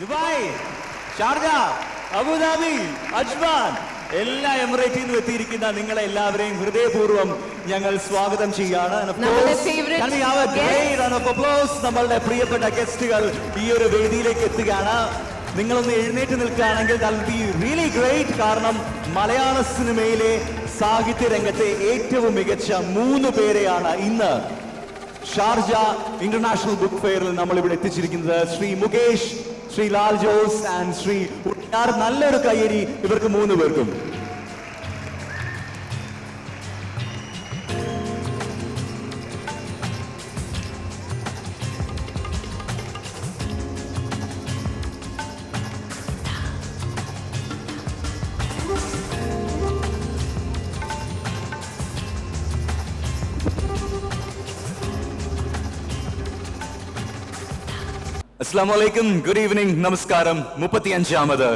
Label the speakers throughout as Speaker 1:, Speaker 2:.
Speaker 1: Dubai, Sharjah, Abu Dhabi, Ajman എല്ലാ എമിറേറ്റിൽ നിന്നും എത്തിയിരിക്കുന്ന നിങ്ങളെ എല്ലാവരെയും ഹൃദയപൂർവ്വം ഞങ്ങൾ സ്വാഗതം ചെയ്യാണ്. നമ്മളുടെ പ്രിയപ്പെട്ട ഗസ്റ്റുകൾ ഈ ഒരു വേദിയിലേക്ക് എത്തുകയാണ്. നിങ്ങളൊന്ന് എഴുന്നേറ്റ് നിൽക്കുകയാണെങ്കിൽ റിയലി ഗ്രേറ്റ്. കാരണം മലയാള സിനിമയിലെ സാഹിത്യ രംഗത്തെ ഏറ്റവും മികച്ച 3 പേരെയാണ് ഇന്ന് ഷാർജ ഇന്റർനാഷണൽ ബുക്ക് ഫെയറിൽ നമ്മൾ ഇവിടെ എത്തിച്ചിരിക്കുന്നത്. ശ്രീ മുകേഷ്, ശ്രീ ലാൽ ജോസ് ആൻഡ് ശ്രീ ഉണ്ണിയാർ. നല്ലൊരു കയ്യടി ഇവർക്ക് 3 പേർക്കും. അസ്സലാമു അലൈക്കും, ഗുഡ് ഈവനിങ്, നമസ്കാരം. 35ാമത്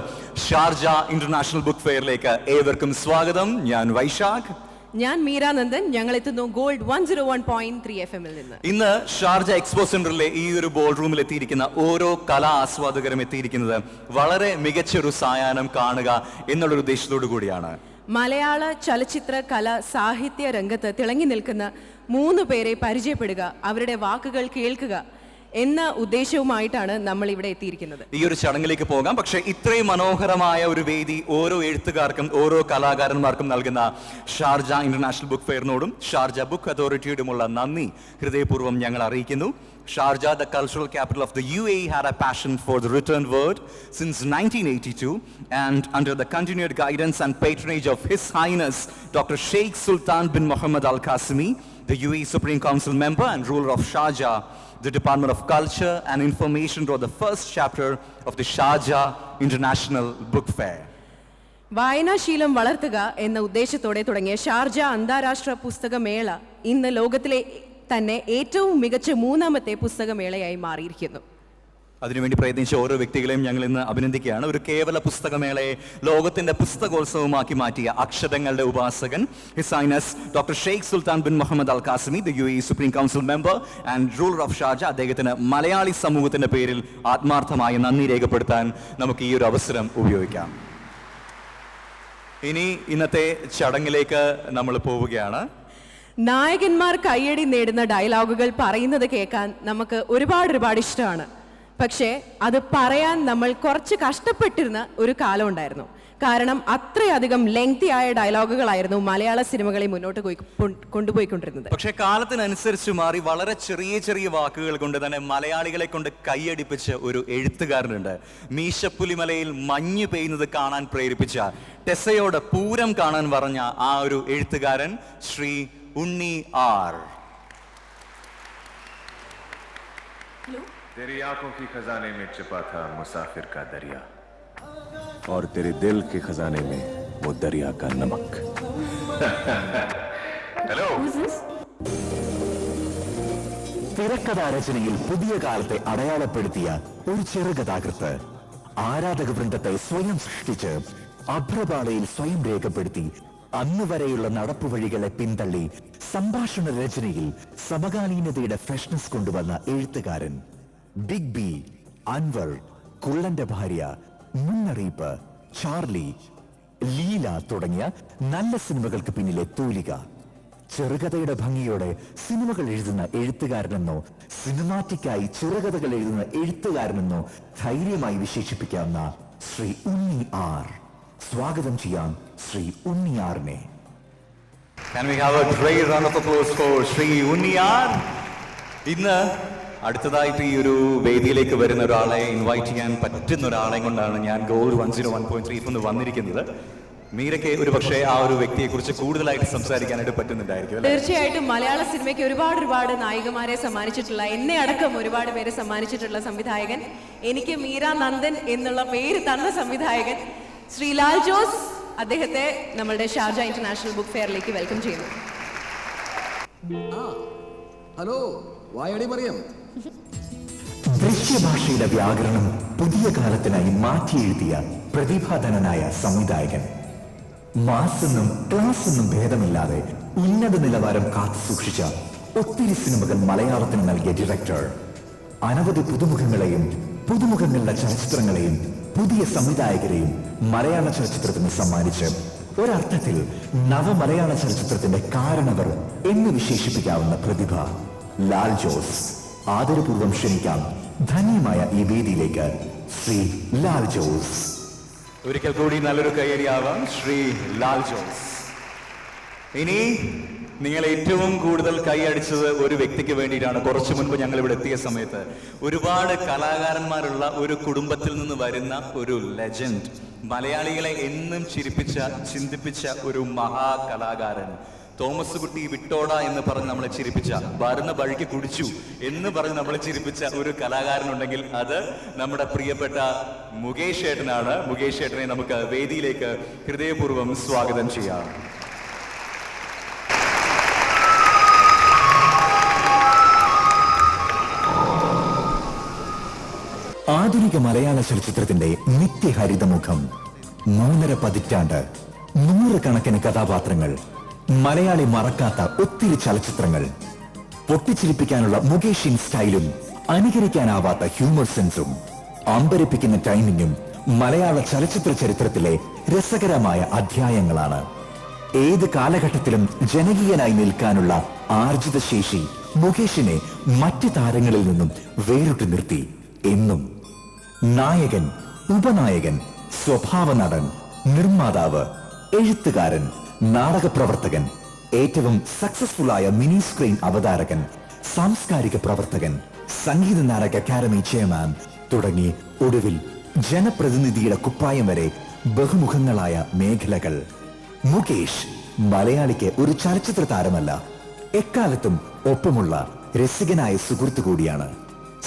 Speaker 1: ഷാർജ ഇന്റർനാഷണൽ ബുക്ക് ഫെയറിലേക്ക് ഏവർക്കും സ്വാഗതം. ഞാൻ വൈശാഖ്,
Speaker 2: ഞാൻ മീര നന്ദൻ. ഞങ്ങൾ എത്തുന്നു ഗോൾഡ് 101.3 FM നിന്ന്.
Speaker 1: ഇന്ന് ഷാർജ എക്സ്പോ സെന്ററിലെ ഈ ഒരു ബോൾ റൂമിൽ എത്തിയിരിക്കുന്ന ഓരോ കലാ ആസ്വാദകരും എത്തിയിരിക്കുന്നത് വളരെ മികച്ചൊരു സായാഹ്നം കാണുക എന്നുള്ളൊരു ഉദ്ദേശത്തോടു കൂടിയാണ്.
Speaker 2: മലയാള ചലച്ചിത്ര കല സാഹിത്യ രംഗത്ത് തിളങ്ങി നിൽക്കുന്ന 3 പേരെ പരിചയപ്പെടുക, അവരുടെ വാക്കുകൾ കേൾക്കുക എന്ന ഉദ്ദേശവുമായിട്ടാണ് നമ്മൾ ഇവിടെ എത്തിയിരിക്കുന്നത്.
Speaker 1: ഈ ഒരു ചടങ്ങിലേക്ക് പോകാം. പക്ഷേ ഇത്രയും മനോഹരമായ ഒരു വേദി ഓരോ എഴുത്തുകാർക്കും ഓരോ കലാകാരന്മാർക്കും നൽകുന്ന ഷാർജ ഇന്റർനാഷണൽ ബുക്ക് ഫെയറിനോടും ഷാർജ ബുക്ക് അതോറിറ്റിയോടുമുള്ള നന്ദി ഹൃദയപൂർവ്വം ഞങ്ങൾ അറിയിക്കുന്നു. Sharjah, the cultural capital of the UAE, had a passion for the written word since 1982, and under the continued guidance and patronage of His Highness Dr. Sheikh Sultan bin Mohammed Al Qasimi, the UAE Supreme Council member and ruler of Sharjah, the Department of Culture and Information wrote the first chapter of the Sharjah International Book Fair.
Speaker 2: വായനാശീലം വളർത്തുക എന്ന ഉദ്ദേശത്തോടെ തുടങ്ങിയ Sharjah അന്താരാഷ്ട്ര പുസ്തകമേള ഇന്ന് ലോകത്തിലെ തന്നെ ഏറ്റവും മികച്ച 3ാമത്തെ പുസ്തകമേളയായി മാറിയിരിക്കുന്നു.
Speaker 1: അതിനുവേണ്ടി പ്രയത്നിച്ച ഓരോ വ്യക്തികളെയും ഞങ്ങൾ ഇന്ന് അഭിനന്ദിക്കുകയാണ്. ഒരു കേവല പുസ്തകമേളയെ ലോകത്തിന്റെ പുസ്തകോത്സവമാക്കി മാറ്റിയ അക്ഷരങ്ങളുടെ ഉപാസകൻ his highness doctor Sheikh Sultan bin Muhammad Al Qasimi, the UAE supreme council member and ruler of Sharjah, അദ്ദേഹത്തിന് മലയാളി സമൂഹത്തിന്റെ പേരിൽ ആത്മാർത്ഥമായ നന്ദി രേഖപ്പെടുത്താൻ നമുക്ക് ഈ ഒരു അവസരം ഉപയോഗിക്കാം. ഇനി ഇന്നത്തെ ചടങ്ങിലേക്ക് നമ്മൾ പോവുകയാണ്.
Speaker 2: നായകന്മാർ കയ്യടി നേടുന്ന ഡയലോഗുകൾ പറയുന്നത് കേൾക്കാൻ നമുക്ക് ഒരുപാട് ഇഷ്ടമാണ്. പക്ഷേ അത് പറയാൻ നമ്മൾ കുറച്ച് കഷ്ടപ്പെട്ടിരുന്ന ഒരു കാലം ഉണ്ടായിരുന്നു. കാരണം അത്രയധികം ലെങ്തി ആയ ഡയലോഗുകളായിരുന്നു മലയാള സിനിമകളെ മുന്നോട്ട് കൊണ്ടുപോയിക്കൊണ്ടിരുന്നത്.
Speaker 1: പക്ഷേ കാലത്തിനനുസരിച്ച് മാറി വളരെ ചെറിയ വാക്കുകൾ കൊണ്ട് തന്നെ മലയാളികളെ കൊണ്ട് കൈയടിപ്പിച്ച ഒരു എഴുത്തുകാരനുണ്ട്. മീശപ്പുലിമലയിൽ മഞ്ഞ് പെയ്യുന്നത് കാണാൻ പ്രേരിപ്പിച്ച, ടെസയോട് പൂരം കാണാൻ പറഞ്ഞ ആ ഒരു എഴുത്തുകാരൻ ശ്രീ ഉണ്ണി ആർ.
Speaker 3: तेरी आंखों की खजाने में छिपा था मुसाफिर का दरिया, और तेरे दिल के खजाने में वो दरिया का नमक. हेलो.
Speaker 4: തിരക്കഥാരചനയിൽ പുതിയ കാലത്തെ അടയാളപ്പെടുത്തിയ ഒരു ചെറുകഥാകൃത്ത്, ആരാധക വൃന്ദത്തെ സ്വയം സൃഷ്ടിച്ച് അഭ്രപാളയിൽ സ്വയം രേഖപ്പെടുത്തി അന്ന് വരെയുള്ള നടപ്പുവഴികളെ പിന്തള്ളി സംഭാഷണ രചനയിൽ സമകാലീനതയുടെ ഫ്രഷ്നസ് കൊണ്ടുവന്ന എഴുത്തുകാരൻ. ബിഗ് ബി, അൻവർ, കുള്ളന്റെ ഭാര്യ, മുന്നറിയിപ്പ്, ചാർലി, ലീല തുടങ്ങിയ നല്ല സിനിമകൾക്ക് പിന്നിലെ തൂലിക. ചെറുകഥയുടെ ഭംഗിയോടെ സിനിമകൾ എഴുതുന്ന എഴുത്തുകാരനെന്നോ സിനിമാറ്റിക്കായി ചെറുകഥകൾ എഴുതുന്ന എഴുത്തുകാരനെന്നോ ധൈര്യമായി വിശേഷിപ്പിക്കാവുന്ന ശ്രീ ഉണ്ണി ആർ. സ്വാഗതം ചെയ്യാം Shri ഉണ്ണിയാറിനെ.
Speaker 1: Can we have a great round of applause for Shri Unniyar? ഇന്ന് അടുത്തതായിട്ട് ഈ ഒരു വേദിയിലേക്ക് വരുന്ന ഒരാളെ ഇൻവൈറ്റ് ചെയ്യാൻ പറ്റുന്ന ഒരാളെ കൊണ്ടാണ് ഞാൻ ഗോൾഡ് 101.3 വന്നിരിക്കുന്നത്. മീരയ്ക്ക് ഒരു പക്ഷേ ആ ഒരു വ്യക്തിയെ കുറിച്ച് കൂടുതലായിട്ട് സംസാരിക്കാനായിട്ട് പറ്റുന്നുണ്ടായിരിക്കും.
Speaker 2: തീർച്ചയായിട്ടും മലയാള സിനിമയ്ക്ക് ഒരുപാട് നായികമാരെ സമ്മാനിച്ചിട്ടുള്ള, എന്നെ അടക്കം ഒരുപാട് പേരെ സമ്മാനിച്ചിട്ടുള്ള സംവിധായകൻ, എനിക്ക് മീര നന്ദൻ എന്നുള്ള പേര് തന്ന സംവിധായകൻ ശ്രീ ലാൽ ജോസ്, അദ്ദേഹത്തെ നമ്മളുടെ ഷാർജ ഇന്റർനാഷണൽ ബുക്ക് ഫെയറിലേക്ക് വെൽക്കം ചെയ്യുന്നു.
Speaker 5: ഹലോ, വായടി പറയാം.
Speaker 4: ദൃശ്യഭാഷയുടെ വ്യാകരണം പുതിയ കാലത്തിനായി മാറ്റി എഴുതിയ പ്രതിഭാധനനായ സംവിധായകൻ. മാസെന്നും ക്ലാസ് എന്നും ഭേദമില്ലാതെ ഉന്നത നിലവാരം കാത്തു സൂക്ഷിച്ച ഒത്തിരി സിനിമകൾ മലയാളത്തിന് നൽകിയ ഡയറക്ടർ. അനവധി പുതുമുഖങ്ങളെയും പുതുമുഖങ്ങളുടെ ചലച്ചിത്രങ്ങളെയും പുതിയ സംവിധായകരെയും മലയാള ചലച്ചിത്രത്തിന് സമ്മാനിച്ച് ഒരർത്ഥത്തിൽ നവമലയാള ചലച്ചിത്രത്തിന്റെ കാരണവർ എന്ന് വിശേഷിപ്പിക്കാവുന്ന പ്രതിഭ ലാൽ ജോസ്. ആദരപൂർവ്വം ക്ഷണിക്കാം ധന്യമായ ഈ വേദിയിലേക്ക് ശ്രീ ലാൽ ജോസ്.
Speaker 1: ഒരിക്കൽ കൂടി നല്ലൊരു കയ്യടിയാവാം ശ്രീ ലാൽ ജോസ്. ഇനി നിങ്ങൾ ഏറ്റവും കൂടുതൽ കൈയടിച്ചത് ഒരു വ്യക്തിക്ക് വേണ്ടിയിട്ടാണ്. കുറച്ചു മുൻപ് ഞങ്ങൾ ഇവിടെ എത്തിയ സമയത്ത് ഒരുപാട് കലാകാരന്മാരുള്ള ഒരു കുടുംബത്തിൽ നിന്ന് വരുന്ന ഒരു ലെജൻഡ്, മലയാളികളെ എന്നും ചിന്തിപ്പിച്ച ഒരു മഹാകലാകാരൻ, തോമസ് കുട്ടി വിട്ടോട എന്ന് പറഞ്ഞ് നമ്മളെ ചിരിപ്പിച്ച, വരുന്ന വഴിക്ക് കുടിച്ചു എന്ന് പറഞ്ഞ് നമ്മളെ ചിരിപ്പിച്ച ഒരു കലാകാരനുണ്ടെങ്കിൽ അത് നമ്മുടെ പ്രിയപ്പെട്ട മുകേഷ് ഏട്ടനാണ്. മുകേഷ് ഏട്ടനെ നമുക്ക് വേദിയിലേക്ക് ഹൃദയപൂർവ്വം സ്വാഗതം ചെയ്യാം.
Speaker 4: ആധുനിക മലയാള ചലച്ചിത്രത്തിന്റെ നിത്യഹരിതമുഖം, 3.5 പതിറ്റാണ്ട്, 100 കണക്കിന് കഥാപാത്രങ്ങൾ, മലയാളി മറക്കാത്ത ഒത്തിരി ചലച്ചിത്രങ്ങൾ, പൊട്ടിച്ചിരിപ്പിക്കാനുള്ള മുകേഷിൻ സ്റ്റൈലും അനുകരിക്കാനാവാത്ത ഹ്യൂമർ സെൻസും അമ്പരിപ്പിക്കുന്ന ടൈമിങ്ങും മലയാള ചലച്ചിത്ര ചരിത്രത്തിലെ രസകരമായ അധ്യായങ്ങളാണ്. ഏത് കാലഘട്ടത്തിലും ജനകീയനായി നിൽക്കാനുള്ള ആർജിത ശേഷി മുകേഷിനെ മറ്റ് താരങ്ങളിൽ നിന്നും വേറിട്ട് നിർത്തി. എന്നും നായകൻ, ഉപനായകൻ, സ്വഭാവ നടൻ, നിർമ്മാതാവ്, എഴുത്തുകാരൻ, നാടകപ്രവർത്തകൻ, ഏറ്റവും സക്സസ്ഫുൾ ആയ മിനി സ്ക്രീൻ അവതാരകൻ, സാംസ്കാരിക പ്രവർത്തകൻ, സംഗീത നാടക അക്കാദമി ചെയർമാൻ തുടങ്ങി ഒടുവിൽ ജനപ്രതിനിധിയുടെ കുപ്പായം വരെ ബഹുമുഖങ്ങളായ മേഖലകൾ. മുകേഷ് മലയാളിക്ക് ഒരു ചലച്ചിത്ര താരമല്ല, എക്കാലത്തും ഒപ്പമുള്ള രസികനായ സുഹൃത്തു കൂടിയാണ്.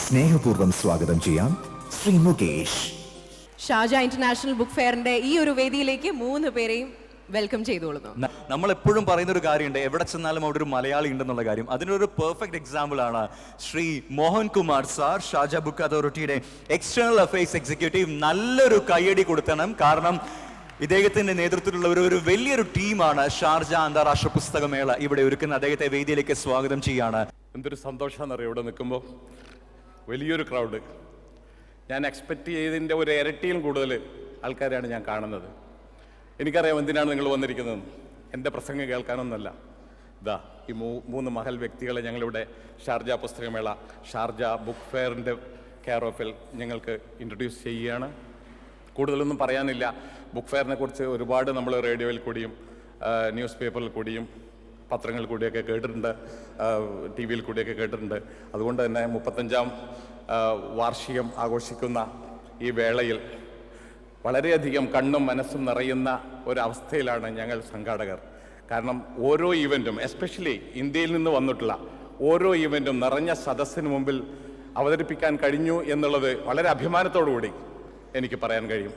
Speaker 4: സ്നേഹപൂർവ്വം സ്വാഗതം ചെയ്യാം Shri Mukesh.
Speaker 2: Sharjah international book ഫെയറിന്റെ ഈ ഒരു വേദിയിലേക്ക് 3 പേരെയും വെൽക്കം ചെയ്തുകൊള്ളുന്നു.
Speaker 1: നമ്മൾ എപ്പോഴും പറയുന്ന ഒരു കാര്യമുണ്ട്, എവിടെ ചെന്നാലും അവിടെ ഒരു മലയാളി ഉണ്ടെന്നുള്ള കാര്യം. അതിനൊരു പെർഫെക്റ്റ് എക്സാമ്പിൾ ആണ് Shri Mohan Kumar sir, Sharjah book അതോറിറ്റിയുടെ എക്സ്റ്റേണൽ അഫയേഴ്സ് എക്സിക്യൂട്ടീവ്. നല്ലൊരു കയ്യടി കൊടുത്തണം. കാരണം ഇദ്ദേഹത്തിന്റെ നേതൃത്വത്തിലുള്ള ഒരു വലിയൊരു ടീമാണ് ഷാർജ അന്താരാഷ്ട്ര പുസ്തകമേള ഇവിടെ ഒരുക്കുന്ന. അദ്ദേഹത്തെ വേദിയിലേക്ക് സ്വാഗതം ചെയ്യാണ്.
Speaker 6: എന്തൊരു സന്തോഷമാണെന്നറിയാം ഇവിടെ നിൽക്കുമ്പോൾ. വലിയൊരു ക്രൗഡ്, ഞാൻ എക്സ്പെക്റ്റ് ചെയ്തതിൻ്റെ ഒരു ഇരട്ടിയും കൂടുതൽ ആൾക്കാരെയാണ് ഞാൻ കാണുന്നത്. എനിക്കറിയാം എന്തിനാണ് നിങ്ങൾ വന്നിരിക്കുന്നത്. എൻ്റെ പ്രസംഗം കേൾക്കാനൊന്നല്ല. ഇതാ ഈ 3 മഹൽ വ്യക്തികളെ ഞങ്ങളിവിടെ ഷാർജ പുസ്തകമേള, ഷാർജ ബുക്ക് ഫെയറിൻ്റെ കെയർ ഓഫിൽ ഞങ്ങൾക്ക് ഇൻട്രൊഡ്യൂസ് ചെയ്യുകയാണ്. കൂടുതലൊന്നും പറയാനില്ല. ബുക്ക് ഫെയറിനെ കുറിച്ച് ഒരുപാട് നമ്മൾ റേഡിയോയിൽ കൂടിയും ന്യൂസ് പേപ്പറിൽ കൂടിയും പത്രങ്ങളിൽ കൂടിയൊക്കെ കേട്ടിട്ടുണ്ട്, ടി വിയിൽ കൂടിയൊക്കെ കേട്ടിട്ടുണ്ട്. അതുകൊണ്ട് തന്നെ 35ാം വാർഷികം ആഘോഷിക്കുന്ന ഈ വേളയിൽ വളരെയധികം കണ്ണും മനസ്സും നിറയുന്ന ഒരവസ്ഥയിലാണ് ഞങ്ങൾ സംഘാടകർ. കാരണം ഓരോ ഈവൻറ്റും, എസ്പെഷ്യലി ഇന്ത്യയിൽ നിന്ന് വന്നിട്ടുള്ള ഓരോ ഈവൻറ്റും നിറഞ്ഞ സദസ്സിന് മുമ്പിൽ അവതരിപ്പിക്കാൻ കഴിഞ്ഞു എന്നുള്ളത് വളരെ അഭിമാനത്തോടു കൂടി എനിക്ക് പറയാൻ കഴിയും.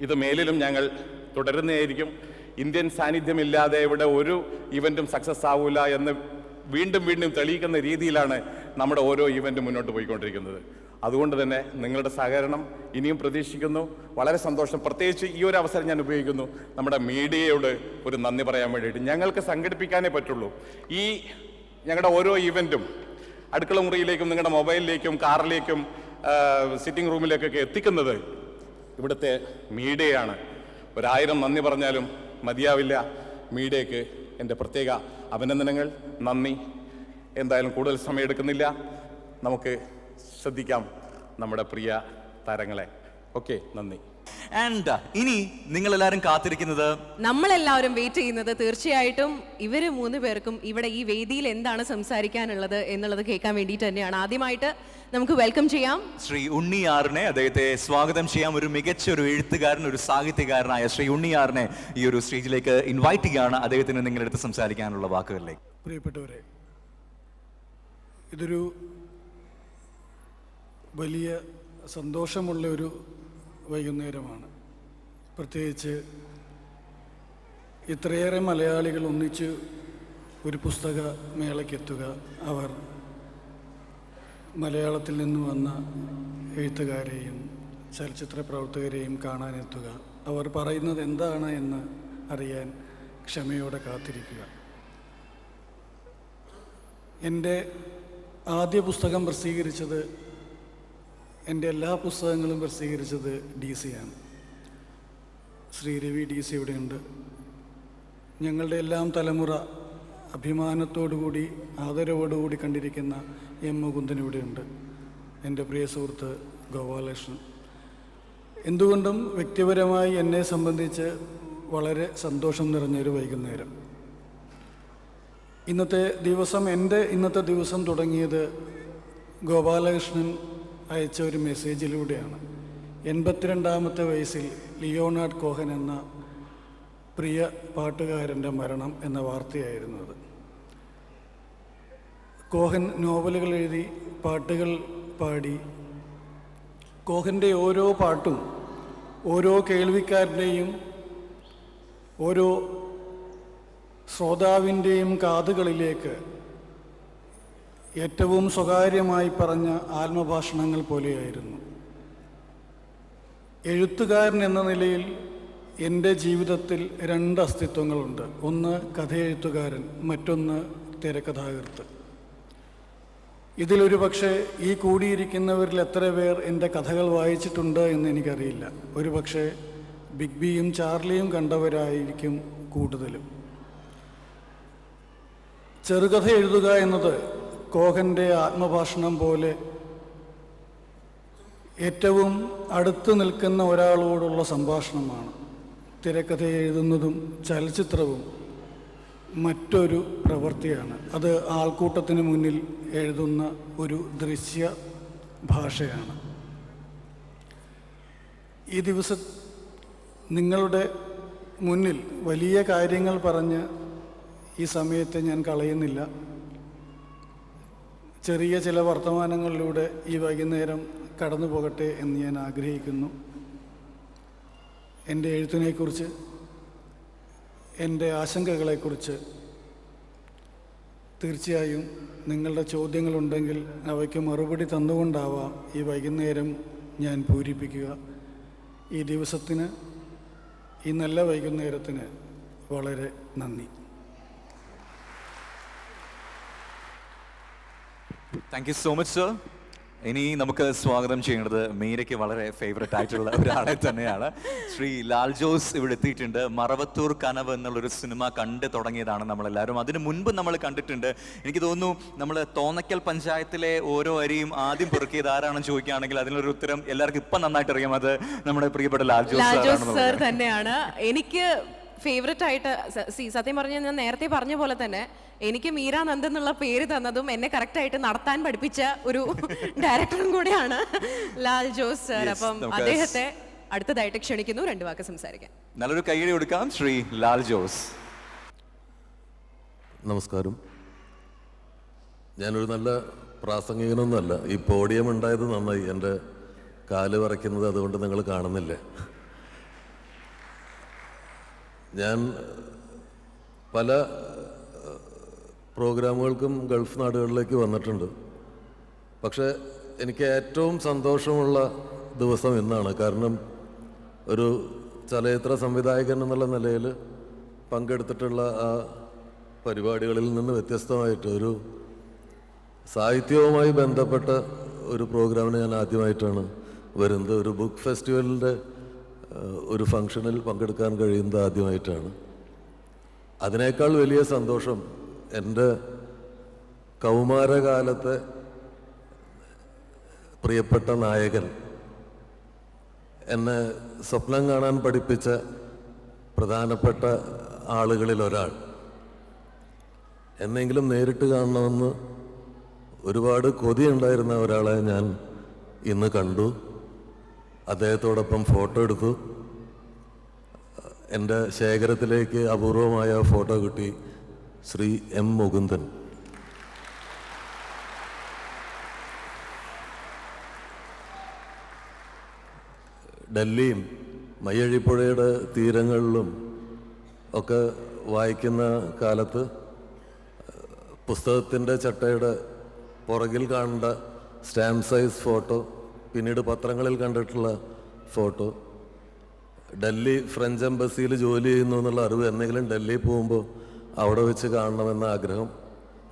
Speaker 6: ഇത് മേലിലും ഞങ്ങൾ തുടരുന്നതായിരിക്കും. ഇന്ത്യൻ സാന്നിധ്യമില്ലാതെ ഇവിടെ ഒരു ഇവൻറ്റും സക്സസ് ആവില്ല എന്ന് വീണ്ടും വീണ്ടും തെളിയിക്കുന്ന രീതിയിലാണ് നമ്മുടെ ഓരോ ഇവൻറ്റും മുന്നോട്ട് പോയിക്കൊണ്ടിരിക്കുന്നത്. അതുകൊണ്ട് തന്നെ നിങ്ങളുടെ സഹകരണം ഇനിയും പ്രതീക്ഷിക്കുന്നു. വളരെ സന്തോഷം. പ്രത്യേകിച്ച് ഈ ഒരു അവസരം ഞാൻ ഉപയോഗിക്കുന്നു നമ്മുടെ മീഡിയയോട് ഒരു നന്ദി പറയാൻ വേണ്ടിയിട്ട്. ഞങ്ങൾക്ക് സംഘടിപ്പിക്കാനേ പറ്റുള്ളൂ. ഈ ഞങ്ങളുടെ ഓരോ ഇവൻറ്റും അടുക്കള മുറിയിലേക്കും നിങ്ങളുടെ മൊബൈലിലേക്കും കാറിലേക്കും സിറ്റിംഗ് റൂമിലേക്കൊക്കെ എത്തിക്കുന്നത് ഇവിടുത്തെ മീഡിയയാണ്. 1000 നന്ദി പറഞ്ഞാലും മതിയാവില്ല. മീഡിയയ്ക്ക് എൻ്റെ പ്രത്യേക അഭിനന്ദനങ്ങൾ, നന്ദി. എന്തായാലും കൂടുതൽ സമയം എടുക്കുന്നില്ല, നമുക്ക് ശ്രദ്ധിക്കാം നമ്മുടെ പ്രിയ താരങ്ങളെ. ഓക്കെ, നന്ദി.
Speaker 1: ആൻഡ് ഇനി നിങ്ങളെല്ലാവരും കാത്തിരിക്കുന്നത്,
Speaker 2: നമ്മളെല്ലാവരും വെയിറ്റ് ചെയ്യുന്നത് തീർച്ചയായിട്ടും ഇവര് 3 പേർക്കും ഇവിടെ ഈ വേദിയിൽ എന്താണ് സംസാരിക്കാനുള്ളത് എന്നുള്ളത് കേൾക്കാൻ വേണ്ടിയിട്ട് തന്നെയാണ്. ആദ്യമായിട്ട് നമുക്ക് വെൽക്കം ചെയ്യാം
Speaker 1: ശ്രീ ഉണ്ണിയാറിനെ. അദ്ദേഹത്തെ സ്വാഗതം ചെയ്യാം. ഒരു മികച്ച ഒരു എഴുത്തുകാരൻ, ഒരു സാഹിത്യകാരനായ ശ്രീ ഉണ്ണിയാറിനെ ഈ ഒരു സ്റ്റേജിലേക്ക് ഇൻവൈറ്റ് ചെയ്യുകയാണ്. അദ്ദേഹത്തിന് നിങ്ങളുടെ അടുത്ത് സംസാരിക്കാനുള്ള വാക്കുകളിലേക്ക്.
Speaker 7: പ്രിയപ്പെട്ടവരെ, ഇതൊരു വലിയ സന്തോഷമുള്ള ഒരു വൈകുന്നേരമാണ്. പ്രത്യേകിച്ച് ഇത്രയേറെ മലയാളികൾ ഒന്നിച്ച് ഒരു പുസ്തക മേളയ്ക്കെത്തുക, അവർ മലയാളത്തിൽ നിന്ന് വന്ന എഴുത്തുകാരെയും ചലച്ചിത്ര പ്രവർത്തകരെയും കാണാനെത്തുക, അവർ പറയുന്നത് എന്താണ് എന്ന് അറിയാൻ ക്ഷമയോടെ കാത്തിരിക്കുക. എൻ്റെ ആദ്യ പുസ്തകം പ്രസിദ്ധീകരിച്ചത് എൻ്റെ എല്ലാ പുസ്തകങ്ങളും പ്രസിദ്ധീകരിച്ചത് DC ആണ്. ശ്രീ രവി DC ഇവിടെയുണ്ട്. ഞങ്ങളുടെ എല്ലാം തലമുറ അഭിമാനത്തോടുകൂടി ആദരവോടുകൂടി കണ്ടിരിക്കുന്ന M. മുകുന്ദൻ ഇവിടെയുണ്ട്. എൻ്റെ പ്രിയ സുഹൃത്ത് ഗോപാലകൃഷ്ണൻ. എന്തുകൊണ്ടും വ്യക്തിപരമായി എന്നെ സംബന്ധിച്ച് വളരെ സന്തോഷം നിറഞ്ഞൊരു വൈകുന്നേരം. ഇന്നത്തെ ദിവസം തുടങ്ങിയത് ഗോപാലകൃഷ്ണൻ അയച്ച ഒരു മെസ്സേജിലൂടെയാണ്. 82ാമത്തെ വയസ്സിൽ ലിയോണാർഡ് കോഹൻ എന്ന പ്രിയ പാട്ടുകാരൻ്റെ മരണം എന്ന വാർത്തയായിരുന്നത്. കോഹൻ നോവലുകൾ എഴുതി, പാട്ടുകൾ പാടി. കോഹൻ്റെ ഓരോ പാട്ടും ഓരോ കേൾവിക്കാരൻ്റെയും ഓരോ ശ്രോതാവിൻ്റെയും കാതുകളിലേക്ക് ഏറ്റവും സ്വകാര്യമായി പറഞ്ഞ ആത്മഭാഷണങ്ങൾ പോലെയായിരുന്നു. എഴുത്തുകാരൻ എന്ന നിലയിൽ എൻ്റെ ജീവിതത്തിൽ 2 അസ്തിത്വങ്ങളുണ്ട്. ഒന്ന് കഥയെഴുത്തുകാരൻ, മറ്റൊന്ന് തിരക്കഥാകൃത്ത്. ഇതിലൊരു പക്ഷേ ഈ കൂടിയിരിക്കുന്നവരിൽ എത്ര പേർ എൻ്റെ കഥകൾ വായിച്ചിട്ടുണ്ട് എന്ന് എനിക്കറിയില്ല. ഒരു പക്ഷേ ബിഗ് ബിയും ചാർലിയും കണ്ടവരായിരിക്കും കൂടുതലും. ചെറുകഥ എഴുതുക എന്നത് കോഹൻ്റെ ആത്മഭാഷണം പോലെ ഏറ്റവും അടുത്ത് നിൽക്കുന്ന ഒരാളോടുള്ള സംഭാഷണമാണ്. തിരക്കഥ എഴുതുന്നതും ചലച്ചിത്രവും മറ്റൊരു പ്രവൃത്തിയാണ്. അത് ആൾക്കൂട്ടത്തിന് മുന്നിൽ എഴുതുന്ന ഒരു ദൃശ്യ ഭാഷയാണ്. ഈ ദിവസം നിങ്ങളുടെ മുന്നിൽ വലിയ കാര്യങ്ങൾ പറഞ്ഞ് ഈ സമയത്തെ ഞാൻ കളയുന്നില്ല. ചെറിയ ചില വർത്തമാനങ്ങളിലൂടെ ഈ വൈകുന്നേരം കടന്നു പോകട്ടെ എന്ന് ഞാൻ ആഗ്രഹിക്കുന്നു. എൻ്റെ എഴുത്തിനെക്കുറിച്ച്, എൻ്റെ ആശങ്കകളെക്കുറിച്ച് തീർച്ചയായും നിങ്ങളുടെ ചോദ്യങ്ങളുണ്ടെങ്കിൽ അവയ്ക്ക് മറുപടി തന്നുകൊണ്ടാവാം ഈ വൈകുന്നേരം ഞാൻ പൂരിപ്പിക്കുക. ഈ ദിവസത്തിന്, ഈ നല്ല വൈകുന്നേരത്തിന് വളരെ നന്ദി.
Speaker 1: Thank you so much sir. ഇനി നമുക്ക് സ്വാഗതം ചെയ്യേണ്ടത് മീരയ്ക്ക് വളരെ ഫേവററ്റ് ആയിട്ടുള്ള ഒരാളെ തന്നെയാണ്. ശ്രീ ലാൽ ജോസ് ഇവിടെ എത്തിയിട്ടുണ്ട്. മറവത്തൂർ കനവ് എന്നുള്ളൊരു സിനിമ കണ്ടു തുടങ്ങിയതാണ് നമ്മളെല്ലാവരും. അതിന് മുൻപ് നമ്മൾ കണ്ടിട്ടുണ്ട്. എനിക്ക് തോന്നുന്നു നമ്മൾ തോന്നയ്ക്കൽ പഞ്ചായത്തിലെ ഓരോ അരിയും ആദ്യം പെറുക്കിയത് ആരാണെന്ന് ചോദിക്കുകയാണെങ്കിൽ അതിനൊരു ഉത്തരം എല്ലാവർക്കും ഇപ്പം നന്നായിട്ട് അറിയാം. അത് നമ്മുടെ പ്രിയപ്പെട്ട ലാൽ ജോസ്
Speaker 2: സർ തന്നെയാണ്. എനിക്ക് ഫേവററ്റ് ആയിട്ട് സത്യം പറഞ്ഞാൽ ഞാൻ നേരത്തെ പറഞ്ഞ പോലെ തന്നെ എനിക്ക് മീര നന്ദ് എന്നുള്ള പേര് തന്നതും എന്നെ കറക്റ്റായിട്ട് നടത്താൻ പഠിപ്പിച്ച ഒരു ഡയറക്ടറും കൂടെയാണ് ലാൽ ജോസ് സർ. അപ്പം അദ്ദേഹത്തെ അടുത്തതായിട്ട് ക്ഷണിക്കുന്നു 2 വാക്ക് സംസാരിക്കാൻ.
Speaker 1: നല്ലൊരു കൈയ്യടി കൊടുക്കാം ശ്രീ ലാൽ ജോസ്.
Speaker 8: നമസ്കാരം. ഞാനൊരു നല്ല പ്രാസംഗികനൊന്നുമല്ല. ഈ പോഡിയം ഉണ്ടായത് നന്നായി. എൻ്റെ കാല് വിറയ്ക്കുന്നത് അതുകൊണ്ട് നിങ്ങൾ കാണുന്നില്ലേ. ഞാൻ പല പ്രോഗ്രാമുകൾക്കും ഗൾഫ് നാടുകളിലേക്ക് വന്നിട്ടുണ്ട്. പക്ഷേ എനിക്ക് ഏറ്റവും സന്തോഷമുള്ള ദിവസം ഇന്നാണ്. കാരണം ഒരു ചലച്ചിത്ര സംവിധായകൻ എന്നുള്ള നിലയിൽ പങ്കെടുത്തിട്ടുള്ള ആ പരിപാടികളിൽ നിന്ന് വ്യത്യസ്തമായിട്ട് ഒരു സാഹിത്യവുമായി ബന്ധപ്പെട്ട ഒരു പ്രോഗ്രാമിന് ഞാൻ ആദ്യമായിട്ടാണ് വരുന്നത്. ഒരു ബുക്ക് ഫെസ്റ്റിവലിൻ്റെ ഒരു ഫംഗ്ഷനിൽ പങ്കെടുക്കാൻ കഴിയുന്നത് ആദ്യമായിട്ടാണ്. അതിനേക്കാൾ വലിയ സന്തോഷം എൻ്റെ കൗമാരകാലത്തെ പ്രിയപ്പെട്ട നായകൻ, എന്നെ സ്വപ്നം കാണാൻ പഠിപ്പിച്ച പ്രധാനപ്പെട്ട ആളുകളിൽ ഒരാൾ, എന്നെങ്കിലും നേരിട്ട് കാണണമെന്ന് ഒരുപാട് കൊതിയുണ്ടായിരുന്ന ഒരാളെ ഞാൻ ഇന്ന് കണ്ടു. അദ്ദേഹത്തോടൊപ്പം ഫോട്ടോ എടുത്തു. എൻ്റെ ശേഖരത്തിലേക്ക് അപൂർവമായ ഫോട്ടോ കിട്ടി. ശ്രീ M. മുകുന്ദൻ. ഡൽഹിയും മയ്യഴിപ്പുഴയുടെ തീരങ്ങളിലും ഒക്കെ വായിക്കുന്ന കാലത്ത് പുസ്തകത്തിൻ്റെ ചട്ടയുടെ പുറകിൽ കാണേണ്ട സ്റ്റാമ്പ് സൈസ് ഫോട്ടോ, പിന്നീട് പത്രങ്ങളിൽ കണ്ടിട്ടുള്ള ഫോട്ടോ, ഡൽഹി ഫ്രഞ്ച് എംബസിയിൽ ജോലി ചെയ്യുന്നു എന്നുള്ള അറിവ്, എന്തെങ്കിലും ഡൽഹി പോകുമ്പോൾ അവിടെ വെച്ച് കാണണമെന്ന ആഗ്രഹം,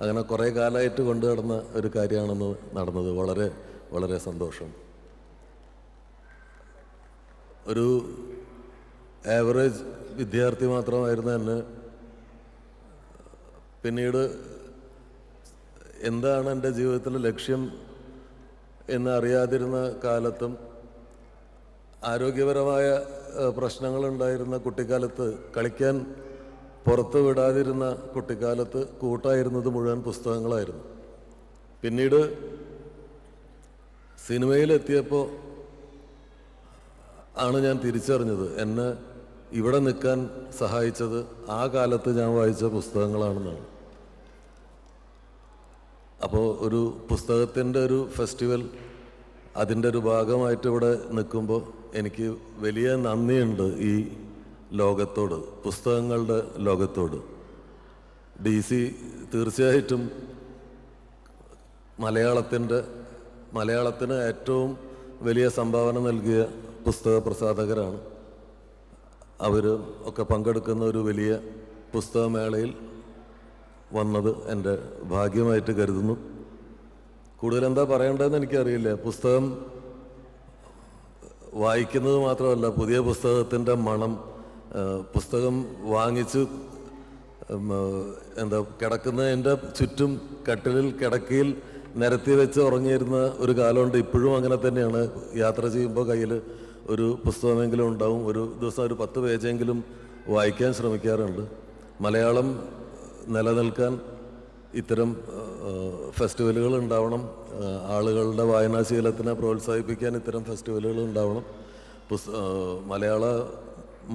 Speaker 8: അങ്ങനെ കുറേ കാലമായിട്ട് കൊണ്ടു നടന്ന ഒരു കാര്യമാണെന്ന് നടന്നത്. വളരെ വളരെ സന്തോഷം. ഒരു ആവറേജ് വിദ്യാർത്ഥി മാത്രമായിരുന്ന എന്നെ പിന്നീട് എന്താണ് എൻ്റെ ജീവിതത്തിലെ ലക്ഷ്യം എന്ന് അറിയാതിരുന്ന കാലത്തും ആരോഗ്യപരമായ പ്രശ്നങ്ങളുണ്ടായിരുന്ന കുട്ടിക്കാലത്ത്, കളിക്കാൻ പുറത്ത് വിടാതിരുന്ന കുട്ടിക്കാലത്ത് കൂട്ടായിരുന്നത് മുഴുവൻ പുസ്തകങ്ങളായിരുന്നു. പിന്നീട് സിനിമയിലെത്തിയപ്പോൾ ആണ് ഞാൻ തിരിച്ചറിഞ്ഞത് എന്നെ ഇവിടെ നിൽക്കാൻ സഹായിച്ചത് ആ കാലത്ത് ഞാൻ വായിച്ച പുസ്തകങ്ങളാണെന്നാണ്. അപ്പോൾ ഒരു പുസ്തകത്തിൻ്റെ ഒരു ഫെസ്റ്റിവൽ, അതിൻ്റെ ഒരു ഭാഗമായിട്ട് ഇവിടെ നിൽക്കുമ്പോൾ എനിക്ക് വലിയ നന്ദിയുണ്ട് ഈ ലോകത്തോട്, പുസ്തകങ്ങളുടെ ലോകത്തോട്. DC തീർച്ചയായിട്ടും മലയാളത്തിന് ഏറ്റവും വലിയ സംഭാവന നൽകിയ പുസ്തക പ്രസാധകരാണ്. അവർ ഒക്കെ പങ്കെടുക്കുന്ന ഒരു വലിയ പുസ്തകമേളയിൽ വന്നത് എൻ്റെ ഭാഗ്യമായിട്ട് കരുതുന്നു. കൂടുതൽ എന്താ പറയേണ്ടതെന്ന് എനിക്കറിയില്ല. പുസ്തകം വായിക്കുന്നത് മാത്രമല്ല, പുതിയ പുസ്തകത്തിൻ്റെ മണം, പുസ്തകം വാങ്ങിച്ച് കിടക്കുന്നതിൻ്റെ ചുറ്റും കട്ടിലിൽ കിടക്കയിൽ നിരത്തി വെച്ച് ഉറങ്ങിയിരുന്ന ഒരു കാലമുണ്ട്. ഇപ്പോഴും അങ്ങനെ തന്നെയാണ്. യാത്ര ചെയ്യുമ്പോൾ കയ്യിൽ ഒരു പുസ്തകമെങ്കിലും ഉണ്ടാവും. ഒരു ദിവസം ഒരു 10 പേജെങ്കിലും വായിക്കാൻ ശ്രമിക്കാറുണ്ട്. മലയാളം നിലനിൽക്കാൻ ഇത്തരം ഫെസ്റ്റിവലുകൾ ഉണ്ടാവണം. ആളുകളുടെ വായനാശീലത്തിനെ പ്രോത്സാഹിപ്പിക്കാൻ ഇത്തരം ഫെസ്റ്റിവലുകൾ ഉണ്ടാവണം.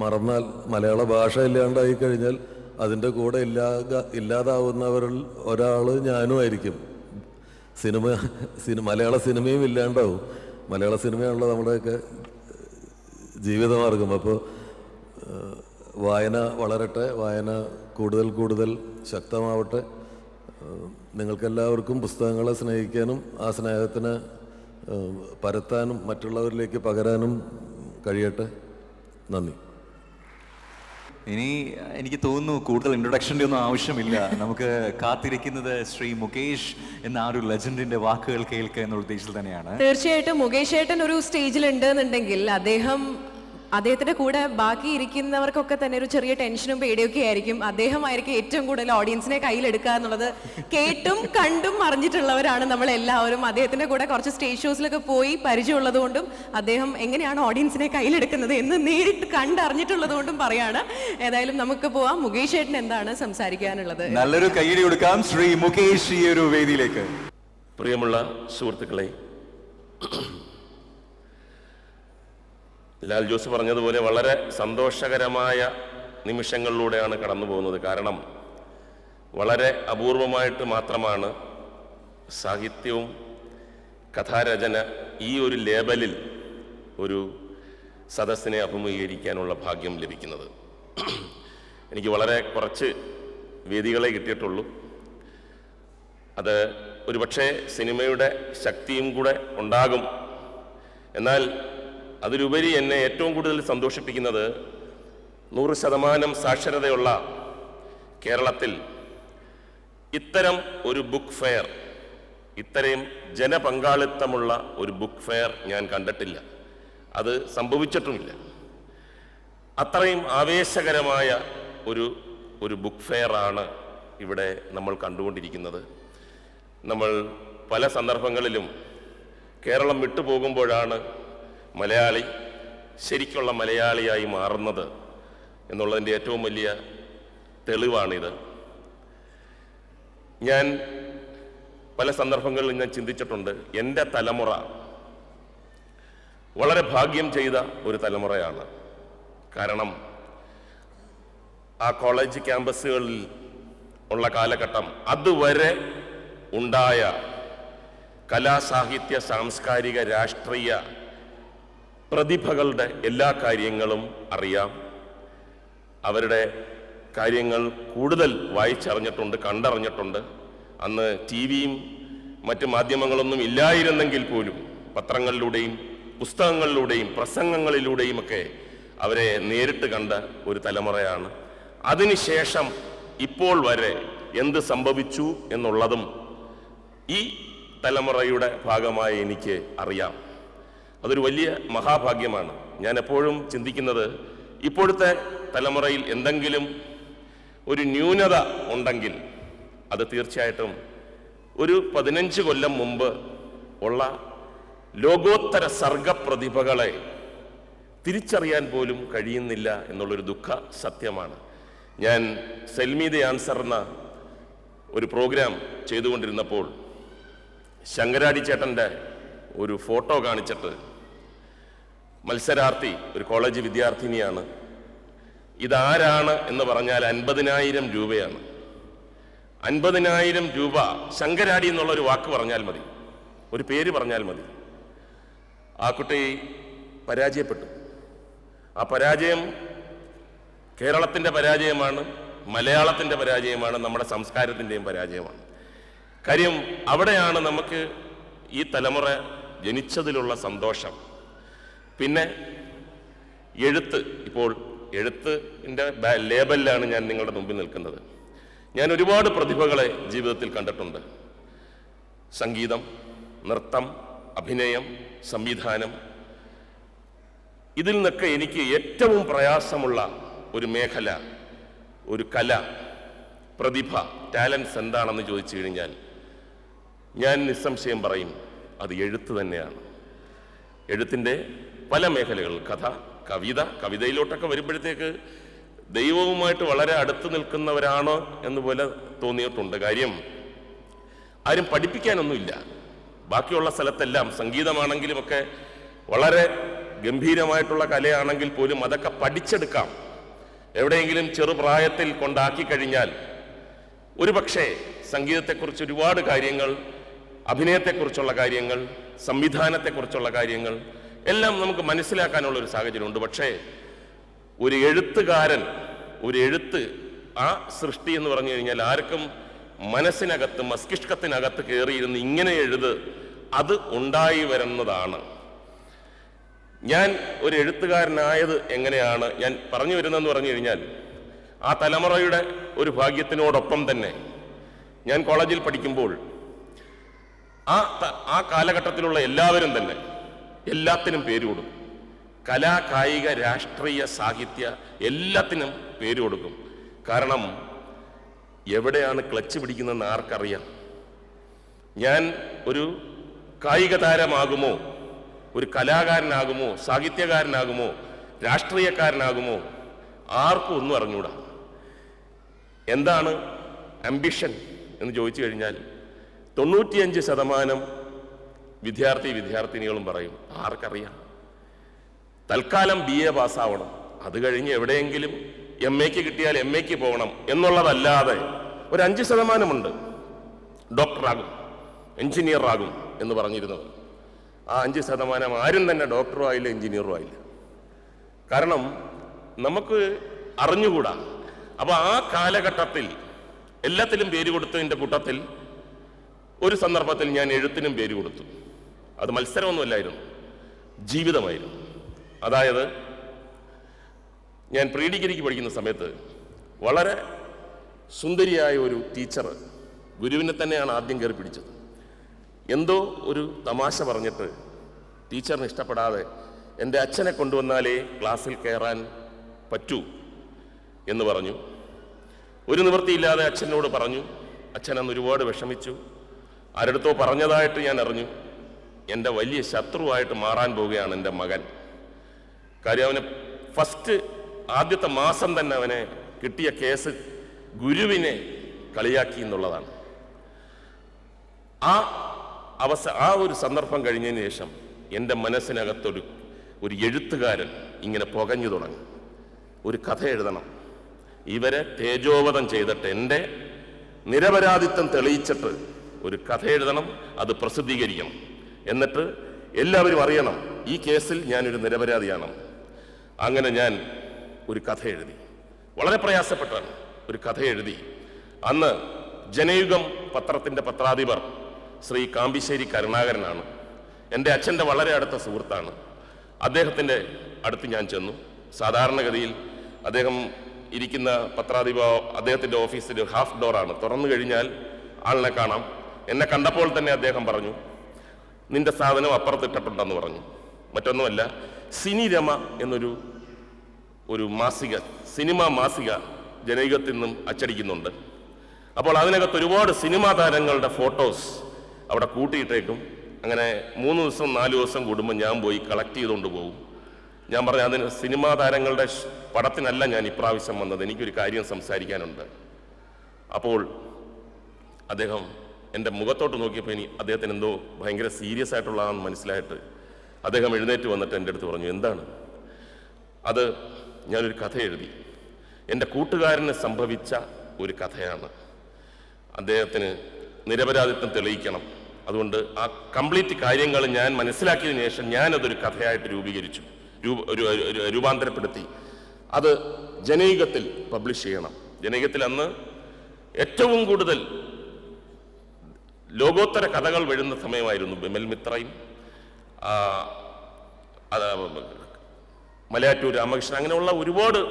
Speaker 8: മറന്നാൽ, മലയാള ഭാഷ ഇല്ലാണ്ടായി കഴിഞ്ഞാൽ അതിൻ്റെ കൂടെ ഇല്ലാതാവുന്നവരിൽ ഒരാൾ ഞാനും ആയിരിക്കും. മലയാള സിനിമയും ഇല്ലാണ്ടാവും. മലയാള സിനിമയാണല്ലോ നമ്മുടെയൊക്കെ ജീവിതമാർഗം. അപ്പോൾ വായന വളരട്ടെ, വായന കൂടുതൽ ശക്തമാവട്ടെ. നിങ്ങൾക്കെല്ലാവർക്കും പുസ്തകങ്ങളെ സ്നേഹിക്കാനും ആ സ്നേഹത്തിന് പരത്താനും മറ്റുള്ളവരിലേക്ക് പകരാനും കഴിയട്ടെ. നന്ദി.
Speaker 1: ഇനി എനിക്ക് തോന്നുന്നു കൂടുതൽ ഇൻട്രൊഡക്ഷൻ്റെ ഒന്നും ആവശ്യമില്ല. നമുക്ക് കാത്തിരിക്കുന്നത് ശ്രീ മുകേഷ് എന്ന ആ ഒരു ലെജൻഡിന്റെ വാക്കുകൾ കേൾക്കുക എന്നുള്ള ഉദ്ദേശത്തിൽ തന്നെയാണ്.
Speaker 2: തീർച്ചയായിട്ടും മുകേഷ് ഏട്ടൻ ഒരു സ്റ്റേജിൽ ഉണ്ടെന്നുണ്ടെങ്കിൽ അദ്ദേഹത്തിന്റെ കൂടെ ബാക്കി ഇരിക്കുന്നവർക്കൊക്കെ തന്നെ ഒരു ചെറിയ ടെൻഷനും പേടിയൊക്കെ ആയിരിക്കും. അദ്ദേഹമായിരിക്കും ഏറ്റവും കൂടുതൽ ഓഡിയൻസിനെ കയ്യിലെടുക്കുക എന്നുള്ളത് കേട്ടും കണ്ടും അറിഞ്ഞിട്ടുള്ളവരാണ് നമ്മൾ എല്ലാവരും. അദ്ദേഹത്തിന്റെ കൂടെ കുറച്ച് സ്റ്റേജ് ഷോസിലൊക്കെ പോയി പരിചയമുള്ളത് കൊണ്ടും അദ്ദേഹം എങ്ങനെയാണ് ഓഡിയൻസിനെ കയ്യിലെടുക്കുന്നത് എന്ന് നേരിട്ട് കണ്ടറിഞ്ഞിട്ടുള്ളത് കൊണ്ടും പറയാണ്. ഏതായാലും നമുക്ക് പോവാം. മുകേഷ് ഏട്ടൻ എന്താണ് സംസാരിക്കാനുള്ളത്?
Speaker 1: നല്ലൊരു കയ്യടി കൊടുക്കാം ശ്രീ മുകേഷ് ഈ ഒരു വേദിയിലേക്ക്.
Speaker 9: പ്രിയമുള്ള സുഹൃത്തുക്കളെ, ലാൽ ജോസ് പറഞ്ഞതുപോലെ വളരെ സന്തോഷകരമായ നിമിഷങ്ങളിലൂടെയാണ് കടന്നു പോകുന്നത്. കാരണം വളരെ അപൂർവമായിട്ട് മാത്രമാണ് സാഹിത്യവും കഥാരചന ഈ ഒരു ലേബലിൽ ഒരു സദസ്സിനെ അഭിമുഖീകരിക്കാനുള്ള ഭാഗ്യം ലഭിക്കുന്നത്. എനിക്ക് വളരെ കുറച്ച് വേദികളെ കിട്ടിയിട്ടുള്ളൂ. അത് ഒരുപക്ഷെ സിനിമയുടെ ശക്തിയും കൂടെ ഉണ്ടാകും. എന്നാൽ അതിലുപരി എന്നെ ഏറ്റവും കൂടുതൽ സന്തോഷിപ്പിക്കുന്നത് 100% സാക്ഷരതയുള്ള കേരളത്തിൽ ഇത്തരം ഒരു ബുക്ക് ഫെയർ, ഇത്രയും ജനപങ്കാളിത്തമുള്ള ഒരു ബുക്ക് ഫെയർ ഞാൻ കണ്ടിട്ടില്ല. അത് സംഭവിച്ചിട്ടുമില്ല. അത്രയും ആവേശകരമായ ഒരു ബുക്ക് ഫെയർ ആണ് ഇവിടെ നമ്മൾ കണ്ടുകൊണ്ടിരിക്കുന്നത്. നമ്മൾ പല സന്ദർഭങ്ങളിലും കേരളം വിട്ടുപോകുമ്പോഴാണ് മലയാളി ശരിക്കുള്ള മലയാളിയായി മാറുന്നത് എന്നുള്ളതിൻ്റെ ഏറ്റവും വലിയ തെളിവാണിത്. ഞാൻ പല സന്ദർഭങ്ങളിൽ ഞാൻ ചിന്തിച്ചിട്ടുണ്ട്, എൻ്റെ തലമുറ വളരെ ഭാഗ്യം ചെയ്ത ഒരു തലമുറയാണ്. കാരണം ആ കോളേജ് ക്യാമ്പസുകളിൽ ഉള്ള കാലഘട്ടം, അതുവരെ ഉണ്ടായ കലാസാഹിത്യ സാംസ്കാരിക രാഷ്ട്രീയ പ്രതിഭകളുടെ എല്ലാ കാര്യങ്ങളും അറിയാം. അവരുടെ കാര്യങ്ങൾ കൂടുതൽ വായിച്ചറിഞ്ഞിട്ടുണ്ട്, കണ്ടറിഞ്ഞിട്ടുണ്ട്. അന്ന് TV-യും മറ്റ് മാധ്യമങ്ങളൊന്നും ഇല്ലായിരുന്നെങ്കിൽ പോലും പത്രങ്ങളിലൂടെയും പുസ്തകങ്ങളിലൂടെയും പ്രസംഗങ്ങളിലൂടെയുമൊക്കെ അവരെ നേരിട്ട് കണ്ട ഒരു തലമുറയാണ്. അതിനുശേഷം ഇപ്പോൾ വരെ എന്ത് സംഭവിച്ചു എന്നുള്ളതും ഈ തലമുറയുടെ ഭാഗമായി എനിക്ക് അറിയാം. അതൊരു വലിയ മഹാഭാഗ്യമാണ്. ഞാൻ എപ്പോഴും ചിന്തിക്കുന്നത്, ഇപ്പോഴത്തെ തലമുറയിൽ എന്തെങ്കിലും ഒരു ന്യൂനത ഉണ്ടെങ്കിൽ അത് തീർച്ചയായിട്ടും ഒരു 15 കൊല്ലം മുമ്പ് ഉള്ള ലോകോത്തര സർഗപ്രതിഭകളെ തിരിച്ചറിയാൻ പോലും കഴിയുന്നില്ല എന്നുള്ളൊരു ദുഃഖ സത്യമാണ്. ഞാൻ സെൽമി ദി ആൻസർ എന്ന ഒരു പ്രോഗ്രാം ചെയ്തുകൊണ്ടിരുന്നപ്പോൾ ശങ്കരാടി ചേട്ടൻ്റെ ഒരു ഫോട്ടോ കാണിച്ചിട്ട്, മത്സരാർത്ഥി ഒരു കോളേജ് വിദ്യാർത്ഥിനിയാണ്, ഇതാരാണ് എന്ന് പറഞ്ഞാൽ 50,000 രൂപയാണ്. 50,000 രൂപ ശങ്കരാടി എന്നുള്ളൊരു വാക്ക് പറഞ്ഞാൽ മതി, ഒരു പേര് പറഞ്ഞാൽ മതി. ആ കുട്ടി പരാജയപ്പെട്ടു. ആ പരാജയം കേരളത്തിൻ്റെ പരാജയമാണ്, മലയാളത്തിൻ്റെ പരാജയമാണ്, നമ്മുടെ സംസ്കാരത്തിൻ്റെയും പരാജയമാണ്. കാര്യം അവിടെയാണ് നമുക്ക് ഈ തലമുറ ജനിച്ചതിലുള്ള സന്തോഷം. പിന്നെ എഴുത്ത്, ഇപ്പോൾ എഴുത്തിൻ്റെ ലേബലിലാണ് ഞാൻ നിങ്ങളുടെ മുമ്പിൽ നിൽക്കുന്നത്. ഞാൻ ഒരുപാട് പ്രതിഭകളെ ജീവിതത്തിൽ കണ്ടിട്ടുണ്ട്. സംഗീതം, നൃത്തം, അഭിനയം, സംവിധാനം. ഇതിൽ നിന്നൊക്കെ എനിക്ക് ഏറ്റവും പ്രയാസമുള്ള ഒരു മേഖല, ഒരു കല, പ്രതിഭ, ടാലൻസ് എന്താണെന്ന് ചോദിച്ചു കഴിഞ്ഞാൽ ഞാൻ നിസ്സംശയം പറയും അത് എഴുത്ത് തന്നെയാണ്. എഴുത്തിൻ്റെ പല മേഖലകൾ, കഥ, കവിത, കവിതയിലോട്ടൊക്കെ വരുമ്പോഴത്തേക്ക് ദൈവവുമായിട്ട് വളരെ അടുത്ത് നിൽക്കുന്നവരാണോ എന്നുപോലെ തോന്നിയിട്ടുണ്ട്. കാര്യം ആരും പഠിപ്പിക്കാനൊന്നുമില്ല. ബാക്കിയുള്ള സ്ഥലത്തെല്ലാം സംഗീതമാണെങ്കിലുമൊക്കെ വളരെ ഗംഭീരമായിട്ടുള്ള കലയാണെങ്കിൽ പോലും അതൊക്കെ പഠിച്ചെടുക്കാം. എവിടെയെങ്കിലും ചെറുപ്രായത്തിൽ കൊണ്ടാക്കി കഴിഞ്ഞാൽ ഒരു പക്ഷേ സംഗീതത്തെക്കുറിച്ച് ഒരുപാട് കാര്യങ്ങൾ, അഭിനയത്തെക്കുറിച്ചുള്ള കാര്യങ്ങൾ, സംവിധാനത്തെക്കുറിച്ചുള്ള കാര്യങ്ങൾ എല്ലാം നമുക്ക് മനസ്സിലാക്കാനുള്ള ഒരു സാഹചര്യമുണ്ട്. പക്ഷേ ഒരു എഴുത്തുകാരൻ, ഒരു എഴുത്ത്, ആ സൃഷ്ടി എന്ന് പറഞ്ഞു കഴിഞ്ഞാൽ ആർക്കും മനസ്സിനകത്ത്, മസ്തിഷ്കത്തിനകത്ത് കയറിയിരുന്ന് ഇങ്ങനെ എഴുത്, അത് ഉണ്ടായി വരുന്നതാണ്. ഞാൻ ഒരു എഴുത്തുകാരനായത് എങ്ങനെയാണ് ഞാൻ പറഞ്ഞു വരുന്നതെന്ന് പറഞ്ഞു കഴിഞ്ഞാൽ, ആ തലമുറയുടെ ഒരു ഭാഗ്യത്തിനോടൊപ്പം തന്നെ ഞാൻ കോളേജിൽ പഠിക്കുമ്പോൾ ആ കാലഘട്ടത്തിലുള്ള എല്ലാവരും തന്നെ എല്ലാത്തിനും പേര് കൊടുക്കും. കലാ, കായിക, രാഷ്ട്രീയ, സാഹിത്യ എല്ലാത്തിനും പേര് കൊടുക്കും. കാരണം എവിടെയാണ് ക്ലച്ച് പിടിക്കുന്നതെന്ന് ആർക്കറിയാം? ഞാൻ ഒരു കായിക താരമാകുമോ, ഒരു കലാകാരനാകുമോ, സാഹിത്യകാരനാകുമോ, രാഷ്ട്രീയക്കാരനാകുമോ, ആർക്കും ഒന്നും അറിഞ്ഞൂടാ. എന്താണ് ആംബിഷൻ എന്ന് ചോദിച്ചു കഴിഞ്ഞാൽ 95% വിദ്യാർത്ഥിനികളും പറയും ആർക്കറിയാം. തൽക്കാലം BA പാസ്സാവണം, അത് കഴിഞ്ഞ് എവിടെയെങ്കിലും MAക്ക് കിട്ടിയാൽ MAക്ക് പോകണം എന്നുള്ളതല്ലാതെ ഒരു 5% ഡോക്ടറാകും, എഞ്ചിനീയറാകും എന്ന് പറഞ്ഞിരുന്നവർ. ആ 5% ആരും തന്നെ ഡോക്ടറും ആയില്ല, എഞ്ചിനീയറും ആയില്ല. കാരണം നമുക്ക് അറിഞ്ഞുകൂടാ. അപ്പൊ ആ കാലഘട്ടത്തിൽ എല്ലാത്തിലും പേര് കൊടുത്തതിൻ്റെ കൂട്ടത്തിൽ ഒരു സന്ദർഭത്തിൽ ഞാൻ എഴുത്തിനും പേര് കൊടുത്തു. അത് മത്സരമൊന്നുമല്ലായിരുന്നു, ജീവിതമായിരുന്നു. അതായത് ഞാൻ പ്രീ ഡിഗ്രിക്ക് പഠിക്കുന്ന സമയത്ത് വളരെ സുന്ദരിയായ ഒരു ടീച്ചർ, ഗുരുവിനെ തന്നെയാണ് ആദ്യം കയറി പിടിച്ചത്. എന്തോ ഒരു തമാശ പറഞ്ഞിട്ട് ടീച്ചറിന് ഇഷ്ടപ്പെടാതെ എൻ്റെ അച്ഛനെ കൊണ്ടുവന്നാലേ ക്ലാസ്സിൽ കയറാൻ പറ്റൂ എന്ന് പറഞ്ഞു. ഒരു നിവൃത്തിയില്ലാതെ അച്ഛനോട് പറഞ്ഞു. അച്ഛൻ അന്ന് ഒരുപാട് വിഷമിച്ചു. ആരടുത്തോ പറഞ്ഞതായിട്ട് ഞാൻ അറിഞ്ഞു. എൻ്റെ വലിയ ശത്രുവായിട്ട് മാറാൻ പോവുകയാണ് എൻ്റെ മകൻ. കാര്യം അവന് ആദ്യത്തെ മാസം തന്നെ അവനെ കിട്ടിയ കേസ് ഗുരുവിനെ കളിയാക്കി എന്നുള്ളതാണ്. ആ ഒരു സന്ദർഭം കഴിഞ്ഞതിന് ശേഷം എൻ്റെ മനസ്സിനകത്തൊരു എഴുത്തുകാരൻ ഇങ്ങനെ പുകഞ്ഞു തുടങ്ങി. ഒരു കഥ എഴുതണം, ഇവരെ തേജോവധം ചെയ്തിട്ട് എൻ്റെ നിരപരാധിത്വം തെളിയിച്ചിട്ട് ഒരു കഥ എഴുതണം, അത് പ്രസിദ്ധീകരിക്കണം, എന്നിട്ട് എല്ലാവരും അറിയണം ഈ കേസിൽ ഞാനൊരു നിരപരാധിയാണ്. അങ്ങനെ ഞാൻ ഒരു കഥ എഴുതി. വളരെ പ്രയാസപ്പെട്ടാണ് ഒരു കഥ എഴുതി. അന്ന് ജനയുഗം പത്രത്തിൻ്റെ പത്രാധിപർ ശ്രീ കാമ്പിശ്ശേരി കരുണാകരനാണ്. എൻ്റെ അച്ഛൻ്റെ വളരെ അടുത്ത സുഹൃത്താണ്. അദ്ദേഹത്തിൻ്റെ അടുത്ത് ഞാൻ ചെന്നു. സാധാരണഗതിയിൽ അദ്ദേഹം ഇരിക്കുന്ന പത്രാധിപ, അദ്ദേഹത്തിൻ്റെ ഓഫീസിൽ ഹാഫ് ഡോറാണ്, തുറന്നു കഴിഞ്ഞാൽ ആളിനെ കാണാം. എന്നെ കണ്ടപ്പോൾ തന്നെ അദ്ദേഹം പറഞ്ഞു, നിന്റെ സാധനം അപ്പുറത്തിട്ടിട്ടുണ്ടെന്ന് പറഞ്ഞു. മറ്റൊന്നുമല്ല, സിനിരമ എന്നൊരു മാസിക, സിനിമാ മാസിക ജനയുഗത്തിൽ നിന്നും അച്ചടിക്കുന്നുണ്ട്. അപ്പോൾ അതിനകത്ത് ഒരുപാട് സിനിമാ താരങ്ങളുടെ ഫോട്ടോസ് അവിടെ കൂട്ടിയിട്ടേക്കും. അങ്ങനെ 3 ദിവസം 4 ദിവസം കൂടുമ്പോൾ ഞാൻ പോയി കളക്ട് ചെയ്തുകൊണ്ട് പോകും. ഞാൻ പറഞ്ഞു, അതിന് സിനിമാ താരങ്ങളുടെ പടത്തിനല്ല ഞാൻ ഇപ്രാവശ്യം വന്നത്, എനിക്കൊരു കാര്യം സംസാരിക്കാനുണ്ട്. അപ്പോൾ അദ്ദേഹം എൻ്റെ മുഖത്തോട്ട് നോക്കിയപ്പോൾ അദ്ദേഹത്തിന് എന്തോ ഭയങ്കര സീരിയസ് ആയിട്ടുള്ളതാണെന്ന് മനസ്സിലായിട്ട് അദ്ദേഹം എഴുന്നേറ്റ് വന്നിട്ട് എൻ്റെ അടുത്ത് പറഞ്ഞു, എന്താണ്? അത് ഞാനൊരു കഥ എഴുതി, എൻ്റെ കൂട്ടുകാരന് സംഭവിച്ച ഒരു കഥയാണ്. അദ്ദേഹത്തിന് നിരപരാധിത്വം തെളിയിക്കണം. അതുകൊണ്ട് ആ കംപ്ലീറ്റ് കാര്യങ്ങൾ ഞാൻ മനസ്സിലാക്കിയതിനു ശേഷം ഞാനതൊരു കഥയായിട്ട് രൂപാന്തരപ്പെടുത്തി അത് ജനയുഗത്തിൽ പബ്ലിഷ് ചെയ്യണം. ജനയുഗത്തിൽ അന്ന് ഏറ്റവും കൂടുതൽ ലോകോത്തര കഥകൾ വരുന്ന സമയമായിരുന്നു. ബിമൽ മിത്രയും മലയാറ്റൂർ രാമകൃഷ്ണൻ, അങ്ങനെയുള്ള ഒരുപാട്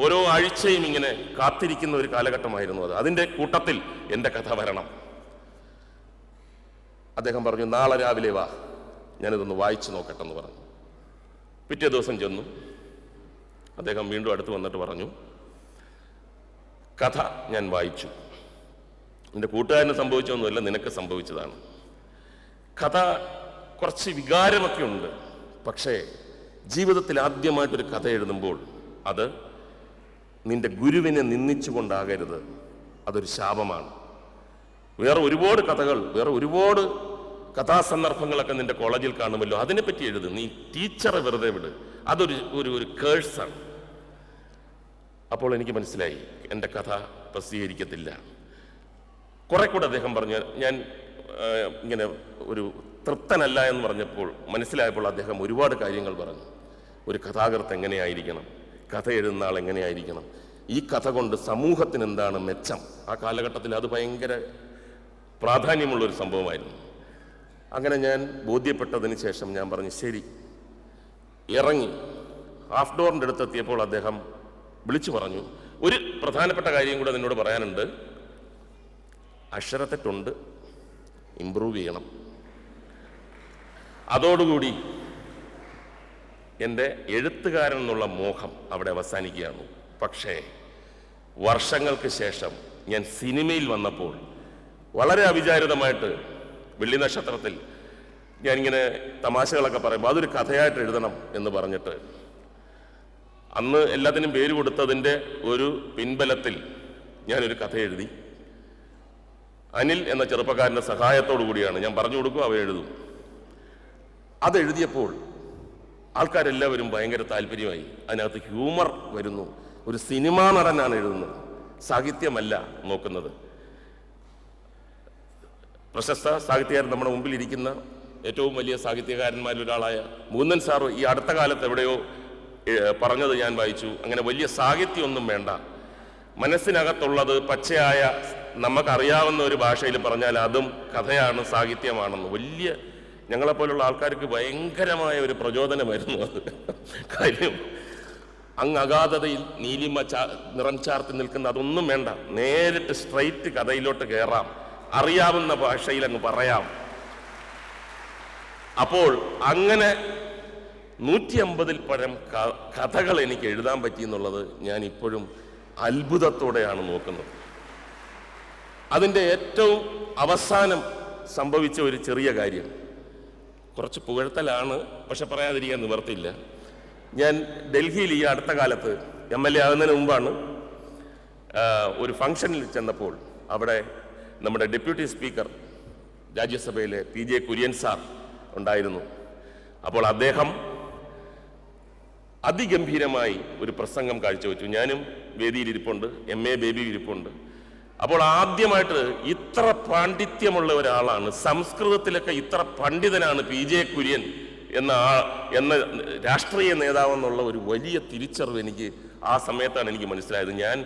Speaker 9: ഓരോ ആഴ്ചയും ഇങ്ങനെ കാത്തിരിക്കുന്ന ഒരു കാലഘട്ടമായിരുന്നു അത്. അതിൻ്റെ കൂട്ടത്തിൽ എൻ്റെ കഥ വരണം. അദ്ദേഹം പറഞ്ഞു, നാളെ രാവിലെ വാ, ഞാനിതൊന്ന് വായിച്ചു നോക്കട്ടെന്ന് പറഞ്ഞു. പിറ്റേ ദിവസം ചെന്നു. അദ്ദേഹം വീണ്ടും അടുത്ത് വന്നിട്ട് പറഞ്ഞു, കഥ ഞാൻ വായിച്ചു. എൻ്റെ കൂട്ടുകാരന് സംഭവിച്ചൊന്നുമല്ല, നിനക്ക് സംഭവിച്ചതാണ്. കഥ കുറച്ച് വികാരമൊക്കെ ഉണ്ട്, പക്ഷേ ജീവിതത്തിൽ ആദ്യമായിട്ടൊരു കഥ എഴുതുമ്പോൾ അത് നിന്റെ ഗുരുവിനെ നിന്ദിച്ചുകൊണ്ടാകരുത്, അതൊരു ശാപമാണ്. വേറെ ഒരുപാട് കഥകൾ, വേറെ ഒരുപാട് കഥാസന്ദർഭങ്ങളൊക്കെ നിന്റെ കോളേജിൽ കാണുമല്ലോ, അതിനെപ്പറ്റി എഴുത്. നീ ടീച്ചറെ വെറുതെ വിട്, അതൊരു ഒരു കേഴ്സാണ്. അപ്പോൾ എനിക്ക് മനസ്സിലായി എൻ്റെ കഥ പ്രസിദ്ധീകരിക്കത്തില്ല. കുറെ കൂടെ അദ്ദേഹം പറഞ്ഞു, ഞാൻ ഇങ്ങനെ ഒരു തൃപ്തനല്ല എന്ന് പറഞ്ഞപ്പോൾ മനസ്സിലായപ്പോൾ അദ്ദേഹം ഒരുപാട് കാര്യങ്ങൾ പറഞ്ഞു. ഒരു കഥാകൃത്ത് എങ്ങനെയായിരിക്കണം, കഥ എഴുതുന്ന ആൾ എങ്ങനെയായിരിക്കണം, ഈ കഥ കൊണ്ട് സമൂഹത്തിന് എന്താണ് മെച്ചം. ആ കാലഘട്ടത്തിൽ അത് ഭയങ്കര പ്രാധാന്യമുള്ളൊരു സംഭവമായിരുന്നു. അങ്ങനെ ഞാൻ ബോധ്യപ്പെട്ടതിന് ശേഷം ഞാൻ പറഞ്ഞു, ശരി. ഇറങ്ങി ഹാഫ് ഡോറിൻ്റെ അടുത്തെത്തിയപ്പോൾ അദ്ദേഹം വിളിച്ചു പറഞ്ഞു, ഒരു പ്രധാനപ്പെട്ട കാര്യം കൂടെ നിന്നോട് പറയാനുണ്ട്, അക്ഷരത്തെറ്റുണ്ട്, ഇംപ്രൂവ് ചെയ്യണം. അതോടുകൂടി എൻ്റെ എഴുത്തുകാരൻ എന്നുള്ള മോഹം അവിടെ അവസാനിക്കുകയാണ്. പക്ഷേ വർഷങ്ങൾക്ക് ശേഷം ഞാൻ സിനിമയിൽ വന്നപ്പോൾ വളരെ അവിചാരിതമായിട്ട് വെള്ളി നക്ഷത്രത്തിൽ ഞാനിങ്ങനെ തമാശകളൊക്കെ പറയുമ്പോൾ അതൊരു കഥയായിട്ട് എഴുതണം എന്ന് പറഞ്ഞിട്ട് അന്ന് എല്ലാത്തിനും പേര് കൊടുത്തതിൻ്റെ ഒരു പിൻബലത്തിൽ ഞാനൊരു കഥ എഴുതി. അനിൽ എന്ന ചെറുപ്പക്കാരൻ്റെ സഹായത്തോടു കൂടിയാണ്. ഞാൻ പറഞ്ഞു കൊടുക്കും, അവ എഴുതും. അതെഴുതിയപ്പോൾ ആൾക്കാരെല്ലാവരും ഭയങ്കര താല്പര്യമായി. അതിനകത്ത് ഹ്യൂമർ വരുന്നു. ഒരു സിനിമാ നടനാണ് എഴുതുന്നത്, സാഹിത്യമല്ല നോക്കുന്നത്. പ്രശസ്ത സാഹിത്യകാരൻ നമ്മുടെ മുമ്പിൽ ഇരിക്കുന്ന ഏറ്റവും വലിയ സാഹിത്യകാരന്മാരിൽ ഒരാളായ മൂന്നൻ സാറ് ഈ അടുത്ത കാലത്ത് എവിടെയോ പറഞ്ഞത് ഞാൻ വായിച്ചു. അങ്ങനെ വലിയ സാഹിത്യമൊന്നും വേണ്ട, മനസ്സിനകത്തുള്ളത് പച്ചയായ നമുക്കറിയാവുന്ന ഒരു ഭാഷയിൽ പറഞ്ഞാൽ അതും കഥയാണ്, സാഹിത്യമാണെന്ന്. വലിയ ഞങ്ങളെപ്പോലുള്ള ആൾക്കാർക്ക് ഭയങ്കരമായ ഒരു പ്രചോദനമായിരുന്നു അത്. കാര്യം അങ്ങ് അഗാധതയിൽ നീലിമ നിറം ചാർത്തി നിൽക്കുന്ന അതൊന്നും വേണ്ട, നേരിട്ട് സ്ട്രൈറ്റ് കഥയിലോട്ട് കയറാം, അറിയാവുന്ന ഭാഷയിൽ അങ്ങ് പറയാം. അപ്പോൾ അങ്ങനെ 150-ൽ പരം കഥകൾ എനിക്ക് എഴുതാൻ പറ്റി എന്നുള്ളത് ഞാൻ ഇപ്പോഴും അത്ഭുതത്തോടെയാണ് നോക്കുന്നത്. അതിൻ്റെ ഏറ്റവും അവസാനം സംഭവിച്ച ഒരു ചെറിയ കാര്യം, കുറച്ച് പുകഴ്ത്തലാണ്, പക്ഷെ പറയാതിരിക്കാൻ നിവർത്തിയില്ല. ഞാൻ ഡൽഹിയിൽ ഈ അടുത്ത കാലത്ത് MLA ആകുന്നതിന് മുമ്പാണ് ഒരു ഫംഗ്ഷനിൽ ചെന്നപ്പോൾ അവിടെ നമ്മുടെ ഡെപ്യൂട്ടി സ്പീക്കർ രാജ്യസഭയിലെ PJ കുര്യൻ സാർ ഉണ്ടായിരുന്നു. അപ്പോൾ അദ്ദേഹം അതിഗംഭീരമായി ഒരു പ്രസംഗം കാഴ്ചവെച്ചു. ഞാനും വേദിയിലിരിപ്പുണ്ട്, MA ബേബി ഇരിപ്പുണ്ട്. അപ്പോൾ ആദ്യമായിട്ട് ഇത്ര പാണ്ഡിത്യമുള്ള ഒരാളാണ്, സംസ്കൃതത്തിലൊക്കെ ഇത്ര പണ്ഡിതനാണ് PJ കുര്യൻ എന്ന രാഷ്ട്രീയ നേതാവെന്നുള്ള ഒരു വലിയ തിരിച്ചറിവ് എനിക്ക് ആ സമയത്താണ് എനിക്ക് മനസ്സിലായത്. ഞാൻ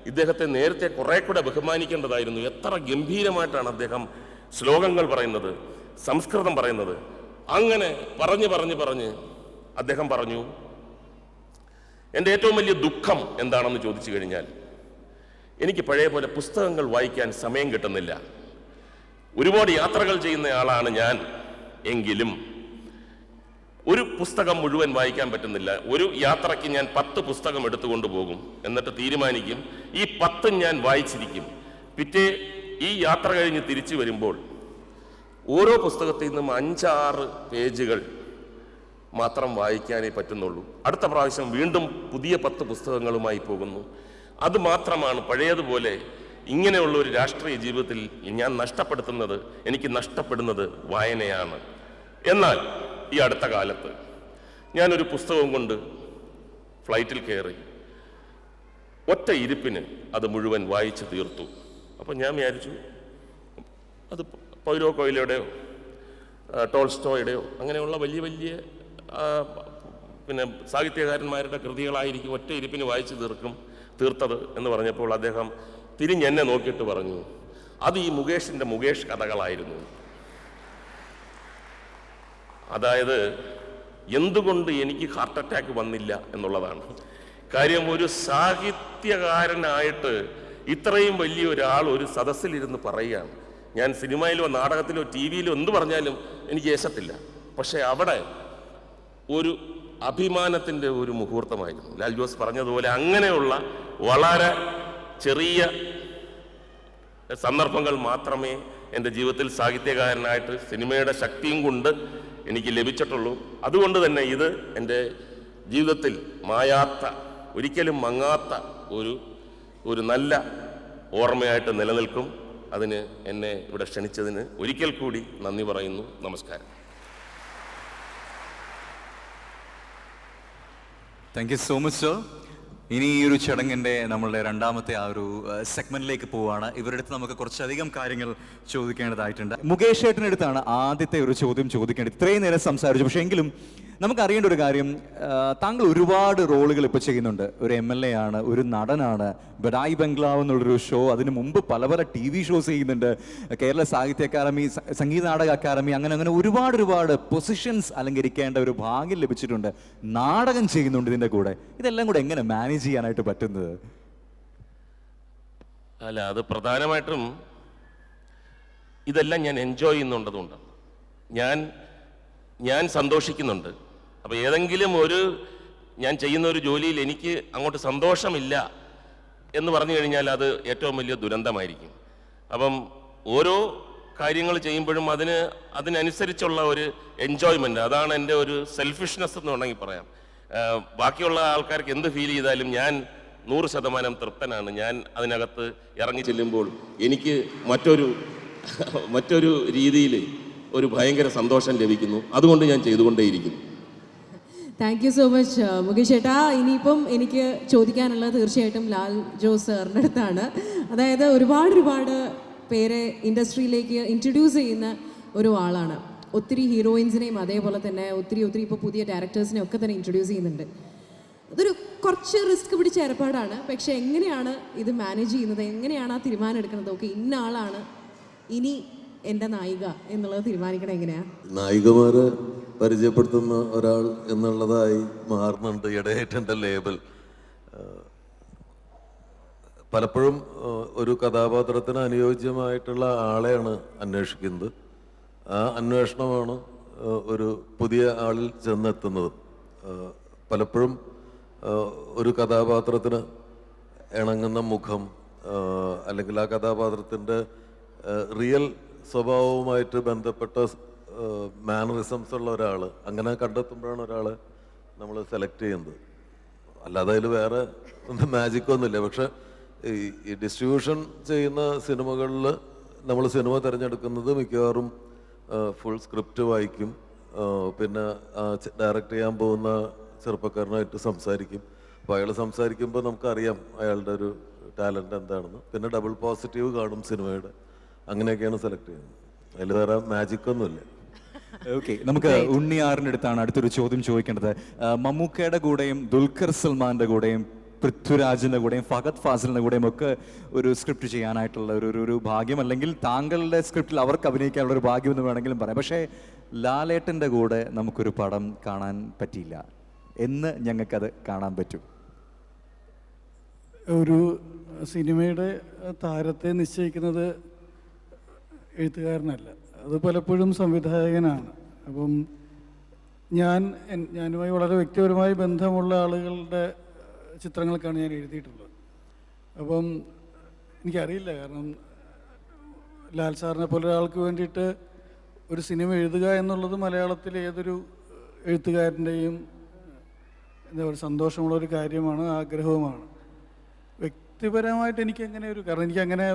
Speaker 9: ഇദ്ദേഹത്തെ നേരത്തെ കുറെ കൂടെ ബഹുമാനിക്കേണ്ടതായിരുന്നു. എത്ര ഗംഭീരമായിട്ടാണ് അദ്ദേഹം ശ്ലോകങ്ങൾ പറയുന്നത്, സംസ്കൃതം പറയുന്നത്. അങ്ങനെ പറഞ്ഞ് അദ്ദേഹം പറഞ്ഞു, എൻ്റെ ഏറ്റവും വലിയ ദുഃഖം എന്താണെന്ന് ചോദിച്ചു കഴിഞ്ഞാൽ, എനിക്ക് പഴയ പോലെ പുസ്തകങ്ങൾ വായിക്കാൻ സമയം കിട്ടുന്നില്ല. ഒരുപാട് യാത്രകൾ ചെയ്യുന്ന ആളാണ് ഞാൻ. എങ്കിലും ഒരു പുസ്തകം മുഴുവൻ വായിക്കാൻ പറ്റുന്നില്ല. ഒരു യാത്രയ്ക്ക് ഞാൻ 10 പുസ്തകം എടുത്തുകൊണ്ട് പോകും. എന്നിട്ട് തീരുമാനിക്കും ഈ 10 ഞാൻ വായിച്ചിരിക്കും. പിറ്റേ ഈ യാത്ര കഴിഞ്ഞ് തിരിച്ചു വരുമ്പോൾ ഓരോ പുസ്തകത്തിൽ നിന്നും 5-6 പേജുകൾ മാത്രം വായിക്കാനേ പറ്റുന്നുള്ളൂ. അടുത്ത പ്രാവശ്യം വീണ്ടും പുതിയ 10 പുസ്തകങ്ങളുമായി പോകുന്നു. അത് മാത്രമാണ് പഴയതുപോലെ ഇങ്ങനെയുള്ള ഒരു രാഷ്ട്രീയ ജീവിതത്തിൽ ഞാൻ നഷ്ടപ്പെടുത്തുന്നത്. എനിക്ക് നഷ്ടപ്പെടുന്നത് വായനയാണ്. എന്നാൽ ഈ അടുത്ത കാലത്ത് ഞാനൊരു പുസ്തകം കൊണ്ട് ഫ്ലൈറ്റിൽ കയറി ഒറ്റ ഇരിപ്പിന് അത് മുഴുവൻ വായിച്ചു തീർത്തു. അപ്പം ഞാൻ വിചാരിച്ചു അത് പൗലോ കൊയ്ലോയുടെയോ ടോൾസ്റ്റോയുടെയോ അങ്ങനെയുള്ള വലിയ വലിയ പിന്നെ സാഹിത്യകാരന്മാരുടെ കൃതികളായിരിക്കും ഒറ്റ ഇരിപ്പിന് വായിച്ചു തീർത്തത് എന്ന് പറഞ്ഞപ്പോൾ അദ്ദേഹം തിരിഞ്ഞെന്നെ നോക്കിയിട്ട് പറഞ്ഞു, അത് ഈ മുകേഷിൻ്റെ മുകേഷ് കഥകളായിരുന്നു. അതായത് എന്തുകൊണ്ട് എനിക്ക് ഹാർട്ട് അറ്റാക്ക് വന്നില്ല എന്നുള്ളതാണ് കാര്യം. ഒരു സാഹിത്യകാരനായിട്ട് ഇത്രയും വലിയ ഒരാൾ ഒരു സദസ്സിലിരുന്ന് പറയുകയാണ്. ഞാൻ സിനിമയിലോ നാടകത്തിലോ ടി വിയിലോ എന്ത് പറഞ്ഞാലും എനിക്ക് ഏശത്തില്ല. പക്ഷെ അവിടെ ഒരു അഭിമാനത്തിൻ്റെ ഒരു മുഹൂർത്തമായിരുന്നു. ലാൽ ജോസ് പറഞ്ഞതുപോലെ അങ്ങനെയുള്ള വളരെ ചെറിയ സന്ദർഭങ്ങൾ മാത്രമേ എൻ്റെ ജീവിതത്തിൽ സാഹിത്യകാരനായിട്ട് സിനിമയുടെ ശക്തിയും കൊണ്ട് എനിക്ക് ലഭിച്ചിട്ടുള്ളൂ. അതുകൊണ്ട് തന്നെ ഇത് എൻ്റെ ജീവിതത്തിൽ മായാത്ത, ഒരിക്കലും മങ്ങാത്ത ഒരു നല്ല ഓർമ്മയായിട്ട് നിലനിൽക്കും. അതിന് എന്നെ ഇവിടെ ക്ഷണിച്ചതിന് ഒരിക്കൽ കൂടി നന്ദി പറയുന്നു. നമസ്കാരം.
Speaker 1: Thank you so much sir. ഇനി ഈ ഒരു ചടങ്ങിൻ്റെ നമ്മളുടെ രണ്ടാമത്തെ ആ ഒരു സെഗ്മെന്റിലേക്ക് പോവുകയാണ്. ഇവരുടെ അടുത്ത് നമുക്ക് കുറച്ചധികം കാര്യങ്ങൾ ചോദിക്കേണ്ടതായിട്ടുണ്ട്. മുകേഷ് ഏട്ടനടുത്താണ് ആദ്യത്തെ ഒരു ചോദ്യം ചോദിക്കേണ്ടത്. ഇത്രയും നേരം സംസാരിച്ചു, പക്ഷേ എങ്കിലും നമുക്കറിയേണ്ട ഒരു കാര്യം, താങ്കൾ ഒരുപാട് റോളുകൾ ഇപ്പോൾ ചെയ്യുന്നുണ്ട്. ഒരു MLA ആണ്, ഒരു നടനാണ്, ബഡായി ബംഗ്ലാവ് എന്നുള്ളൊരു ഷോ, അതിന് മുമ്പ് പല പല TV ഷോസ് ചെയ്യുന്നുണ്ട്, കേരള സാഹിത്യ അക്കാദമി, സംഗീത നാടക അക്കാദമി, അങ്ങനെ ഒരുപാട് പൊസിഷൻസ് അലങ്കരിക്കേണ്ട ഒരു ഭാഗ്യം ലഭിച്ചിട്ടുണ്ട്. നാടകം ചെയ്യുന്നുണ്ട് ഇതിൻ്റെ കൂടെ. ഇതെല്ലാം കൂടെ എങ്ങനെ മാനേജ് ചെയ്യാനായിട്ട് പറ്റുന്നത്?
Speaker 9: അല്ല, അത് പ്രധാനമായിട്ടും ഇതെല്ലാം ഞാൻ എൻജോയ് ചെയ്യുന്നുണ്ടതുകൊണ്ടാണ്. ഞാൻ സന്തോഷിക്കുന്നുണ്ട്. അപ്പോൾ ഏതെങ്കിലും ഞാൻ ചെയ്യുന്ന ഒരു ജോലിയിൽ എനിക്ക് അങ്ങോട്ട് സന്തോഷമില്ല എന്ന് പറഞ്ഞു കഴിഞ്ഞാൽ അത് ഏറ്റവും വലിയ ദുരന്തമായിരിക്കും. അപ്പം ഓരോ കാര്യങ്ങൾ ചെയ്യുമ്പോഴും അതിനനുസരിച്ചുള്ള ഒരു എൻജോയ്മെൻറ്റ്, അതാണ് എൻ്റെ ഒരു സെൽഫിഷ്നെസ് എന്ന് വേണമെങ്കിൽ പറയാം. ബാക്കിയുള്ള ആൾക്കാർക്ക് എന്ത് ഫീൽ ചെയ്താലും ഞാൻ 100% തൃപ്തനാണ്. ഞാൻ അതിനകത്ത് ഇറങ്ങി ചെല്ലുമ്പോൾ എനിക്ക് മറ്റൊരു രീതിയിൽ ഒരു ഭയങ്കര സന്തോഷം ലഭിക്കുന്നു. അതുകൊണ്ട് ഞാൻ ചെയ്തുകൊണ്ടേയിരിക്കുന്നു.
Speaker 10: Thank you so much Mukesh ചേട്ടാ. ഇനിയിപ്പം എനിക്ക് ചോദിക്കാനുള്ളത് തീർച്ചയായിട്ടും ലാൽ ജോസ് സാറിൻ്റെ അടുത്താണ്. അതായത് ഒരുപാട് പേരെ ഇൻഡസ്ട്രിയിലേക്ക് ഇൻട്രൊഡ്യൂസ് ചെയ്യുന്ന ഒരു ആളാണ്. ഒത്തിരി ഹീറോയിൻസിനെയും അതേപോലെ തന്നെ ഒത്തിരി ഇപ്പോൾ പുതിയ ഡയറക്ടേഴ്സിനെ ഒക്കെ തന്നെ ഇൻട്രൊഡ്യൂസ് ചെയ്യുന്നുണ്ട്. അതൊരു കുറച്ച് റിസ്ക് പിടിച്ച ഏർപ്പാടാണ്. പക്ഷെ എങ്ങനെയാണ് ഇത് മാനേജ് ചെയ്യുന്നത്? എങ്ങനെയാണ് ആ തീരുമാനം എടുക്കുന്നത്? ഓക്കെ, ഇന്ന ആളാണ് ഇനി എൻ്റെ നായിക എന്നുള്ളത് തീരുമാനിക്കണം എങ്ങനെയാ?
Speaker 8: നായികമാരെ പരിചയപ്പെടുത്തുന്ന ഒരാൾ എന്നുള്ളതായി മാറുന്നുണ്ട് ഇടയേറ്റൻ്റെ ലേബൽ. പലപ്പോഴും ഒരു കഥാപാത്രത്തിന് അനുയോജ്യമായിട്ടുള്ള ആളെയാണ് അന്വേഷിക്കുന്നത്. ആ അന്വേഷണമാണ് ഒരു പുതിയ ആളിൽ ചെന്നെത്തുന്നത്. പലപ്പോഴും ഒരു കഥാപാത്രത്തിന് ഇണങ്ങുന്ന മുഖം അല്ലെങ്കിൽ ആ കഥാപാത്രത്തിൻ്റെ റിയൽ സ്വഭാവവുമായിട്ട് ബന്ധപ്പെട്ട മാനറിസംസ് ഉള്ള ഒരാൾ അങ്ങനെ കണ്ടെത്തുമ്പോഴാണ് ഒരാളെ നമ്മൾ സെലക്ട് ചെയ്യുന്നത്. അല്ലാതെ അതിൽ വേറെ മാജിക്കൊന്നുമില്ല. പക്ഷെ ഈ ഡിസ്ട്രിബ്യൂഷൻ ചെയ്യുന്ന സിനിമകളിൽ നമ്മൾ സിനിമ തിരഞ്ഞെടുക്കുന്നത് മിക്കവാറും ഫുൾ സ്ക്രിപ്റ്റ് വായിക്കും, പിന്നെ ഡയറക്റ്റ് ചെയ്യാൻ പോകുന്ന ചെറുപ്പക്കാരനായിട്ട് സംസാരിക്കും. അപ്പോൾ അയാൾ സംസാരിക്കുമ്പോൾ നമുക്കറിയാം അയാളുടെ ഒരു ടാലൻ്റ് എന്താണെന്ന്. പിന്നെ ഡബിൾ പോസിറ്റീവ് കാണും സിനിമയുടെ. അങ്ങനെയൊക്കെയാണ് സെലക്ട് ചെയ്യുന്നത്. അതിൽ വേറെ മാജിക്കൊന്നുമില്ല.
Speaker 1: ഓക്കെ, നമുക്ക് ഉണ്ണിയാറിൻ്റെ അടുത്താണ് അടുത്തൊരു ചോദ്യം ചോദിക്കേണ്ടത്. മമ്മൂക്കയുടെ കൂടെയും ദുൽഖർ സൽമാൻ്റെ കൂടെയും പൃഥ്വിരാജിൻ്റെ കൂടെയും ഫഹദ് ഫാസിലിൻ്റെ കൂടെയും ഒക്കെ ഒരു സ്ക്രിപ്റ്റ് ചെയ്യാനായിട്ടുള്ള ഒരു ഭാഗ്യം, അല്ലെങ്കിൽ താങ്കളുടെ സ്ക്രിപ്റ്റിൽ അവർക്ക് അഭിനയിക്കാനുള്ള ഒരു ഭാഗ്യം എന്ന് വേണമെങ്കിലും പറയാം. പക്ഷേ ലാലേട്ടൻ്റെ കൂടെ നമുക്കൊരു പടം കാണാൻ പറ്റിയില്ല. എന്ന് ഞങ്ങൾക്കത് കാണാൻ പറ്റും?
Speaker 7: ഒരു സിനിമയുടെ താരത്തെ നിശ്ചയിക്കുന്നത് എഴുത്തുകാരനല്ല, അത് പലപ്പോഴും സംവിധായകനാണ്. അപ്പം ഞാനുമായി വളരെ വ്യക്തിപരമായി ബന്ധമുള്ള ആളുകളുടെ ചിത്രങ്ങൾക്കാണ് ഞാൻ എഴുതിയിട്ടുള്ളത്. അപ്പം എനിക്കറിയില്ല, കാരണം ലാൽ സാറിനെ പോലെ ഒരാൾക്ക് വേണ്ടിയിട്ട് ഒരു സിനിമ എഴുതുക എന്നുള്ളത് മലയാളത്തിലെ ഏതൊരു എഴുത്തുകാരൻ്റെയും എന്താ പറയുക സന്തോഷമുള്ളൊരു കാര്യമാണ്, ആഗ്രഹവുമാണ്. വ്യക്തിപരമായിട്ട് എനിക്കങ്ങനെ കാരണം എനിക്കങ്ങനെ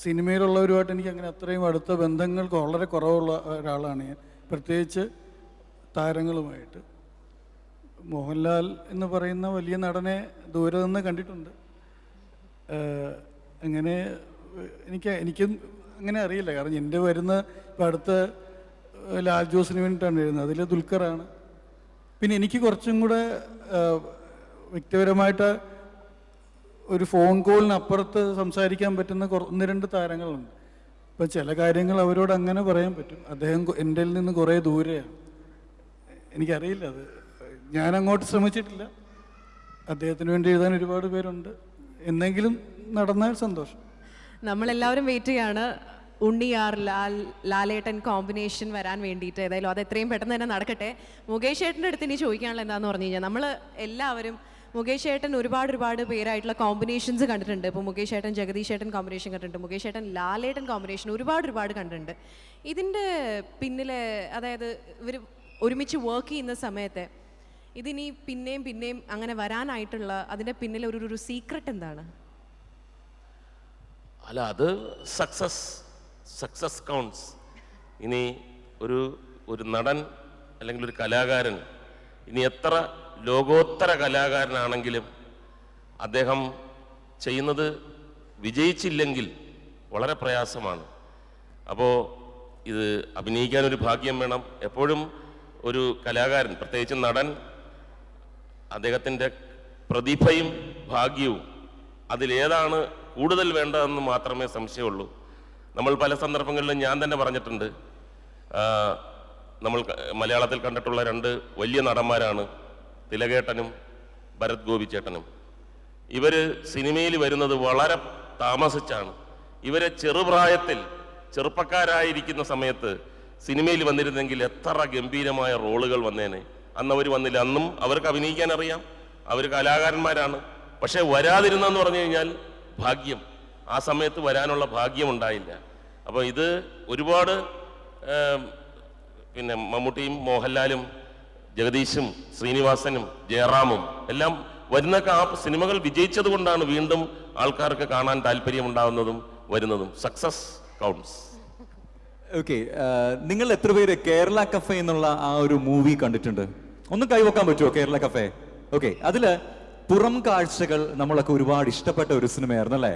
Speaker 7: സിനിമയിലുള്ളവരുമായിട്ട് എനിക്കങ്ങനെ അത്രയും അടുത്ത ബന്ധങ്ങൾ വളരെ കുറവുള്ള ഒരാളാണ് ഞാൻ, പ്രത്യേകിച്ച് താരങ്ങളുമായിട്ട്. മോഹൻലാൽ എന്ന് പറയുന്ന വലിയ നടനെ ദൂരെ നിന്ന് കണ്ടിട്ടുണ്ട്. അങ്ങനെ എനിക്കും അങ്ങനെ അറിയില്ല, കാരണം എൻ്റെ വരുന്ന ഇപ്പം അടുത്ത ലാൽ ജോസിന് വേണ്ടിയിട്ടാണ് എഴുതുന്നത്, അതിൽ ദുൽഖറാണ്. പിന്നെ എനിക്ക് കുറച്ചും കൂടെ വ്യക്തിപരമായിട്ട് ഒരു ഫോൺ കോളിനപ്പുറത്ത് സംസാരിക്കാൻ പറ്റുന്ന 1-2 താരങ്ങളുണ്ട്. ഇപ്പം ചില കാര്യങ്ങൾ അവരോട് അങ്ങനെ പറയാൻ പറ്റും. അദ്ദേഹം എൻ്റെ നിന്ന് കുറേ ദൂരെയാണ്. എനിക്കറിയില്ല, അത് ഞാൻ അങ്ങോട്ട് ശ്രമിച്ചിട്ടില്ല. അദ്ദേഹത്തിന് വേണ്ടി എഴുതാൻ ഒരുപാട് പേരുണ്ട്. എന്നെങ്കിലും നടന്നാൽ സന്തോഷം.
Speaker 2: നമ്മളെല്ലാവരും വെയിറ്റ് ചെയ്യാണ് ഉണ്ണിയാർ ലാലേട്ടൻ കോമ്പിനേഷൻ വരാൻ വേണ്ടിയിട്ട്. ഏതായാലും അത് എത്രയും പെട്ടെന്ന് തന്നെ നടക്കട്ടെ. മുകേഷ് ഏട്ടൻ്റെ അടുത്ത് ഇനി ചോദിക്കാനുള്ള എന്താണെന്ന് പറഞ്ഞു കഴിഞ്ഞാൽ, നമ്മൾ എല്ലാവരും മുകേഷ് ഏട്ടൻ ഒരുപാട് പേരായിട്ടുള്ള കോമ്പിനേഷൻസ് കണ്ടിട്ടുണ്ട്. ഇപ്പോൾ മുകേഷ് ഏട്ടൻ ജഗദീഷ് ഏട്ടൻ കോമ്പിനേഷൻ കണ്ടിട്ടുണ്ട്, മുകേഷ് ഏട്ടൻ ലാലേട്ടൻ കോമ്പിനേഷൻ ഒരുപാട് കണ്ടിട്ടുണ്ട്. ഇതിൻ്റെ പിന്നിലെ, അതായത് ഇവർ ഒരുമിച്ച് വർക്ക് ചെയ്യുന്ന സമയത്ത് ഇതിനി പിന്നെയും അങ്ങനെ വരാനായിട്ടുള്ള അതിൻ്റെ പിന്നിലെ ഒരു സീക്രട്ട് എന്താണ്?
Speaker 9: അല്ല, അത് സക്സസ് കൗണ്ട്സ്. ഇനി ഒരു നടൻ അല്ലെങ്കിൽ ഒരു കലാകാരൻ ഇനി എത്ര ലോകോത്തര കലാകാരനാണെങ്കിലും അദ്ദേഹം ചെയ്യുന്നത് വിജയിച്ചില്ലെങ്കിൽ വളരെ പ്രയാസമാണ്. അപ്പോൾ ഇത് അഭിനയിക്കാനൊരു ഭാഗ്യം വേണം. എപ്പോഴും ഒരു കലാകാരൻ, പ്രത്യേകിച്ച് നടൻ, അദ്ദേഹത്തിൻ്റെ പ്രതിഭയും ഭാഗ്യവും അതിലേതാണ് കൂടുതൽ വേണ്ടതെന്ന് മാത്രമേ സംശയമുള്ളൂ. നമ്മൾ പല സന്ദർഭങ്ങളിലും ഞാൻ തന്നെ പറഞ്ഞിട്ടുണ്ട്, നമ്മൾ മലയാളത്തിൽ കണ്ടിട്ടുള്ള 2 വലിയ നടന്മാരാണ് തിലകേട്ടനും ഭരത് ഗോപിച്ചേട്ടനും. ഇവർ സിനിമയിൽ വരുന്നത് വളരെ താമസിച്ചാണ്. ഇവരെ ചെറുപ്രായത്തിൽ ചെറുപ്പക്കാരായിരിക്കുന്ന സമയത്ത് സിനിമയിൽ വന്നിരുന്നെങ്കിൽ എത്ര ഗംഭീരമായ റോളുകൾ വന്നേനെ. അന്ന് അവർ വന്നില്ല. അന്നും അവർക്ക് അഭിനയിക്കാൻ അറിയാം, അവർ കലാകാരന്മാരാണ്. പക്ഷേ വരാതിരുന്നെന്ന് പറഞ്ഞു കഴിഞ്ഞാൽ ഭാഗ്യം, ആ സമയത്ത് വരാനുള്ള ഭാഗ്യം ഉണ്ടായില്ല. അപ്പോൾ ഇത് ഒരുപാട് പിന്നെ മമ്മൂട്ടിയും മോഹൻലാലും ജഗദീഷും ശ്രീനിവാസനും ജയറാമും എല്ലാം വരുന്നൊക്കെ ആ സിനിമകൾ വിജയിച്ചത് കൊണ്ടാണ് വീണ്ടും ആൾക്കാർക്ക് കാണാൻ താല്പര്യമുണ്ടാകുന്നതും വരുന്നതും. Success counts.
Speaker 1: ഓക്കെ, നിങ്ങൾ എത്ര പേര് കേരള കഫേ എന്നുള്ള ആ ഒരു മൂവി കണ്ടിട്ടുണ്ട്? ഒന്ന് കൈവക്കാൻ പറ്റുമോ കേരള കഫേ? ഓക്കെ, അതില് പുറം കാഴ്ചകൾ നമ്മളൊക്കെ ഒരുപാട് ഇഷ്ടപ്പെട്ട ഒരു സിനിമയായിരുന്നു അല്ലേ?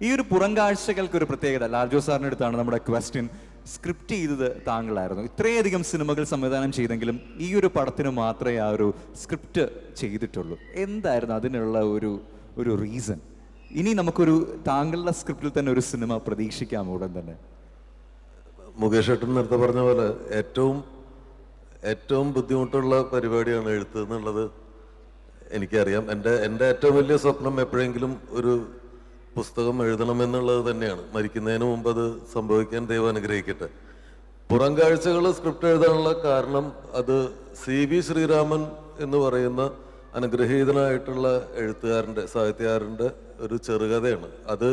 Speaker 1: ഈ ഒരു പുറം കാഴ്ചകൾക്ക് ഒരു പ്രത്യേകത, ലാൽജോ സാറിൻ്റെ അടുത്താണ് നമ്മുടെ ക്വസ്റ്റ്യൻ. സ്ക്രിപ്റ്റ് ചെയ്തത് താങ്കളായിരുന്നു. ഇത്രയധികം സിനിമകൾ സംവിധാനം ചെയ്തെങ്കിലും ഈ ഒരു പടത്തിന് മാത്രമേ ആ ഒരു സ്ക്രിപ്റ്റ് ചെയ്തിട്ടുള്ളൂ. എന്തായിരുന്നു അതിനുള്ള ഒരു റീസൺ? ഇനി നമുക്കൊരു താങ്കളുടെ സ്ക്രിപ്റ്റിൽ തന്നെ ഒരു സിനിമ പ്രതീക്ഷിക്കാം ഉടൻ തന്നെ.
Speaker 8: മുകേഷ് ഏട്ടൻ നേരത്തെ പറഞ്ഞ പോലെ ഏറ്റവും ബുദ്ധിമുട്ടുള്ള പരിപാടിയാണ് എഴുത്ത് എന്നുള്ളത് എനിക്കറിയാം. എൻ്റെ ഏറ്റവും വലിയ സ്വപ്നം എപ്പോഴെങ്കിലും ഒരു പുസ്തകം എഴുതണമെന്നുള്ളത് തന്നെയാണ്. മരിക്കുന്നതിന് മുമ്പ് അത് സംഭവിക്കാൻ ദൈവം അനുഗ്രഹിക്കട്ടെ. പുറം കാഴ്ചകൾ സ്ക്രിപ്റ്റ് എഴുതാനുള്ള കാരണം അത് CV ശ്രീരാമൻ എന്ന് പറയുന്ന അനുഗ്രഹീതനായിട്ടുള്ള എഴുത്തുകാരൻ്റെ, സാഹിത്യകാരൻ്റെ ഒരു ചെറുകഥയാണ്. അത്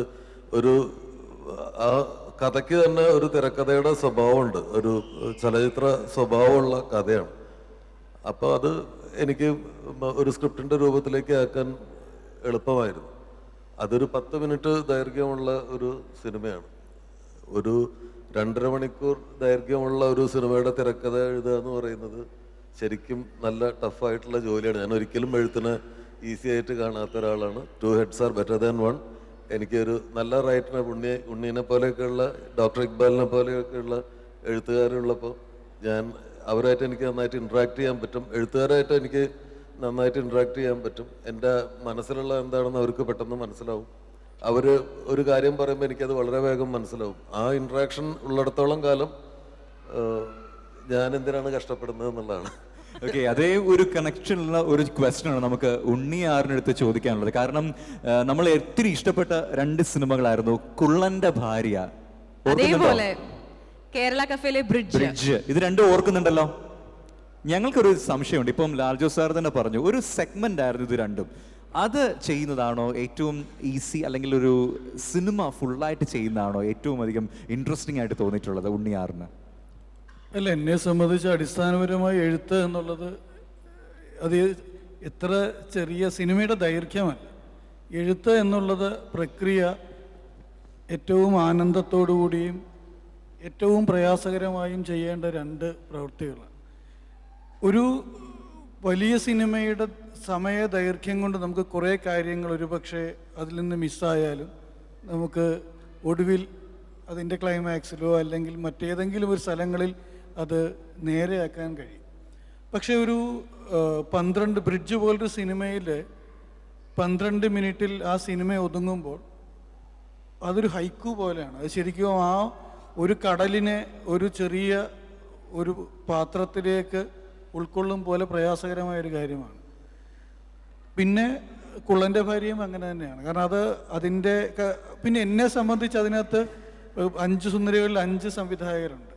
Speaker 8: ആ കഥയ്ക്ക് തന്നെ ഒരു തിരക്കഥയുടെ സ്വഭാവമുണ്ട്, ഒരു ചലച്ചിത്ര സ്വഭാവമുള്ള കഥയാണ്. അപ്പോൾ അത് എനിക്ക് ഒരു സ്ക്രിപ്റ്റിൻ്റെ രൂപത്തിലേക്ക് ആക്കാൻ എളുപ്പമായിരുന്നു. അതൊരു 10 മിനിറ്റ് ദൈർഘ്യമുള്ള ഒരു സിനിമയാണ്. ഒരു 2.5 മണിക്കൂർ ദൈർഘ്യമുള്ള ഒരു സിനിമയുടെ തിരക്കഥ എഴുതുക എന്ന് പറയുന്നത് ശരിക്കും നല്ല ടഫായിട്ടുള്ള ജോലിയാണ്. ഞാൻ ഒരിക്കലും എഴുത്തിനെ ഈസി ആയിട്ട് കാണാത്ത ഒരാളാണ്. 2 heads are better than 1. എനിക്കൊരു നല്ല റൈറ്ററിനെ, ഉണ്ണീനെ പോലെയൊക്കെയുള്ള, ഡോക്ടർ ഇക്ബാലിനെ പോലെയൊക്കെയുള്ള എഴുത്തുകാരുള്ളപ്പോൾ അവരായിട്ട് എനിക്ക് നന്നായിട്ട് ഇൻട്രാക്ട് ചെയ്യാൻ പറ്റും. എഴുത്തുകാരായിട്ട് എനിക്ക് നന്നായിട്ട് ഇൻട്രാക്ട് ചെയ്യാൻ പറ്റും. എൻ്റെ മനസ്സിലുള്ള എന്താണെന്ന് അവർക്ക് പെട്ടെന്ന് മനസ്സിലാവും. അവർ ഒരു കാര്യം പറയുമ്പോൾ എനിക്കത് വളരെ വേഗം മനസ്സിലാവും. ആ ഇൻട്രാക്ഷൻ ഉള്ളിടത്തോളം കാലം ഞാൻ എന്തിനാണ് കഷ്ടപ്പെടുന്നത് എന്നുള്ളതാണ്.
Speaker 1: ഓക്കെ, അതേ ഒരു കണക്ഷനുള്ള ഒരു ക്വസ്റ്റ്യനാണ് നമുക്ക് ഉണ്ണിയാറിനടുത്ത് ചോദിക്കാനുള്ളത്. കാരണം നമ്മൾ ഒത്തിരി ഇഷ്ടപ്പെട്ട 2 സിനിമകളായിരുന്നു. കുള്ളന്റെ ഭാര്യ,
Speaker 2: അതേപോലെ കേരള കഫേയിലെ ബ്രിഡ്ജ്.
Speaker 1: ഇത് 2 ഓർക്കുന്നുണ്ടല്ലോ? ഞങ്ങൾക്കൊരു സംശയമുണ്ട്. ഇപ്പം ലാൽജോ സാർ തന്നെ പറഞ്ഞു, ഒരു സെഗ്മെന്റ് ആയിരുന്നു ഇത് രണ്ടും. അത് ചെയ്യുന്നതാണോ ഏറ്റവും ഈസി, അല്ലെങ്കിൽ ഒരു സിനിമ ഫുള്ളായിട്ട് ചെയ്യുന്നതാണോ ഏറ്റവും അധികം ഇൻട്രസ്റ്റിംഗ് ആയിട്ട് തോന്നിയിട്ടുള്ളത് ഉണ്ണിയാറിന്?
Speaker 7: അല്ല, എന്നെ സംബന്ധിച്ച് അടിസ്ഥാനപരമായി എഴുത്ത് എന്നുള്ളത് അത് എത്ര ചെറിയ സിനിമയുടെ ദൈർഘ്യമല്ല. എഴുത്ത് എന്നുള്ളത് പ്രക്രിയ ഏറ്റവും ആനന്ദത്തോടു കൂടിയും ഏറ്റവും പ്രയാസകരമായും ചെയ്യേണ്ട രണ്ട് പ്രവൃത്തികളാണ്. ഒരു വലിയ സിനിമയുടെ സമയ ദൈർഘ്യം കൊണ്ട് നമുക്ക് കുറേ കാര്യങ്ങൾ ഒരുപക്ഷെ അതിൽ നിന്ന് മിസ്സായാലും നമുക്ക് ഒടുവിൽ അതിൻ്റെ ക്ലൈമാക്സിലോ അല്ലെങ്കിൽ മറ്റേതെങ്കിലും ഒരു സ്ഥലങ്ങളിൽ അത് നേരെയാക്കാൻ കഴിയും. പക്ഷേ ഒരു 12 ബ്രിഡ്ജ് പോലൊരു സിനിമയിൽ 12 മിനിറ്റിൽ ആ സിനിമ ഒതുങ്ങുമ്പോൾ അതൊരു ഹൈക്കു പോലെയാണ്. അത് ശരിക്കും ആ ഒരു കടലിനെ ഒരു ചെറിയ ഒരു പാത്രത്തിലേക്ക് ഉൾക്കൊള്ളും പോലെ പ്രയാസകരമായൊരു കാര്യമാണ്. പിന്നെ കുള്ളൻ്റെ ഭാര്യയും അങ്ങനെ തന്നെയാണ്. കാരണം അത് അതിൻ്റെ പിന്നെ എന്നെ സംബന്ധിച്ച് അതിനകത്ത് 5 സുന്ദരികളിൽ 5 സംവിധായകരുണ്ട്,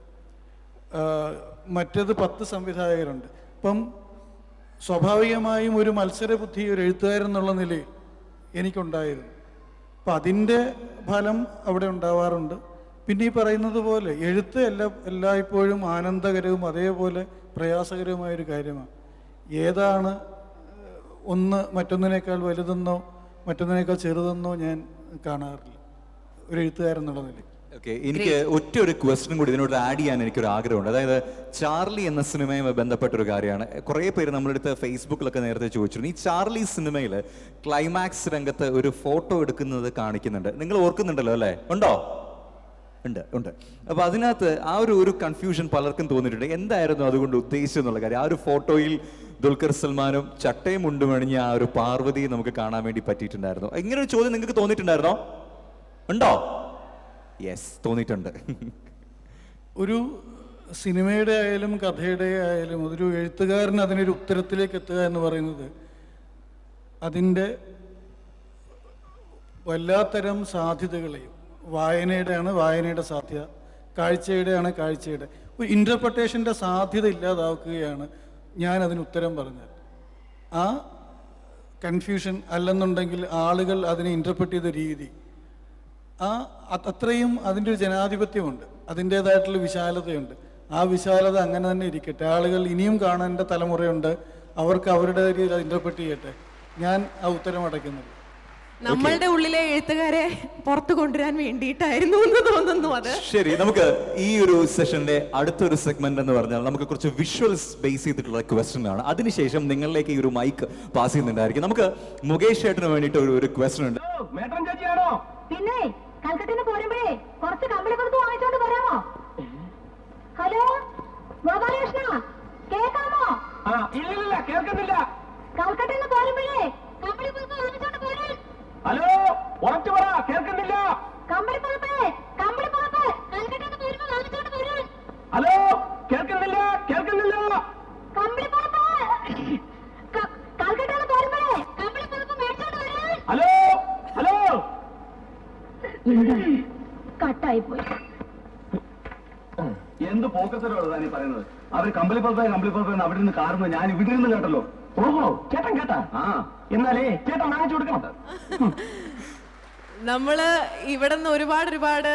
Speaker 7: മറ്റേത് 10 സംവിധായകരുണ്ട്. അപ്പം സ്വാഭാവികമായും ഒരു മത്സരബുദ്ധി ഒരു എഴുത്തുകാരൻ എന്നുള്ള നിലയിൽ എനിക്കുണ്ടായിരുന്നു. അപ്പം അതിൻ്റെ ഫലം അവിടെ ഉണ്ടാവാറുണ്ട്. പിന്നെ ഈ പറയുന്നത് പോലെ എഴുത്ത് എല്ലായ്പ്പോഴും ആനന്ദകരവും അതേപോലെ പ്രയാസകരവുമായൊരു കാര്യമാണ്. ഏതാണ് ഒന്ന് മറ്റൊന്നിനേക്കാൾ വലുതെന്നോ മറ്റൊന്നിനേക്കാൾ ചെറുതെന്നോ ഞാൻ കാണാറില്ല ഒരു എഴുത്തുകാരൻ എന്നുള്ള നിലയിൽ.
Speaker 1: ഓക്കെ, എനിക്ക് ഒറ്റ ഒരു ക്വസ്റ്റ്യൻ കൂടി ഇതിനോട് ആഡ് ചെയ്യാൻ എനിക്കൊരു ആഗ്രഹമുണ്ട്. അതായത് ചാർലി എന്ന സിനിമയുമായി ബന്ധപ്പെട്ടൊരു കാര്യമാണ്. കുറേ പേര് നമ്മളെടുത്ത് ഫേസ്ബുക്കിലൊക്കെ നേരത്തെ ചോദിച്ചിരുന്നു, ഈ ചാർലി സിനിമയിൽ ക്ലൈമാക്സ് രംഗത്ത് ഒരു ഫോട്ടോ എടുക്കുന്നത് കാണിക്കുന്നുണ്ട്. നിങ്ങൾ ഓർക്കുന്നുണ്ടല്ലോ അല്ലേ? ഉണ്ടോ? ഉണ്ട്. അപ്പൊ അതിനകത്ത് ആ ഒരു കൺഫ്യൂഷൻ പലർക്കും തോന്നിയിട്ടുണ്ട്. എന്തായിരുന്നു അതുകൊണ്ട് ഉദ്ദേശിച്ചത് എന്നുള്ള കാര്യം. ആ ഒരു ഫോട്ടോയിൽ ദുൽഖർ സൽമാനും ചട്ടയും മുണ്ടുമണിഞ്ഞ ആ ഒരു പാർവതിയെ നമുക്ക് കാണാൻ വേണ്ടി പറ്റിയിട്ടുണ്ടായിരുന്നു. ഇങ്ങനെ ഒരു ചോദ്യം നിങ്ങൾക്ക് തോന്നിയിട്ടുണ്ടായിരുന്നോ? ഉണ്ടോ? യെസ്, തോന്നിയിട്ടുണ്ട്.
Speaker 7: ഒരു സിനിമയുടെ ആയാലും കഥയുടെ ആയാലും ഒരു എഴുത്തുകാരൻ അതിനൊരു ഉത്തരത്തിലേക്ക് എത്തുക എന്ന് പറയുന്നത് അതിൻ്റെ വല്ലാത്തരം സാധ്യതകളെയും, വായനയുടെ സാധ്യത, കാഴ്ചയുടെ ഒരു ഇൻ്റർപ്രട്ടേഷൻ്റെ സാധ്യത ഇല്ലാതാക്കുകയാണ് ഞാൻ അതിന് ഉത്തരം പറഞ്ഞത്. ആ കൺഫ്യൂഷൻ അല്ലെന്നുണ്ടെങ്കിൽ ആളുകൾ അതിനെ ഇൻ്റർപ്രറ്റ് ചെയ്ത രീതി, അത്രയും അതിൻ്റെ ഒരു ജനാധിപത്യമുണ്ട്, അതിൻ്റേതായിട്ടുള്ള വിശാലതയുണ്ട്. ആ വിശാലത അങ്ങനെ തന്നെ ഇരിക്കട്ടെ. ആളുകൾ ഇനിയും കാണേണ്ട തലമുറയുണ്ട്, അവർക്ക് അവരുടെ രീതിയിൽ അത് ഇൻ്റർപ്രറ്റ് ചെയ്യട്ടെ. ഞാൻ ആ ഉത്തരം അടയ്ക്കുന്നില്ല.
Speaker 2: നമ്മളുടെ ഉള്ളിലെ എഴുത്തുകാരെ പുറത്തു കൊണ്ടുവരാൻ വേണ്ടിയിട്ടായിരുന്നു എന്ന് തോന്നുന്നു. അത്
Speaker 1: ശരി, നമുക്ക് ഈ ഒരു സെഷന്റെ അടുത്തൊരു സെഗ്മെന്റ് എന്ന് പറഞ്ഞാൽ നമുക്ക് കുറച്ച് വിഷ്വൽസ് ബേസ് ചെയ്തിട്ടുള്ള ക്വസ്റ്റ്യൻ ആണ്. അതിനുശേഷം നിങ്ങളിലേക്ക് ഈ ഒരു മൈക്ക് പാസ് ചെയ്യുന്നുണ്ടായിരിക്കും. നമുക്ക് മുകേഷ് ചേട്ടന് വേണ്ടിയിട്ട് ഒരു ക്വസ്റ്റ്യൻ ഉണ്ട്.
Speaker 11: പിന്നെ കൽക്കട്ടന്ന് പോരുമ്പോഴേ കുറച്ച് കമ്പിളി പുറത്ത് വാങ്ങിച്ചോണ്ട് വരാമോ? ഹലോ ഗോപാലകൃഷ്ണ, കേൾക്കാമോ?
Speaker 12: ഇല്ല, കേൾക്കുന്നില്ല.
Speaker 11: കൽക്കട്ടന്ന് പോരുമ്പോഴേ കമ്പിളി പുറത്ത് വാങ്ങിച്ചോണ്ട് പോരാൻ.
Speaker 12: ഹലോ, ഉറച്ചു പറ, കേൾക്കുന്നില്ല.
Speaker 11: കമ്പിളിപ്പുറത്ത് കൽക്കട്ടന്ന് പോരുമ്പോ വാങ്ങിച്ചോണ്ട് പോരാൻ.
Speaker 12: ഹലോ, കേൾക്കുന്നില്ല.
Speaker 11: കമ്പിളിപ്പുറത്ത് കൽക്കട്ടന്ന് പോരുമ്പോഴേ കമ്പിളിപ്പുറത്ത് മേടിച്ചോണ്ട് വരാൻ.
Speaker 12: ഹലോ
Speaker 11: കട്ടായി പോയി.
Speaker 12: എന്ത് പോക്കത്തരമാണ് താനീ പറയുന്നത്? അവർ കമ്പിളിപ്പുറത്ത് അവിടെ നിന്ന് കാറുന്നത് ഞാൻ ഇവിടെ നിന്ന് കേട്ടല്ലോ. ഓഹോ, ചേട്ടൻ കേട്ടാ? എന്നാലേ ചേട്ടൻ വാങ്ങിച്ചു കൊടുക്കണം.
Speaker 2: നമ്മള് ഇവിടെ നിന്ന് ഒരുപാട്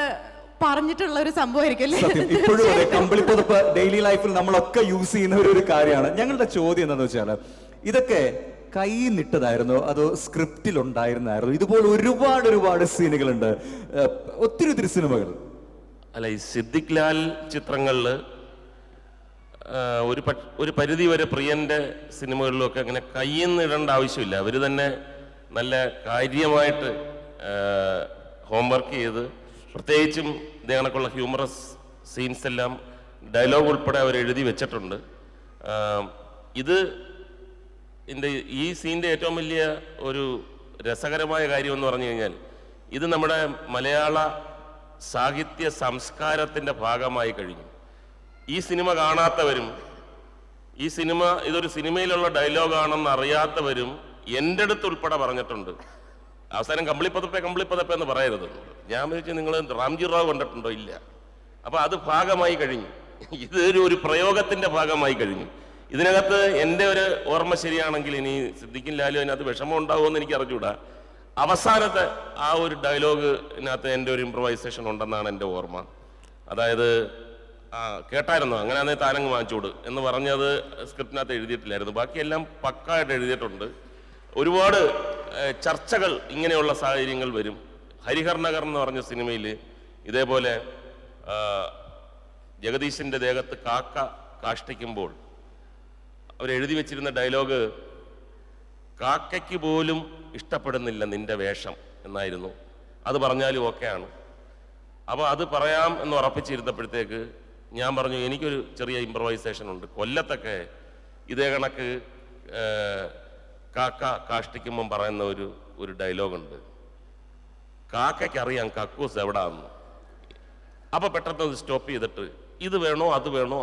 Speaker 2: പറഞ്ഞിട്ടുള്ള ഒരു സംഭവമായിരിക്കും.
Speaker 1: ഇപ്പോഴും അതെ, കമ്പിളിപ്പുതപ്പ് ഡെയിലി ലൈഫിൽ നമ്മളൊക്കെ യൂസ് ചെയ്യുന്ന ഒരു കാര്യമാണ്. ഞങ്ങളുടെ ചോദ്യം എന്താണെന്ന് വെച്ചാൽ, ഇതൊക്കെ കൈ നിട്ടതായിരുന്നോ അതോ സ്ക്രിപ്റ്റിൽ ഉണ്ടായിരുന്നായിരുന്നു? ഇതുപോലെ ഒരുപാട് സീനുകളുണ്ട്, ഒത്തിരി സിനിമകൾ.
Speaker 9: അല്ല, ഈ സിദ്ദിഖ് ലാൽ ചിത്രങ്ങളിൽ ഒരു പരിധി വരെ പ്രിയന്റെ സിനിമകളിലൊക്കെ അങ്ങനെ കയ്യിൽ നിന്ന് ഇടേണ്ട ആവശ്യമില്ല. അവർ തന്നെ നല്ല കാര്യമായിട്ട് ഹോംവർക്ക് ചെയ്ത്, പ്രത്യേകിച്ചും ഇതേ കണക്കുള്ള ഹ്യൂമറസ് സീൻസ് എല്ലാം ഡയലോഗ് ഉൾപ്പെടെ അവർ എഴുതി വെച്ചിട്ടുണ്ട്. ഈ സീൻ്റെ ഏറ്റവും വലിയ ഒരു രസകരമായ കാര്യം എന്ന് പറഞ്ഞു കഴിഞ്ഞാൽ, ഇത് നമ്മുടെ മലയാള സാഹിത്യ സംസ്കാരത്തിൻ്റെ ഭാഗമായി കഴിഞ്ഞു. ഈ സിനിമ കാണാത്തവരും ഇതൊരു സിനിമയിലുള്ള ഡയലോഗാണെന്ന് അറിയാത്തവരും എൻ്റെ അടുത്ത് ഉൾപ്പെടെ പറഞ്ഞിട്ടുണ്ട്, അവസാനം കമ്പിളിപ്പതപ്പേ എന്ന് പറയരുത്. ഞാൻ വിചാരിച്ചു നിങ്ങൾ റാംജി റാവ് കണ്ടിട്ടുണ്ടോ? ഇല്ല. അപ്പോൾ അത് ഭാഗമായി കഴിഞ്ഞു. ഇതൊരു പ്രയോഗത്തിൻ്റെ ഭാഗമായി കഴിഞ്ഞു. ഇതിനകത്ത് എൻ്റെ ഒരു ഓർമ്മ ശരിയാണെങ്കിൽ, ഇനി സിദ്ദിഖും ലാലും അതിനകത്ത് വിഷമം ഉണ്ടാവുമെന്ന് എനിക്ക് അറിഞ്ഞൂടാ, അവസാനത്തെ ആ ഒരു ഡയലോഗിനകത്ത് എൻ്റെ ഒരു ഇംപ്രവൈസേഷൻ ഉണ്ടെന്നാണ് എൻ്റെ ഓർമ്മ. അതായത് കേട്ടായിരുന്നോ, അങ്ങനെയാണെ താനങ്ങ് വാങ്ങിച്ചോട് എന്ന് പറഞ്ഞത് സ്ക്രിപ്റ്റിനകത്ത് എഴുതിയിട്ടില്ലായിരുന്നു. ബാക്കിയെല്ലാം പക്കായിട്ട് എഴുതിയിട്ടുണ്ട്. ഒരുപാട് ചർച്ചകൾ ഇങ്ങനെയുള്ള സാഹചര്യങ്ങൾ വരും. ഹരിഹർ നഗർ എന്ന് പറഞ്ഞ സിനിമയിൽ ഇതേപോലെ ജഗദീശിൻ്റെ ദേഹത്ത് കാക്ക കാഷ്ടിക്കുമ്പോൾ അവരെഴുതി വെച്ചിരുന്ന ഡയലോഗ്, കാക്കയ്ക്ക് പോലും ഇഷ്ടപ്പെടുന്നില്ല നിന്റെ വേഷം എന്നായിരുന്നു. അത് പറഞ്ഞാലും ഓക്കെയാണ്. അപ്പോൾ അത് പറയാം എന്ന് ഉറപ്പിച്ചിരുന്നപ്പോഴത്തേക്ക് ഞാൻ പറഞ്ഞു, എനിക്കൊരു ചെറിയ ഇംപ്രവൈസേഷൻ ഉണ്ട്. കൊല്ലത്തൊക്കെ ഇതേ കണക്ക് കാക്ക കാഷ്ടിക്കുമ്പം പറയുന്ന ഒരു ഡയലോഗുണ്ട്, കാക്കയ്ക്കറിയാം കക്കൂസ് എവിടാന്ന്. അപ്പോൾ പെട്ടെന്ന് സ്റ്റോപ്പ് ചെയ്തിട്ട് ഇത് വേണോ അത് വേണോ,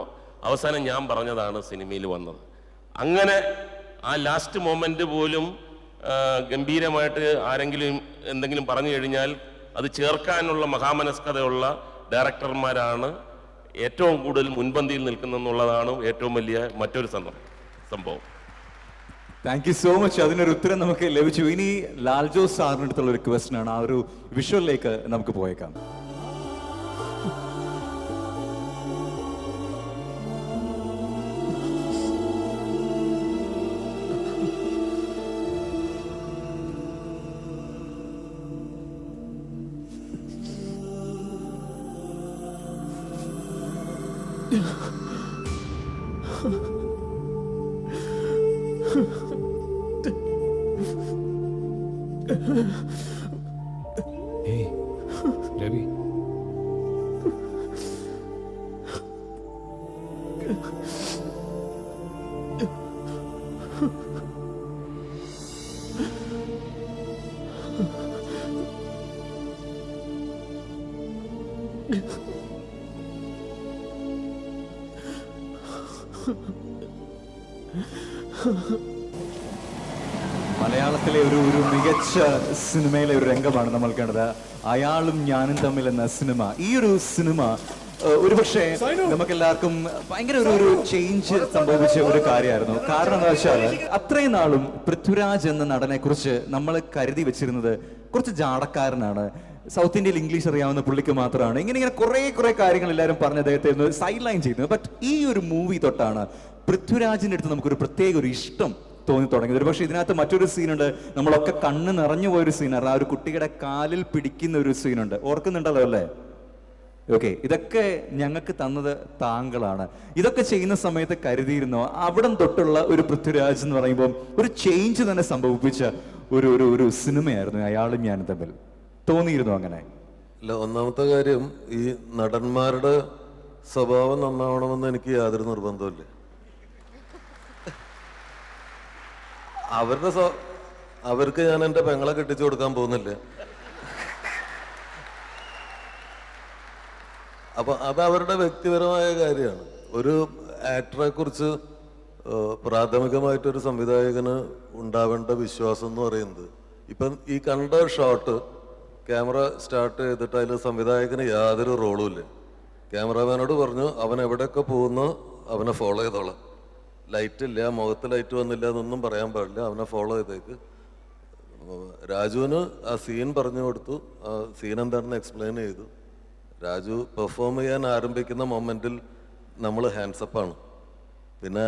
Speaker 9: അവസാനം ഞാൻ പറഞ്ഞതാണ് സിനിമയിൽ വന്നത്. അങ്ങനെ ആ ലാസ്റ്റ് മൊമെന്റ് പോലും ഗംഭീരമായിട്ട് ആരെങ്കിലും എന്തെങ്കിലും പറഞ്ഞു കഴിഞ്ഞാൽ അത് ചേർക്കാനുള്ള മഹാമനസ്കതയുള്ള ഡയറക്ടർമാരാണ് ഏറ്റവും കൂടുതൽ മുൻപന്തിയിൽ നിൽക്കുന്നെന്നുള്ളതാണ് ഏറ്റവും വലിയ മറ്റൊരു സംഭവം.
Speaker 1: Thank you so much. അതിനൊരു ഉത്തരം നമുക്ക് ലഭിച്ചു. ഇനി ലാൽ ജോസ് സാറിൻ്റെ അടുത്തുള്ള ഒരു ക്വസ്റ്റൻ ആണ്. ആ ഒരു വിഷ്വലിലേക്ക് നമുക്ക് പോയേക്കാം.
Speaker 3: Hey, Ravi.
Speaker 1: മലയാളത്തിലെ ഒരു മികച്ച സിനിമയിലെ ഒരു രംഗമാണ് നമ്മൾ കണ്ടത്. അയാളും ഞാനും തമ്മിൽ എന്ന സിനിമ. ഈ ഒരു സിനിമ ഒരുപക്ഷെ നമുക്കെല്ലാവർക്കും ഭയങ്കര ഒരു ചേഞ്ച് സംഭവിച്ച ഒരു കാര്യമായിരുന്നു. കാരണം എന്താ വെച്ചാൽ അത്രയും നാളും പൃഥ്വിരാജ് എന്ന നടനെ കുറിച്ച് നമ്മൾ കരുതി വെച്ചിരുന്നത് കുറച്ച് ജാടക്കാരനാണ്, സൗത്ത് ഇന്ത്യയിൽ ഇംഗ്ലീഷ് അറിയാവുന്ന പുള്ളിക്ക് മാത്രമാണ്, ഇങ്ങനെ കുറെ കാര്യങ്ങൾ എല്ലാവരും പറഞ്ഞ് അദ്ദേഹത്തെ ഒന്ന് സൈഡ് ലൈൻ ചെയ്യുന്നത്. ബട്ട് ഈ ഒരു മൂവി തൊട്ടാണ് പൃഥ്വിരാജിന്റെ അടുത്ത് നമുക്കൊരു പ്രത്യേക ഒരു ഇഷ്ടം തോന്നി തുടങ്ങിയത്. ഒരു പക്ഷേ ഇതിനകത്ത് മറ്റൊരു സീനുണ്ട്, നമ്മളൊക്കെ കണ്ണ് നിറഞ്ഞു പോയൊരു സീനാണ്. ആ ഒരു കുട്ടിയുടെ കാലിൽ പിടിക്കുന്ന ഒരു സീനുണ്ട്, ഓർക്കുന്നുണ്ടല്ലോ അല്ലേ? ഓക്കെ, ഇതൊക്കെ ഞങ്ങൾക്ക് തന്നത് താങ്കളാണ്. ഇതൊക്കെ ചെയ്യുന്ന സമയത്ത് കരുതിയിരുന്നോ അവിടം തൊട്ടുള്ള ഒരു പൃഥ്വിരാജ് എന്ന് പറയുമ്പോൾ ഒരു ചേഞ്ച് തന്നെ സംഭവിപ്പിച്ച ഒരു സിനിമയായിരുന്നു അയാളും ഞാനും തമ്മിൽ? തോന്നിയിരുന്നു അങ്ങനെ?
Speaker 8: അല്ല, ഒന്നാമത്തെ കാര്യം, ഈ നടന്മാരുടെ സ്വഭാവം നന്നാവണമെന്ന് എനിക്ക് യാതൊരു നിർബന്ധമില്ല. അവർക്ക് ഞാൻ എൻ്റെ പെങ്ങളെ കെട്ടിച്ചു കൊടുക്കാൻ പോകുന്നില്ല. അപ്പൊ അത് അവരുടെ വ്യക്തിപരമായ കാര്യമാണ്. ഒരു ആക്ടറെ കുറിച്ച് പ്രാഥമികമായിട്ടൊരു സംവിധായകന് ഉണ്ടാവേണ്ട വിശ്വാസം എന്ന് പറയുന്നത്, ഇപ്പം ഈ കണ്ട ഷോട്ട് ക്യാമറ സ്റ്റാർട്ട് ചെയ്തിട്ട് അതിൽ സംവിധായകന് യാതൊരു റോളും ഇല്ല. ക്യാമറാമാനോട് പറഞ്ഞു അവൻ എവിടെയൊക്കെ പോകുന്നോ അവനെ ഫോളോ ചെയ്തോളാം, ലൈറ്റ് ഇല്ല, മുഖത്ത് ലൈറ്റ് വന്നില്ല എന്നൊന്നും പറയാൻ പാടില്ല, അവനെ ഫോളോ ചെയ്തേക്ക്. രാജുവിന് ആ സീൻ പറഞ്ഞു കൊടുത്തു, ആ സീൻ എന്താണെന്ന് എക്സ്പ്ലെയിൻ ചെയ്തു. രാജു പെർഫോം ചെയ്യാൻ ആരംഭിക്കുന്ന മൊമെൻറ്റിൽ നമ്മൾ ഹാൻഡ്സപ്പാണ്. പിന്നെ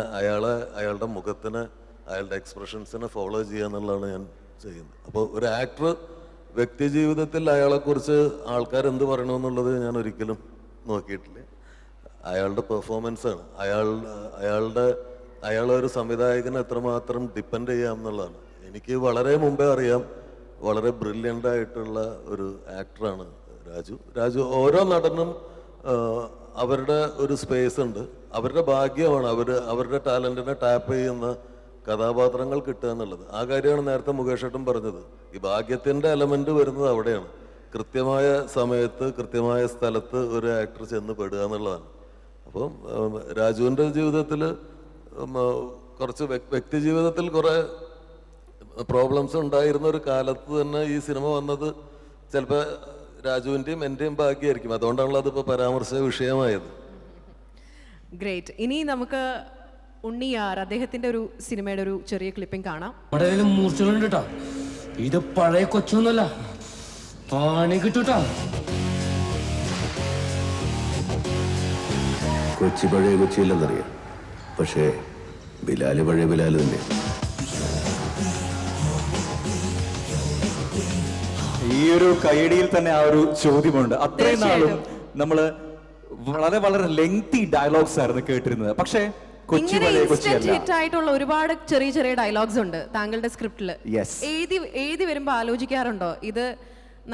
Speaker 8: അയാളുടെ മുഖത്തിന്, അയാളുടെ എക്സ്പ്രഷൻസിനെ ഫോളോ ചെയ്യുക എന്നുള്ളതാണ് ഞാൻ ചെയ്യുന്നത്. അപ്പോൾ ഒരു ആക്ടർ വ്യക്തി ജീവിതത്തിൽ അയാളെക്കുറിച്ച് ആൾക്കാരെന്ത് പറയണമെന്നുള്ളത് ഞാൻ ഒരിക്കലും നോക്കിയിട്ടില്ല. അയാളുടെ പെർഫോമൻസാണ്, അയാളൊരു സംവിധായകനെ എത്രമാത്രം ഡിപ്പെൻഡ് ചെയ്യാം എന്നുള്ളതാണ്. എനിക്ക് വളരെ മുമ്പേ അറിയാം, വളരെ ബ്രില്യൻ്റ് ആയിട്ടുള്ള ഒരു ആക്ടറാണ് രാജു. ഓരോ നടനും അവരുടെ ഒരു സ്പേസ് ഉണ്ട്, അവരുടെ ഭാഗ്യമാണ് അവരുടെ ടാലൻറ്റിനെ ടാപ്പ് ചെയ്യുന്ന കഥാപാത്രങ്ങൾ കിട്ടുക എന്നുള്ളത്. ആ കാര്യമാണ് നേരത്തെ മുകേഷ് ഏട്ടൻ പറഞ്ഞത്. ഈ ഭാഗ്യത്തിൻ്റെ എലമെന്റ് വരുന്നത് അവിടെയാണ്. കൃത്യമായ സമയത്ത് കൃത്യമായ സ്ഥലത്ത് ഒരു ആക്ടർ ചെന്ന് പെടുക എന്നുള്ളതാണ്. അപ്പം രാജുവിൻ്റെ ജീവിതത്തിൽ കുറച്ച് വ്യക്തി ജീവിതത്തിൽ കുറെ പ്രോബ്ലംസ് ഉണ്ടായിരുന്ന ഒരു കാലത്ത് തന്നെ ഈ സിനിമ വന്നത് ചിലപ്പോൾ രാജുവിൻ്റെയും എൻ്റെയും ഭാഗ്യമായിരിക്കും. അതുകൊണ്ടാണല്ലോ അതിപ്പോൾ പരാമർശ വിഷയമായത്.
Speaker 2: ഗ്രേറ്റ്. ഇനി നമുക്ക് ഉണ്ണിയാർ അദ്ദേഹത്തിന്റെ ഒരു സിനിമയുടെ ഒരു ചെറിയ ക്ലിപ്പിംഗ് കാണാം.
Speaker 12: നമ്മുടെ മൂർച്ചകളുണ്ട് കേട്ടോ. ഇത് പഴയ കൊച്ചൊന്നുമല്ല, പണി കിട്ടൂട്ടോ.
Speaker 3: കൊച്ചി പഴയ കൊച്ചിയില്ലെന്നറിയാം, പക്ഷേ ബിലാല് പഴയ ബിലാല് തന്നെ.
Speaker 1: ഈ ഒരു കൈയടിയിൽ തന്നെ ആ ഒരു ചോദ്യമുണ്ട്. അത്രയും നാളും നമ്മള് വളരെ വളരെ ലെങ്തി ഡയലോഗ്സ് ആയിരുന്നു കേട്ടിരുന്നത്, പക്ഷേ കൊച്ചി
Speaker 2: ഇങ്ങനെ
Speaker 1: പഴയ
Speaker 2: ഇൻസ്റ്റന്റ്
Speaker 1: കൊച്ചിയല്ല.
Speaker 2: ഹിറ്റ് ആയിട്ടുള്ള ഒരുപാട് ചെറിയ ചെറിയ ഡയലോഗ്സ് ഉണ്ട് താങ്കളുടെ സ്ക്രിപ്റ്റിൽ.
Speaker 1: Yes.
Speaker 2: എഴുതി വരുമ്പോൾ ആലോചിക്കാറുണ്ടോ ഇത്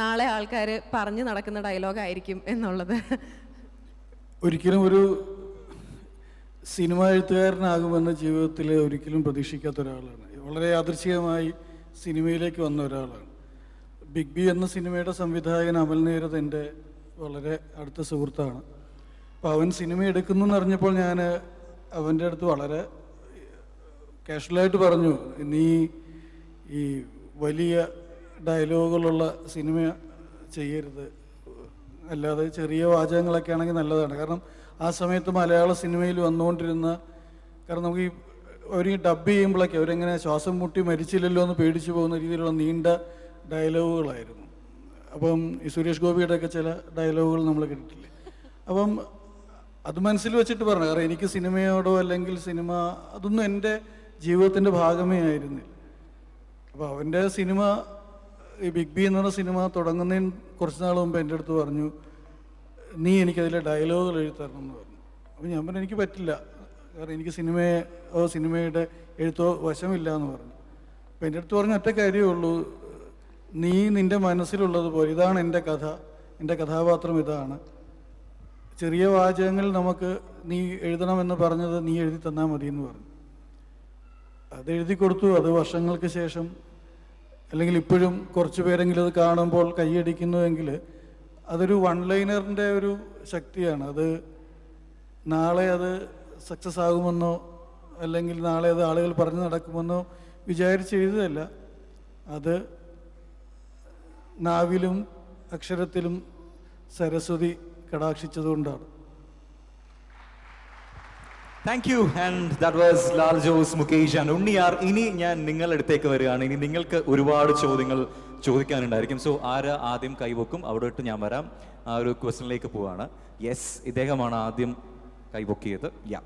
Speaker 2: നാളെ ആൾക്കാർ പറഞ്ഞു നടക്കുന്ന ഡയലോഗ് ആയിരിക്കും എന്നുള്ളത്?
Speaker 7: ഒരിക്കലും ഒരു സിനിമ എഴുത്തുകാരനാകുമെന്ന് ജീവിതത്തിൽ ഒരിക്കലും പ്രതീക്ഷിക്കാത്ത ഒരാളാണ്. വളരെ യാദൃച്ഛികമായി സിനിമയിലേക്ക് വന്ന ഒരാളാണ്. ബിഗ് ബി എന്ന സിനിമയുടെ സംവിധായകൻ അമൽ നീരദ് എൻ്റെ വളരെ അടുത്ത സുഹൃത്താണ്. അപ്പോൾ അവൻ സിനിമ എടുക്കുന്നു എന്നറിഞ്ഞപ്പോൾ ഞാൻ അവൻ്റെ അടുത്ത് വളരെ കാഷ്വലായിട്ട് പറഞ്ഞു, നീ ഈ വലിയ ഡയലോഗുകളുള്ള സിനിമ ചെയ്യരുത്, അല്ലാതെ ചെറിയ വാചകങ്ങളൊക്കെ ആണെങ്കിൽ നല്ലതാണ്. കാരണം ആ സമയത്ത് മലയാള സിനിമയിൽ വന്നുകൊണ്ടിരുന്ന, കാരണം നമുക്ക് ഈ അവർ ഡബ് ചെയ്യുമ്പോഴൊക്കെ അവരെങ്ങനെ ശ്വാസം മുട്ടി മരിച്ചില്ലല്ലോ എന്ന് പേടിച്ചു പോകുന്ന രീതിയിലുള്ള നീണ്ട ഡയലോഗുകളായിരുന്നു. അപ്പം ഈ സുരേഷ് ഗോപിയുടെ ഒക്കെ ചില ഡയലോഗുകൾ നമ്മൾ കേട്ടിട്ടില്ലേ. അപ്പം അത് മനസ്സിൽ വെച്ചിട്ട് പറഞ്ഞു, കാരണം എനിക്ക് സിനിമയോടോ അല്ലെങ്കിൽ സിനിമ അതൊന്നും എൻ്റെ ജീവിതത്തിൻ്റെ ഭാഗമേ ആയിരുന്നില്ല. അപ്പോൾ അവൻ്റെ സിനിമ ഈ ബിഗ് ബി എന്ന് പറഞ്ഞ സിനിമ തുടങ്ങുന്നതിന് കുറച്ച് നാൾ മുമ്പ് എൻ്റെ അടുത്ത് പറഞ്ഞു, നീ എനിക്കതിലെ ഡയലോഗുകൾ എഴുതി തരണം എന്ന് പറഞ്ഞു. അപ്പോൾ ഞാൻ പറഞ്ഞു എനിക്ക് പറ്റില്ല, കാരണം എനിക്ക് സിനിമയുടെ എഴുത്തോ വശമില്ല എന്ന് പറഞ്ഞു. അപ്പോൾ എൻ്റെ അടുത്ത് പറഞ്ഞ ഒറ്റ കാര്യമേ ഉള്ളൂ, നീ നിൻ്റെ മനസ്സിലുള്ളതുപോലെ, ഇതാണ് എൻ്റെ കഥ, എൻ്റെ കഥാപാത്രം ഇതാണ്, ചെറിയ വാചകങ്ങൾ നമുക്ക് നീ എഴുതണമെന്ന് പറഞ്ഞത് നീ എഴുതി തന്നാൽ മതി എന്ന് പറഞ്ഞു. അത് എഴുതി കൊടുത്തു. അത് വർഷങ്ങൾക്ക് ശേഷം അല്ലെങ്കിൽ ഇപ്പോഴും കുറച്ച് പേരെങ്കിലും അത് കാണുമ്പോൾ കൈയടിക്കുന്നുവെങ്കിൽ അതൊരു വൺ ലൈനറിൻ്റെ ഒരു ശക്തിയാണ്. അത് നാളെ അത് സക്സസ് ആകുമെന്നോ അല്ലെങ്കിൽ നാളെ അത് ആളുകൾ പറഞ്ഞു നടക്കുമെന്നോ വിചാരിച്ച് എഴുതുകയല്ല, അത് നാവിലും അക്ഷരത്തിലും സരസ്വതി കടാക്ഷിച്ചതുകൊണ്ടാണ്.
Speaker 1: Thank you. And that was Lal Jose, Mukesh and Unni R. ഇനി ഞാൻ നിങ്ങളുടെ അടുത്തേക്ക് വരികയാണ്. ഇനി നിങ്ങൾക്ക് ഒരുപാട് ചോദ്യങ്ങൾ ചോദിക്കാനുണ്ടായിരിക്കും. സോ ആര് ആദ്യം കൈവക്കും അവിടെ ഇട്ട് ഞാൻ വരാം. ആ ഒരു ക്വസ്റ്റ്യനിലേക്ക് പോവാണ്. യെസ്, ഇദ്ദേഹമാണ് ആദ്യം കൈവക്കിയത്. യാ,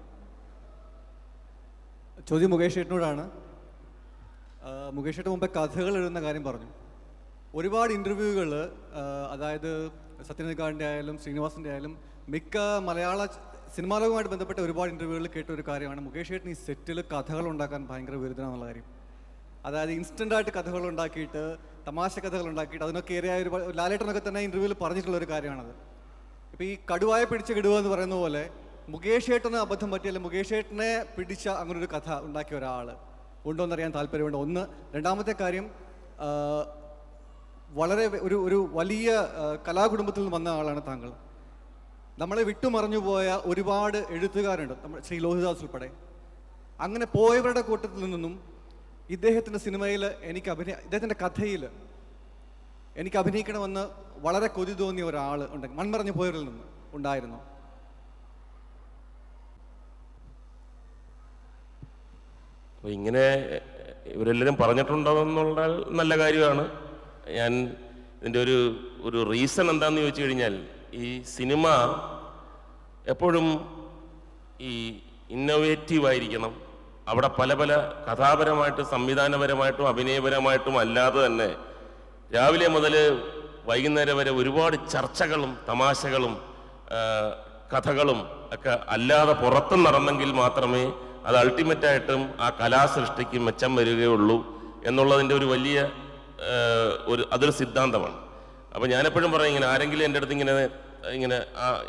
Speaker 13: ചോദ്യം മുകേഷ് ഏട്ടനോടാണ്. മുകേഷ് ഏട്ടൻ മുമ്പേ കഥകൾ എഴുതുന്ന കാര്യം പറഞ്ഞു. ഒരുപാട് ഇൻ്റർവ്യൂകൾ, അതായത് സത്യനന്ദിക്കാടിൻ്റെ ആയാലും ശ്രീനിവാസിൻ്റെ ആയാലും മിക്ക മലയാള സിനിമാ ലോകവുമായിട്ട് ബന്ധപ്പെട്ട ഒരുപാട് ഇൻ്റർവ്യൂകളിൽ കേട്ട ഒരു കാര്യമാണ് മുകേഷ് ഏട്ടൻ ഈ സെറ്റിൽ കഥകൾ ഉണ്ടാക്കാൻ ഭയങ്കര വിരുദ്ധനാന്നുള്ള കാര്യം. അതായത് ഇൻസ്റ്റൻ്റായിട്ട് കഥകൾ ഉണ്ടാക്കിയിട്ട്, തമാശ കഥകൾ ഉണ്ടാക്കിയിട്ട് അതിനൊക്കെ ഏറിയായ ഒരു ലാലേട്ടനൊക്കെ തന്നെ ഇൻ്റർവ്യൂവിൽ പറഞ്ഞിട്ടുള്ള ഒരു കാര്യമാണത്. ഇപ്പോൾ ഈ കടുവായെ പിടിച്ച് കിടുക എന്ന് പറയുന്ന പോലെ മുകേഷ് ഏട്ടന് അബദ്ധം പറ്റിയല്ല, മുകേഷ് ഏട്ടനെ പിടിച്ച അങ്ങനൊരു കഥ ഉണ്ടാക്കിയ ഒരാൾ ഉണ്ടോ എന്നറിയാൻ താല്പര്യമുണ്ട്. ഒന്ന്. രണ്ടാമത്തെ കാര്യം, വളരെ ഒരു വലിയ കലാകുടുംബത്തിൽ നിന്ന് വന്ന ആളാണ് താങ്കൾ. നമ്മളെ വിട്ടുമറഞ്ഞു പോയ ഒരുപാട് എഴുത്തുകാരുണ്ട്, നമ്മൾ ശ്രീ ലോഹിതദാസ് ഉൾപ്പെടെ. അങ്ങനെ പോയവരുടെ കൂട്ടത്തിൽ നിന്നും ഇദ്ദേഹത്തിൻ്റെ സിനിമയിൽ ഇദ്ദേഹത്തിൻ്റെ കഥയിൽ എനിക്ക് അഭിനയിക്കണമെന്ന് വളരെ കൊതി തോന്നിയ ഒരാൾ ഉണ്ട്, മൺമറഞ്ഞു പോയവരിൽ നിന്ന് ഉണ്ടായിരുന്നു?
Speaker 9: അപ്പോൾ ഇങ്ങനെ ഇവരെല്ലാവരും പറഞ്ഞിട്ടുണ്ടോയെന്നുള്ള നല്ല കാര്യമാണ്. ഞാൻ ഇതിൻ്റെ ഒരു റീസൺ എന്താണെന്ന് ചോദിച്ചു കഴിഞ്ഞാൽ, ഈ സിനിമ എപ്പോഴും ഈ ഇന്നോവേറ്റീവായിരിക്കണം. അവിടെ പല പല കഥാപരമായിട്ടും സംവിധാനപരമായിട്ടും അഭിനയപരമായിട്ടും അല്ലാതെ തന്നെ രാവിലെ മുതൽ വൈകുന്നേരം വരെ ഒരുപാട് ചർച്ചകളും തമാശകളും കഥകളും ഒക്കെ അല്ലാതെ പുറത്തും നടന്നെങ്കിൽ മാത്രമേ അത് അൾട്ടിമേറ്റായിട്ടും ആ കലാസൃഷ്ടിക്ക് മെച്ചം വരികയുള്ളൂ എന്നുള്ളതിൻ്റെ ഒരു വലിയ അതൊരു സിദ്ധാന്തമാണ്. അപ്പോൾ ഞാനെപ്പോഴും പറയും, ഇങ്ങനെ ആരെങ്കിലും എൻ്റെ അടുത്ത് ഇങ്ങനെ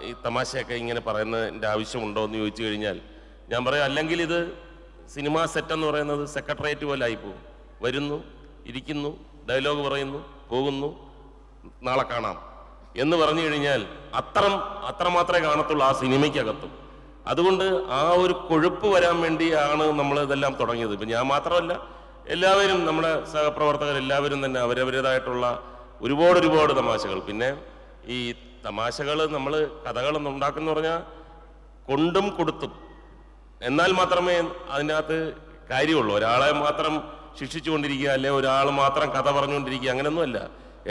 Speaker 9: ഈ തമാശയൊക്കെ ഇങ്ങനെ പറയുന്നതിൻ്റെ ആവശ്യമുണ്ടോ എന്ന് ചോദിച്ചു കഴിഞ്ഞാൽ ഞാൻ പറയും, അല്ലെങ്കിൽ ഇത് സിനിമാ സെറ്റ് എന്ന് പറയുന്നത് സെക്രട്ടേറിയറ്റ് പോലെ ആയിപ്പോകും. വരുന്നു, ഇരിക്കുന്നു, ഡയലോഗ് പറയുന്നു, പോകുന്നു, നാളെ കാണാം എന്ന് പറഞ്ഞു കഴിഞ്ഞാൽ അത്രമാത്രമേ കാണത്തുള്ളൂ ആ സിനിമയ്ക്കകത്തും. അതുകൊണ്ട് ആ ഒരു കൊഴുപ്പ് വരാൻ വേണ്ടിയാണ് നമ്മൾ ഇതെല്ലാം തുടങ്ങിയത്. ഇപ്പം ഞാൻ മാത്രമല്ല, എല്ലാവരും, നമ്മുടെ സഹപ്രവർത്തകർ എല്ലാവരും തന്നെ അവരവരുടേതായിട്ടുള്ള ഒരുപാട് തമാശകൾ. പിന്നെ ഈ തമാശകൾ നമ്മൾ കഥകളൊന്നും ഉണ്ടാക്കുന്ന പറഞ്ഞാൽ കൊണ്ടും കൊടുത്തും എന്നാൽ മാത്രമേ അതിനകത്ത് കാര്യമുള്ളൂ. ഒരാളെ മാത്രം ശിക്ഷിച്ചുകൊണ്ടിരിക്കുക, അല്ലെ ഒരാൾ മാത്രം കഥ പറഞ്ഞുകൊണ്ടിരിക്കുക, അങ്ങനെയൊന്നുമല്ല.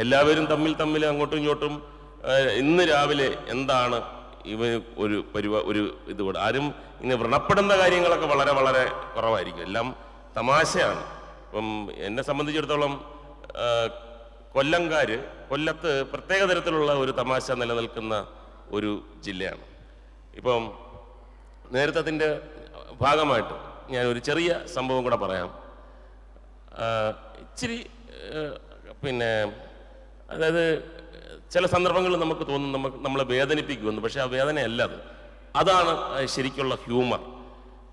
Speaker 9: എല്ലാവരും തമ്മിൽ അങ്ങോട്ടും ഇങ്ങോട്ടും ഇന്ന് രാവിലെ എന്താണ് ഒരു ഇതുകൂടെ ആരും ഇങ്ങനെ വ്രണപ്പെടുന്ന കാര്യങ്ങളൊക്കെ വളരെ വളരെ കുറവായിരിക്കും, എല്ലാം തമാശയാണ്. ഇപ്പം എന്നെ സംബന്ധിച്ചിടത്തോളം കൊല്ലത്ത് പ്രത്യേക തരത്തിലുള്ള ഒരു തമാശ നിലനിൽക്കുന്ന ഒരു ജില്ലയാണ്. ഇപ്പം നേരത്തെ അതിൻ്റെ ഭാഗമായിട്ട് ഞാൻ ഒരു ചെറിയ സംഭവം കൂടെ പറയാം. ഇച്ചിരി പിന്നെ അതായത് ചില സന്ദർഭങ്ങളിൽ നമുക്ക് തോന്നും നമ്മളെ വേദനിപ്പിക്കുമെന്ന്, പക്ഷെ ആ വേദനയല്ല അതാണ് ശരിക്കുള്ള ഹ്യൂമർ.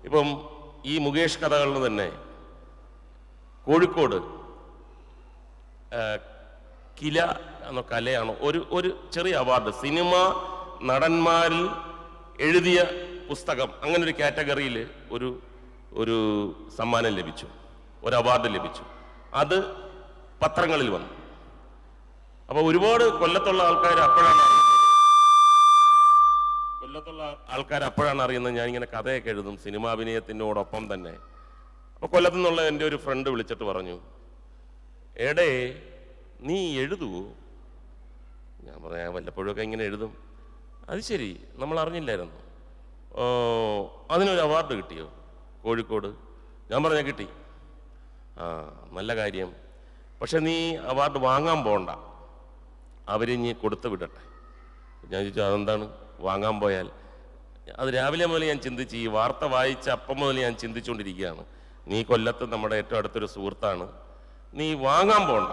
Speaker 9: ഇപ്പം ഈ മുകേഷ് കഥകളിൽ തന്നെ കോഴിക്കോട് കില എന്ന കലയാണോ ഒരു ചെറിയ അവാർഡ്, സിനിമ നടന്മാരിൽ എഴുതിയ പുസ്തകം, അങ്ങനെ ഒരു കാറ്റഗറിയിൽ ഒരു സമ്മാനം ലഭിച്ചു, ഒരു അവാർഡ് ലഭിച്ചു. അത് പത്രങ്ങളിൽ വന്നു. അപ്പോൾ ഒരുപാട് കൊല്ലത്തുള്ള ആൾക്കാർ അപ്പോഴാണ് അറിയുന്നത്. ഞാനിങ്ങനെ കഥയൊക്കെ എഴുതും സിനിമാഭിനയത്തിനോടൊപ്പം തന്നെ. അപ്പോൾ കൊല്ലത്തു നിന്നുള്ള എൻ്റെ ഒരു ഫ്രണ്ട് വിളിച്ചിട്ട് പറഞ്ഞു, എടേ നീ എഴുതുവോ? ഞാൻ പറയാം വല്ലപ്പോഴൊക്കെ ഇങ്ങനെ എഴുതും. അത് ശരി, നമ്മൾ അറിഞ്ഞില്ലായിരുന്നു. അതിനൊരു അവാർഡ് കിട്ടിയോ കോഴിക്കോട്? ഞാൻ പറഞ്ഞ കിട്ടി. നല്ല കാര്യം, പക്ഷെ നീ അവാർഡ് വാങ്ങാൻ പോകണ്ട, അവരിഞ്ഞ് കൊടുത്തു വിടട്ടെ. ഞാൻ ചോദിച്ചു അതെന്താണ് വാങ്ങാൻ പോയാൽ? അത് രാവിലെ മുതൽ ഞാൻ ചിന്തിച്ച്, ഈ വാർത്ത വായിച്ച അപ്പം മുതൽ ഞാൻ ചിന്തിച്ചുകൊണ്ടിരിക്കുകയാണ്. നീ കൊല്ലത്ത് നമ്മുടെ ഏറ്റവും അടുത്തൊരു സുഹൃത്താണ്, നീ വാങ്ങാൻ പോകണ്ട.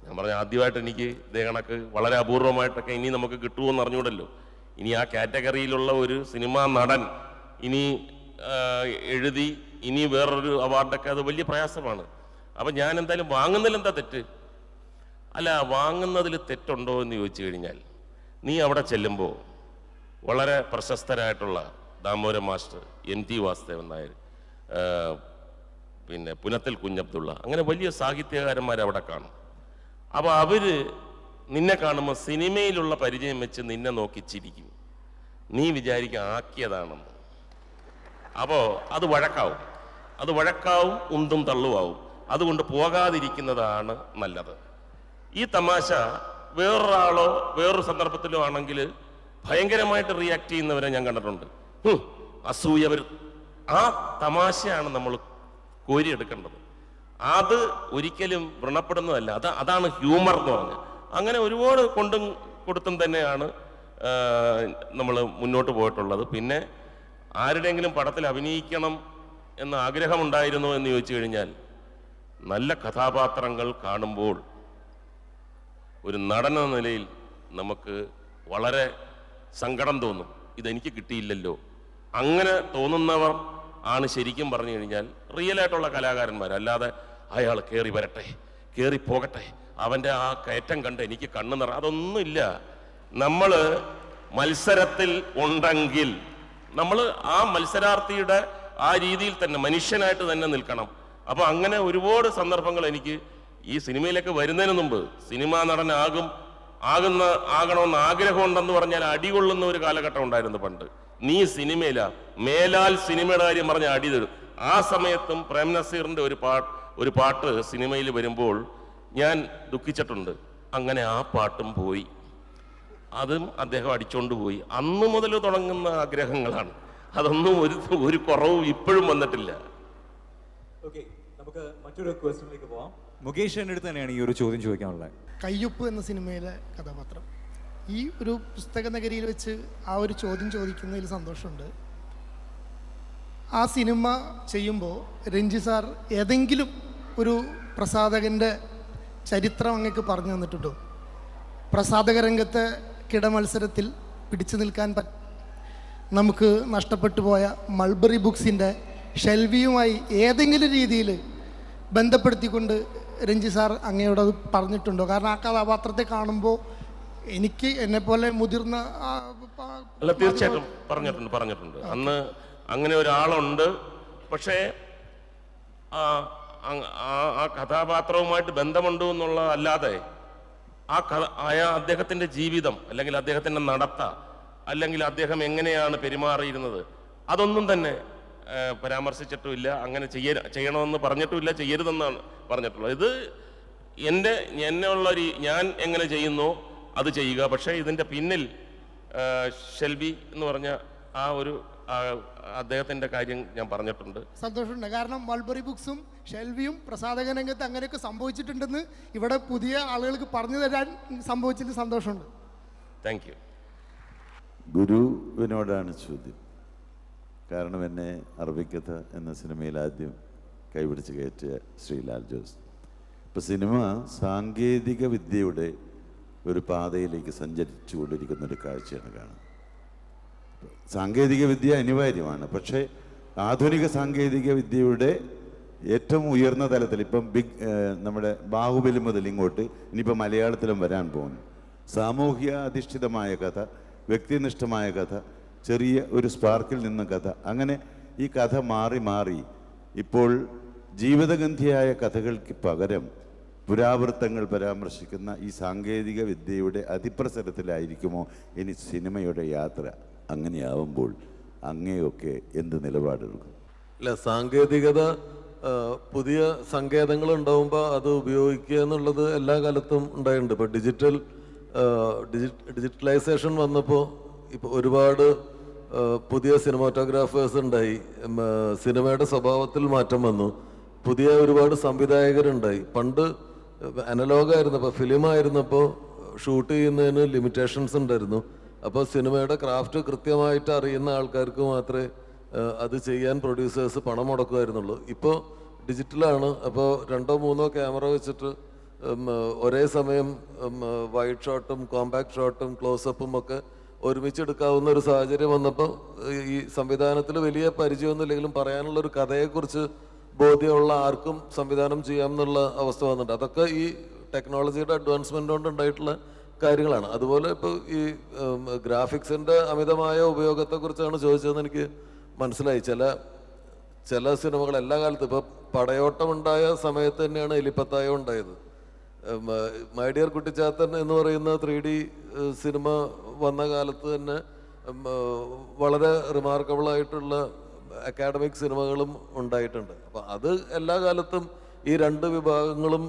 Speaker 9: ഞാൻ പറഞ്ഞ ആദ്യമായിട്ട് എനിക്ക് ഇതേ കണക്ക് വളരെ അപൂർവമായിട്ടൊക്കെ ഇനി നമുക്ക് കിട്ടുമെന്ന് അറിഞ്ഞൂടല്ലോ. ഇനി ആ കാറ്റഗറിയിലുള്ള ഒരു സിനിമാ നടൻ ഇനി എഴുതി ഇനി വേറൊരു അവാർഡൊക്കെ, അത് വലിയ പ്രയാസമാണ്. അപ്പം ഞാൻ എന്തായാലും വാങ്ങുന്നതിൽ എന്താ തെറ്റ്? അല്ല, വാങ്ങുന്നതിൽ തെറ്റുണ്ടോ എന്ന് ചോദിച്ചു കഴിഞ്ഞാൽ, നീ അവിടെ ചെല്ലുമ്പോൾ വളരെ പ്രശസ്തരായിട്ടുള്ള ദാമോദരൻ മാസ്റ്റർ, MT വാസുദേവൻ നായർ, പിന്നെ പുനത്തിൽ കുഞ്ഞബ്ദുള്ള, അങ്ങനെ വലിയ സാഹിത്യകാരന്മാർ അവിടെ കാണും. അപ്പോൾ അവർ നിന്നെ കാണുമ്പോൾ സിനിമയിലുള്ള പരിചയം വെച്ച് നിന്നെ നോക്കി ചിരിക്കും. നീ വിചാരിക്കുക ആക്കിയതാണെന്ന്. അപ്പോൾ അത് വഴക്കാവും, ഉന്തും തള്ളുവാവും. അതുകൊണ്ട് പോകാതിരിക്കുന്നതാണ് നല്ലത്. ഈ തമാശ വേറൊരാളോ വേറൊരു സന്ദർഭത്തിലോ ആണെങ്കിൽ ഭയങ്കരമായിട്ട് റിയാക്ട് ചെയ്യുന്നവരെ ഞാൻ കണ്ടിട്ടുണ്ട്. അസൂയവർ, ആ തമാശയാണ് നമ്മൾ കോരിയെടുക്കേണ്ടത്. അത് ഒരിക്കലും വ്രണപ്പെടുന്നതല്ല. അതാണ് ഹ്യൂമർ എന്ന് പറഞ്ഞാൽ. അങ്ങനെ ഒരുപാട് കൊണ്ടും കൊടുത്തും തന്നെയാണ് നമ്മൾ മുന്നോട്ട് പോയിട്ടുള്ളത്. പിന്നെ ആരുടെയെങ്കിലും പടത്തിൽ അഭിനയിക്കണം എന്ന ആഗ്രഹമുണ്ടായിരുന്നോ എന്ന് ചോദിച്ചു കഴിഞ്ഞാൽ, നല്ല കഥാപാത്രങ്ങൾ കാണുമ്പോൾ ഒരു നടൻ എന്ന നിലയിൽ നമുക്ക് വളരെ സങ്കടം തോന്നും, ഇതെനിക്ക് കിട്ടിയില്ലല്ലോ. അങ്ങനെ തോന്നുന്നവർ ആണ് ശരിക്കും പറഞ്ഞു കഴിഞ്ഞാൽ റിയലായിട്ടുള്ള കലാകാരന്മാർ. അല്ലാതെ അയാൾ കയറി വരട്ടെ, കയറി പോകട്ടെ, അവൻ്റെ ആ കയറ്റം കണ്ട് എനിക്ക് കണ്ണു നിറ, അതൊന്നുമില്ല. നമ്മൾ മത്സരത്തിൽ ഉണ്ടെങ്കിൽ നമ്മൾ ആ മത്സരാർത്ഥിയുടെ ആ രീതിയിൽ തന്നെ മനുഷ്യനായിട്ട് തന്നെ നിൽക്കണം. അപ്പോൾ അങ്ങനെ ഒരുപാട് സന്ദർഭങ്ങൾ എനിക്ക് ഈ സിനിമയിലേക്ക് വരുന്നതിന് മുമ്പ് സിനിമാ ആകണമെന്ന് ആഗ്രഹമുണ്ടെന്ന് പറഞ്ഞാൽ അടികൊള്ളുന്ന ഒരു കാലഘട്ടം ഉണ്ടായിരുന്നു പണ്ട്. നീ സിനിമയില, മേലാൽ സിനിമയുടെ കാര്യം പറഞ്ഞ അടി തരും. ആ സമയത്തും പ്രേം നസീറിന്റെ ഒരു പാട്ട് സിനിമയിൽ വരുമ്പോൾ ഞാൻ ദുഃഖിച്ചിട്ടുണ്ട്. അങ്ങനെ ആ പാട്ടും പോയി, അതും അദ്ദേഹം അടിച്ചോണ്ട് പോയി. അന്ന് മുതൽ തുടങ്ങുന്ന ആഗ്രഹങ്ങളാണ്, അതൊന്നും ഒരു കുറവും ഇപ്പോഴും വന്നിട്ടില്ല.
Speaker 14: ഓക്കെ, നമുക്ക് മറ്റൊരു ക്വസ്റ്റ്യനിലേക്ക് പോവാം. മുകേഷിന്റെ അടുത്ത് തന്നെയാണ് ഈ ഒരു ചോദ്യം ചോദിക്കാനുള്ളത്.
Speaker 15: കയ്യൊപ്പ് എന്ന സിനിമയിലെ കഥാപാത്രം ഈ ഒരു പുസ്തക നഗരിയിൽ വെച്ച് ആ ഒരു ചോദ്യം ചോദിക്കുന്നതിൽ സന്തോഷമുണ്ട്. ആ സിനിമ ചെയ്യുമ്പോൾ രഞ്ജി സാർ ഏതെങ്കിലും ഒരു പ്രസാധകൻ്റെ ചരിത്രം അങ്ങക്ക് പറഞ്ഞു തന്നിട്ടുണ്ടോ? പ്രസാധക രംഗത്തെ കിടമത്സരത്തിൽ പിടിച്ചു നിൽക്കാൻ നമുക്ക് നഷ്ടപ്പെട്ടു പോയ മൾബറി ബുക്സിൻ്റെ ഷെൽവിയുമായി ഏതെങ്കിലും രീതിയിൽ ബന്ധപ്പെടുത്തിക്കൊണ്ട് രഞ്ജി സാർ അങ്ങയോട് അത് പറഞ്ഞിട്ടുണ്ടോ? കാരണം ആ കഥാപാത്രത്തെ കാണുമ്പോൾ എനിക്ക് എന്നെപ്പോലെ മുതിർന്ന
Speaker 9: അല്ല, തീർച്ചയായിട്ടും പറഞ്ഞിട്ടുണ്ട്. അന്ന് അങ്ങനെ ഒരാളുണ്ട്. പക്ഷേ ആ കഥാപാത്രവുമായിട്ട് ബന്ധമുണ്ട് എന്നുള്ളതല്ലാതെ അദ്ദേഹത്തിൻ്റെ ജീവിതം അല്ലെങ്കിൽ അദ്ദേഹത്തിൻ്റെ നടത്ത അല്ലെങ്കിൽ അദ്ദേഹം എങ്ങനെയാണ് പെരുമാറിയിരുന്നത് അതൊന്നും തന്നെ പരാമർശിച്ചിട്ടുമില്ല, അങ്ങനെ ചെയ്യണമെന്ന് പറഞ്ഞിട്ടുമില്ല, ചെയ്യരുതെന്നാണ് പറഞ്ഞിട്ടുള്ളത്. ഇത് ഞാൻ എങ്ങനെ ചെയ്യുന്നു അത് ചെയ്യുക. പക്ഷേ ഇതിൻ്റെ പിന്നിൽ ഷെൽബി എന്ന് പറഞ്ഞ ആ ഒരു അദ്ദേഹത്തിൻ്റെ കാര്യം ഞാൻ പറഞ്ഞിട്ടുണ്ട്.
Speaker 15: സന്തോഷമുണ്ട്. കാരണം മൾബറി ബുക്സും ഷെൽവിയും പ്രസാധക രംഗത്ത് അങ്ങനെയൊക്കെ സംഭവിച്ചിട്ടുണ്ടെന്ന് ഇവിടെ പുതിയ ആളുകൾക്ക് പറഞ്ഞു തരാൻ സംഭവിച്ചതിൽ സന്തോഷമുണ്ട്.
Speaker 9: Thank you.
Speaker 16: ഗുരുവിനോടാണ് ചോദ്യം. കാരണം എന്നെ അറബിക്കഥ എന്ന സിനിമയിൽ ആദ്യം കൈപിടിച്ച് കയറ്റിയ ശ്രീ ലാൽ ജോസ്. ഇപ്പം സിനിമ സാങ്കേതിക വിദ്യയുടെ ഒരു പാതയിലേക്ക് സഞ്ചരിച്ചു കൊണ്ടിരിക്കുന്നൊരു കാഴ്ചയാണ് കാണുന്നത്. സാങ്കേതിക വിദ്യ അനിവാര്യമാണ്, പക്ഷേ ആധുനിക സാങ്കേതിക വിദ്യയുടെ ഏറ്റവും ഉയർന്ന തലത്തിൽ ഇപ്പം നമ്മുടെ ബാഹുബലി മുതൽ ഇങ്ങോട്ട് ഇനിയിപ്പോൾ മലയാളത്തിലും വരാൻ പോകുന്നു. സാമൂഹ്യ അധിഷ്ഠിതമായ കഥ, വ്യക്തിനിഷ്ഠമായ കഥ, ചെറിയ ഒരു സ്പാർക്കിൽ നിന്ന കഥ, അങ്ങനെ ഈ കഥ മാറി മാറി ഇപ്പോൾ ജീവിതഗന്ധിയായ കഥകൾക്ക് പകരം പുരാവൃത്തങ്ങൾ പരാമർശിക്കുന്ന ഈ സാങ്കേതിക വിദ്യയുടെ അതിപ്രസരത്തിലായിരിക്കുമോ ഇനി സിനിമയുടെ യാത്ര? അങ്ങനെയാവുമ്പോൾ അങ്ങനെയൊക്കെ എന്ത് നിലപാടെടുക്കും?
Speaker 8: ഇല്ല, സാങ്കേതികത പുതിയ സങ്കേതങ്ങൾ ഉണ്ടാവുമ്പോൾ അത് ഉപയോഗിക്കുക എന്നുള്ളത് എല്ലാ കാലത്തും ഉണ്ടായിട്ടുണ്ട്. ഇപ്പോൾ ഡിജിറ്റലൈസേഷൻ വന്നപ്പോൾ ഇപ്പോൾ ഒരുപാട് പുതിയ സിനിമാറ്റോഗ്രാഫേഴ്സ് ഉണ്ടായി, സിനിമയുടെ സ്വഭാവത്തിൽ മാറ്റം വന്നു, പുതിയ ഒരുപാട് സംവിധായകരുണ്ടായി. പണ്ട് അനലോഗായിരുന്നപ്പോൾ, ഫിലിമായിരുന്നപ്പോൾ ഷൂട്ട് ചെയ്യുന്നതിന് ലിമിറ്റേഷൻസ് ഉണ്ടായിരുന്നു. അപ്പോൾ സിനിമയുടെ ക്രാഫ്റ്റ് കൃത്യമായിട്ട് അറിയുന്ന ആൾക്കാർക്ക് മാത്രമേ അത് ചെയ്യാൻ പ്രൊഡ്യൂസേഴ്സ് പണം മുടക്കുമായിരുന്നുള്ളൂ. ഇപ്പോൾ ഡിജിറ്റലാണ്. അപ്പോൾ 2-3 ക്യാമറ വെച്ചിട്ട് ഒരേ സമയം വൈഡ് ഷോട്ടും കോമ്പാക്ട് ഷോട്ടും ക്ലോസപ്പും ഒക്കെ ഒരുമിച്ചെടുക്കാവുന്ന ഒരു സാഹചര്യം വന്നപ്പോൾ ഈ സംവിധാനത്തിൽ വലിയ പരിചയമൊന്നുമില്ലെങ്കിലും പറയാനുള്ളൊരു കഥയെക്കുറിച്ച് ബോധ്യമുള്ള ആർക്കും സംവിധാനം ചെയ്യാമെന്നുള്ള അവസ്ഥ വന്നിട്ടുണ്ട്. അതൊക്കെ ഈ ടെക്നോളജിയുടെ അഡ്വാൻസ്മെൻ്റ് കൊണ്ട് ഉണ്ടായിട്ടുള്ള കാര്യങ്ങളാണ്. അതുപോലെ ഇപ്പോൾ ഈ ഗ്രാഫിക്സിൻ്റെ അമിതമായ ഉപയോഗത്തെക്കുറിച്ചാണ് ചോദിച്ചതെന്ന് എനിക്ക് മനസ്സിലായി. ചില സിനിമകൾ എല്ലാ കാലത്തും ഇപ്പോൾ പടയോട്ടം ഉണ്ടായ സമയത്ത് തന്നെയാണ് എലിപ്പത്തായം ഉണ്ടായത്. മൈ ഡിയർ കുട്ടിച്ചാത്തൻ എന്ന് പറയുന്ന 3D സിനിമ വന്ന കാലത്ത് തന്നെ വളരെ റിമാർക്കബിൾ ആയിട്ടുള്ള അക്കാഡമിക് സിനിമകളും ഉണ്ടായിട്ടുണ്ട്. അപ്പം അത് എല്ലാ കാലത്തും ഈ 2 വിഭാഗങ്ങളും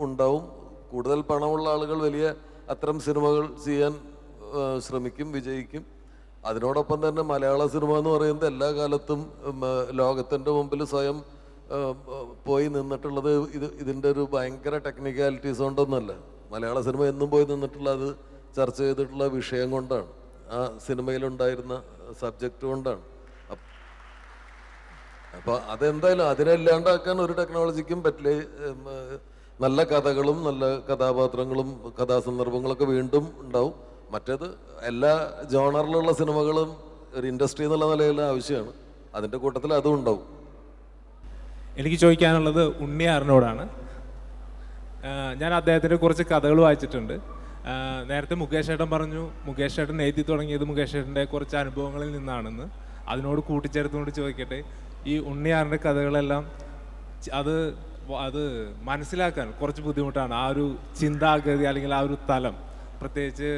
Speaker 8: ഉണ്ടാവും. കൂടുതൽ പണമുള്ള ആളുകൾ വലിയ അത്തരം സിനിമകൾ ചെയ്യാൻ ശ്രമിക്കും, വിജയിക്കും. അതിനോടൊപ്പം തന്നെ മലയാള സിനിമ എന്ന് പറയുന്നത് എല്ലാ കാലത്തും ലോകത്തിൻ്റെ മുമ്പിൽ സ്വയം പോയി നിന്നിട്ടുള്ളത് ഇതിൻ്റെ ഒരു ഭയങ്കര ടെക്നിക്കാലിറ്റീസ് കൊണ്ടൊന്നുമല്ല. മലയാള സിനിമ എന്നും പോയി നിന്നിട്ടുള്ള അത് ചർച്ച ചെയ്തിട്ടുള്ള വിഷയം കൊണ്ടാണ്, ആ സിനിമയിലുണ്ടായിരുന്ന സബ്ജക്റ്റ് കൊണ്ടാണ്. അപ്പോൾ അതെന്തായാലും അതിനെല്ലാണ്ടാക്കാൻ ഒരു ടെക്നോളജിക്കും പറ്റില്ല. നല്ല കഥകളും നല്ല കഥാപാത്രങ്ങളും കഥാസന്ദർഭങ്ങളൊക്കെ വീണ്ടും ഉണ്ടാവും. മറ്റേത് എല്ലാ ജോണറിലുള്ള സിനിമകളും ഒരു ഇൻഡസ്ട്രി എന്നുള്ള നിലയിൽ ആവശ്യമാണ്. അതിൻ്റെ കൂട്ടത്തിൽ അതും ഉണ്ടാവും.
Speaker 17: എനിക്ക് ചോദിക്കാനുള്ളത് ഉണ്ണിയാറിനോടാണ്. ഞാൻ അദ്ദേഹത്തിൻ്റെ കുറച്ച് കഥകൾ വായിച്ചിട്ടുണ്ട്. നേരത്തെ മുകേഷ് ഏട്ടൻ പറഞ്ഞു മുകേഷ് ഏട്ടൻ എഴുതി തുടങ്ങിയത് മുകേഷ് ഏട്ടൻ്റെ കുറച്ച് അനുഭവങ്ങളിൽ നിന്നാണെന്ന്. അതിനോട് കൂട്ടിച്ചേർത്തുകൊണ്ട് ചോദിക്കട്ടെ, ഈ ഉണ്ണിയാറിൻ്റെ കഥകളെല്ലാം അത് മനസ്സിലാക്കാൻ കുറച്ച് ബുദ്ധിമുട്ടാണ്. ആ ഒരു ചിന്താഗതി അല്ലെങ്കിൽ ആ ഒരു തലം, പ്രത്യേകിച്ച്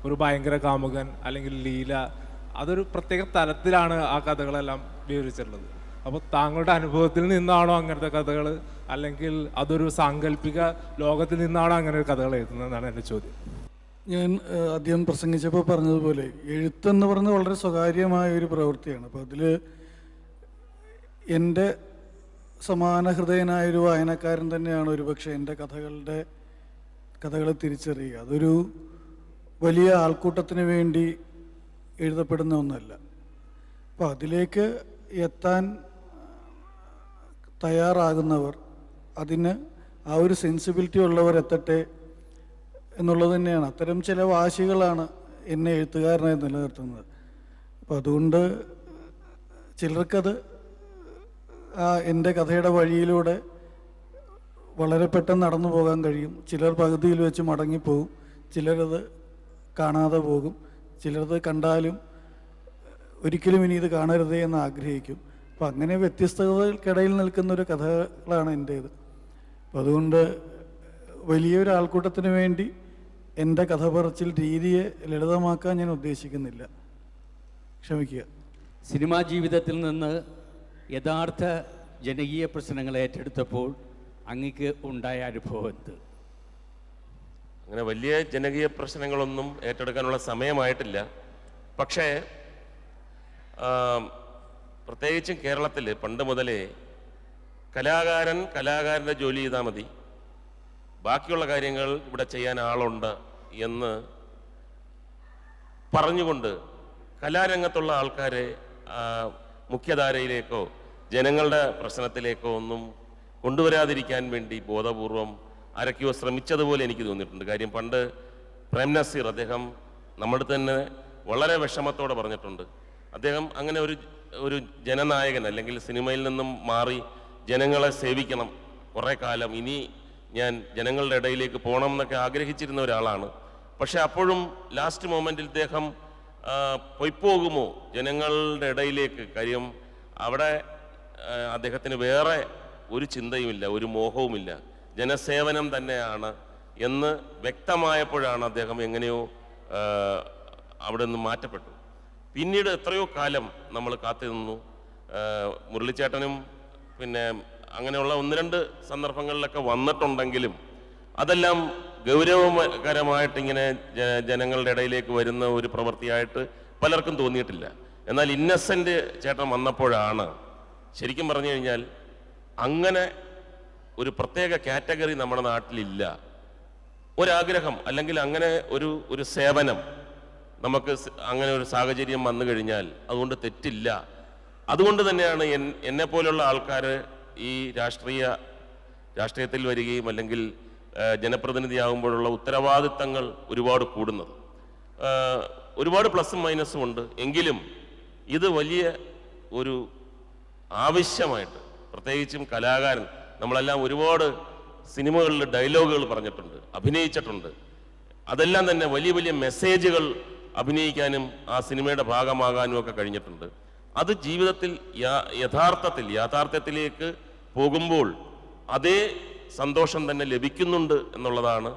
Speaker 17: ഒരു ഭയങ്കര കാമുകൻ അല്ലെങ്കിൽ ലീല, അതൊരു പ്രത്യേക തലത്തിലാണ് ആ കഥകളെല്ലാം വിവരിച്ചിട്ടുള്ളത്. അപ്പോൾ താങ്കളുടെ അനുഭവത്തിൽ നിന്നാണോ അങ്ങനത്തെ കഥകൾ, അല്ലെങ്കിൽ അതൊരു സാങ്കല്പിക ലോകത്തിൽ നിന്നാണോ അങ്ങനെ ഒരു കഥകൾ എഴുതുന്നതെന്നാണ് എൻ്റെ ചോദ്യം.
Speaker 7: ഞാൻ ആദ്യം പ്രസംഗിച്ചപ്പോൾ പറഞ്ഞതുപോലെ എഴുത്തെന്ന് പറയുന്നത് വളരെ സ്വകാര്യമായ ഒരു പ്രവൃത്തിയാണ്. അപ്പോൾ അതിൽ എൻ്റെ സമാന ഹൃദയനായൊരു വായനക്കാരൻ തന്നെയാണ് ഒരുപക്ഷെ എൻ്റെ കഥകളെ തിരിച്ചറിയുക. അതൊരു വലിയ ആൾക്കൂട്ടത്തിന് വേണ്ടി എഴുതപ്പെടുന്ന ഒന്നല്ല. അപ്പോൾ അതിലേക്ക് എത്താൻ തയ്യാറാകുന്നവർ, അതിന് ആ ഒരു സെൻസിബിലിറ്റി ഉള്ളവർ എത്തട്ടെ എന്നുള്ളത് തന്നെയാണ്. അത്തരം ചില വാശികളാണ് എന്നെ എഴുത്തുകാരനായി നിലനിർത്തുന്നത്. അപ്പോൾ അതുകൊണ്ട് ചിലർക്കത് എൻ്റെ കഥയുടെ വഴിയിലൂടെ വളരെ പെട്ടെന്ന് നടന്നു പോകാൻ കഴിയും. ചിലർ പകുതിയിൽ വെച്ച് മടങ്ങിപ്പോകും, ചിലരത് കാണാതെ പോകും, ചിലരത് കണ്ടാലും ഒരിക്കലും ഇനി ഇത് കാണരുതേ എന്ന് ആഗ്രഹിക്കും. അപ്പം അങ്ങനെ വ്യത്യസ്തതകൾക്കിടയിൽ നിൽക്കുന്നൊരു കഥകളാണ് എൻ്റേത്. അപ്പം അതുകൊണ്ട് വലിയൊരു ആൾക്കൂട്ടത്തിന് വേണ്ടി എൻ്റെ കഥ പറച്ചിൽ രീതിയെ ലളിതമാക്കാൻ ഞാൻ ഉദ്ദേശിക്കുന്നില്ല. ക്ഷമിക്കുക.
Speaker 18: സിനിമാ ജീവിതത്തിൽ നിന്ന് യഥാർത്ഥ ജനകീയ പ്രശ്നങ്ങൾ ഏറ്റെടുത്തപ്പോൾ അങ്ങക്ക് ഉണ്ടായ അനുഭവം എന്ത്?
Speaker 9: അങ്ങനെ വലിയ ജനകീയ പ്രശ്നങ്ങളൊന്നും ഏറ്റെടുക്കാനുള്ള സമയമായിട്ടില്ല. പക്ഷേ പ്രത്യേകിച്ചും കേരളത്തിൽ പണ്ട് മുതലേ കലാകാരൻ്റെ ജോലി ചെയ്താൽ മതി, ബാക്കിയുള്ള കാര്യങ്ങൾ ഇവിടെ ചെയ്യാൻ ആളുണ്ട് എന്ന് പറഞ്ഞുകൊണ്ട് കലാരംഗത്തുള്ള ആൾക്കാരെ മുഖ്യധാരയിലേക്കോ ജനങ്ങളുടെ പ്രശ്നത്തിലേക്കോ ഒന്നും കൊണ്ടുവരാതിരിക്കാൻ വേണ്ടി ബോധപൂർവം ആരൊക്കെയോ ശ്രമിച്ചതുപോലെ എനിക്ക് തോന്നിയിട്ടുണ്ട്. കാര്യം പണ്ട് പ്രേം നസീർ അദ്ദേഹം നമ്മുടെ തന്നെ വളരെ വിഷമത്തോടെ പറഞ്ഞിട്ടുണ്ട്. അദ്ദേഹം അങ്ങനെ ഒരു ജനനായകൻ അല്ലെങ്കിൽ സിനിമയിൽ നിന്നും മാറി ജനങ്ങളെ സേവിക്കണം, കുറേ കാലം ഇനി ഞാൻ ജനങ്ങളുടെ ഇടയിലേക്ക് പോകണം എന്നൊക്കെ ആഗ്രഹിച്ചിരുന്ന ഒരാളാണ്. പക്ഷെ അപ്പോഴും ലാസ്റ്റ് മൊമെൻറ്റിൽ അദ്ദേഹം പൊയ്പോകുമോ ജനങ്ങളുടെ ഇടയിലേക്ക്? കാര്യം അവിടെ അദ്ദേഹത്തിന് വേറെ ഒരു ചിന്തയുമില്ല, ഒരു മോഹവുമില്ല, ജനസേവനം തന്നെയാണ് എന്ന് വ്യക്തമായപ്പോഴാണ് അദ്ദേഹം എങ്ങനെയോ അവിടെ നിന്ന് മാറ്റപ്പെട്ടു. പിന്നീട് എത്രയോ കാലം നമ്മൾ കാത്തു നിന്നു. മുരളിച്ചേട്ടനും പിന്നെ അങ്ങനെയുള്ള ഒന്ന് രണ്ട് സന്ദർഭങ്ങളിലൊക്കെ വന്നിട്ടുണ്ടെങ്കിലും അതെല്ലാം ഗൗരവകരമായിട്ടിങ്ങനെ ജനങ്ങളുടെ ഇടയിലേക്ക് വരുന്ന ഒരു പ്രവൃത്തിയായിട്ട് പലർക്കും തോന്നിയിട്ടില്ല. എന്നാൽ ഇന്നസെൻ്റ് ചേട്ടൻ വന്നപ്പോഴാണ് ശരിക്കും പറഞ്ഞു കഴിഞ്ഞാൽ അങ്ങനെ ഒരു പ്രത്യേക കാറ്റഗറി നമ്മുടെ നാട്ടിലില്ല. ഒരാഗ്രഹം അല്ലെങ്കിൽ അങ്ങനെ ഒരു സേവനം നമുക്ക് അങ്ങനെ ഒരു സാഹചര്യം വന്നു കഴിഞ്ഞാൽ അതുകൊണ്ട് തെറ്റില്ല. അതുകൊണ്ട് തന്നെയാണ് എന്നെപ്പോലുള്ള ആൾക്കാർ ഈ രാഷ്ട്രീയത്തിൽ വരികയും അല്ലെങ്കിൽ ജനപ്രതിനിധിയാകുമ്പോഴുള്ള ഉത്തരവാദിത്തങ്ങൾ ഒരുപാട് കൂടുന്നത്. ഒരുപാട് പ്ലസും മൈനസും ഉണ്ട്, എങ്കിലും ഇത് വലിയ ഒരു ആവശ്യമായിട്ട്, പ്രത്യേകിച്ചും കലാകാരൻ, നമ്മളെല്ലാം ഒരുപാട് സിനിമകളിൽ ഡയലോഗുകൾ പറഞ്ഞിട്ടുണ്ട്, അഭിനയിച്ചിട്ടുണ്ട്. അതെല്ലാം തന്നെ വലിയ വലിയ മെസ്സേജുകൾ അഭിനയിക്കാനും ആ സിനിമയുടെ ഭാഗമാകാനും ഒക്കെ കഴിഞ്ഞിട്ടുണ്ട്. അത് ജീവിതത്തിൽ യാഥാർത്ഥ്യത്തിലേക്ക് പോകുമ്പോൾ അതേ സന്തോഷം തന്നെ ലഭിക്കുന്നുണ്ട് എന്നുള്ളതാണ്.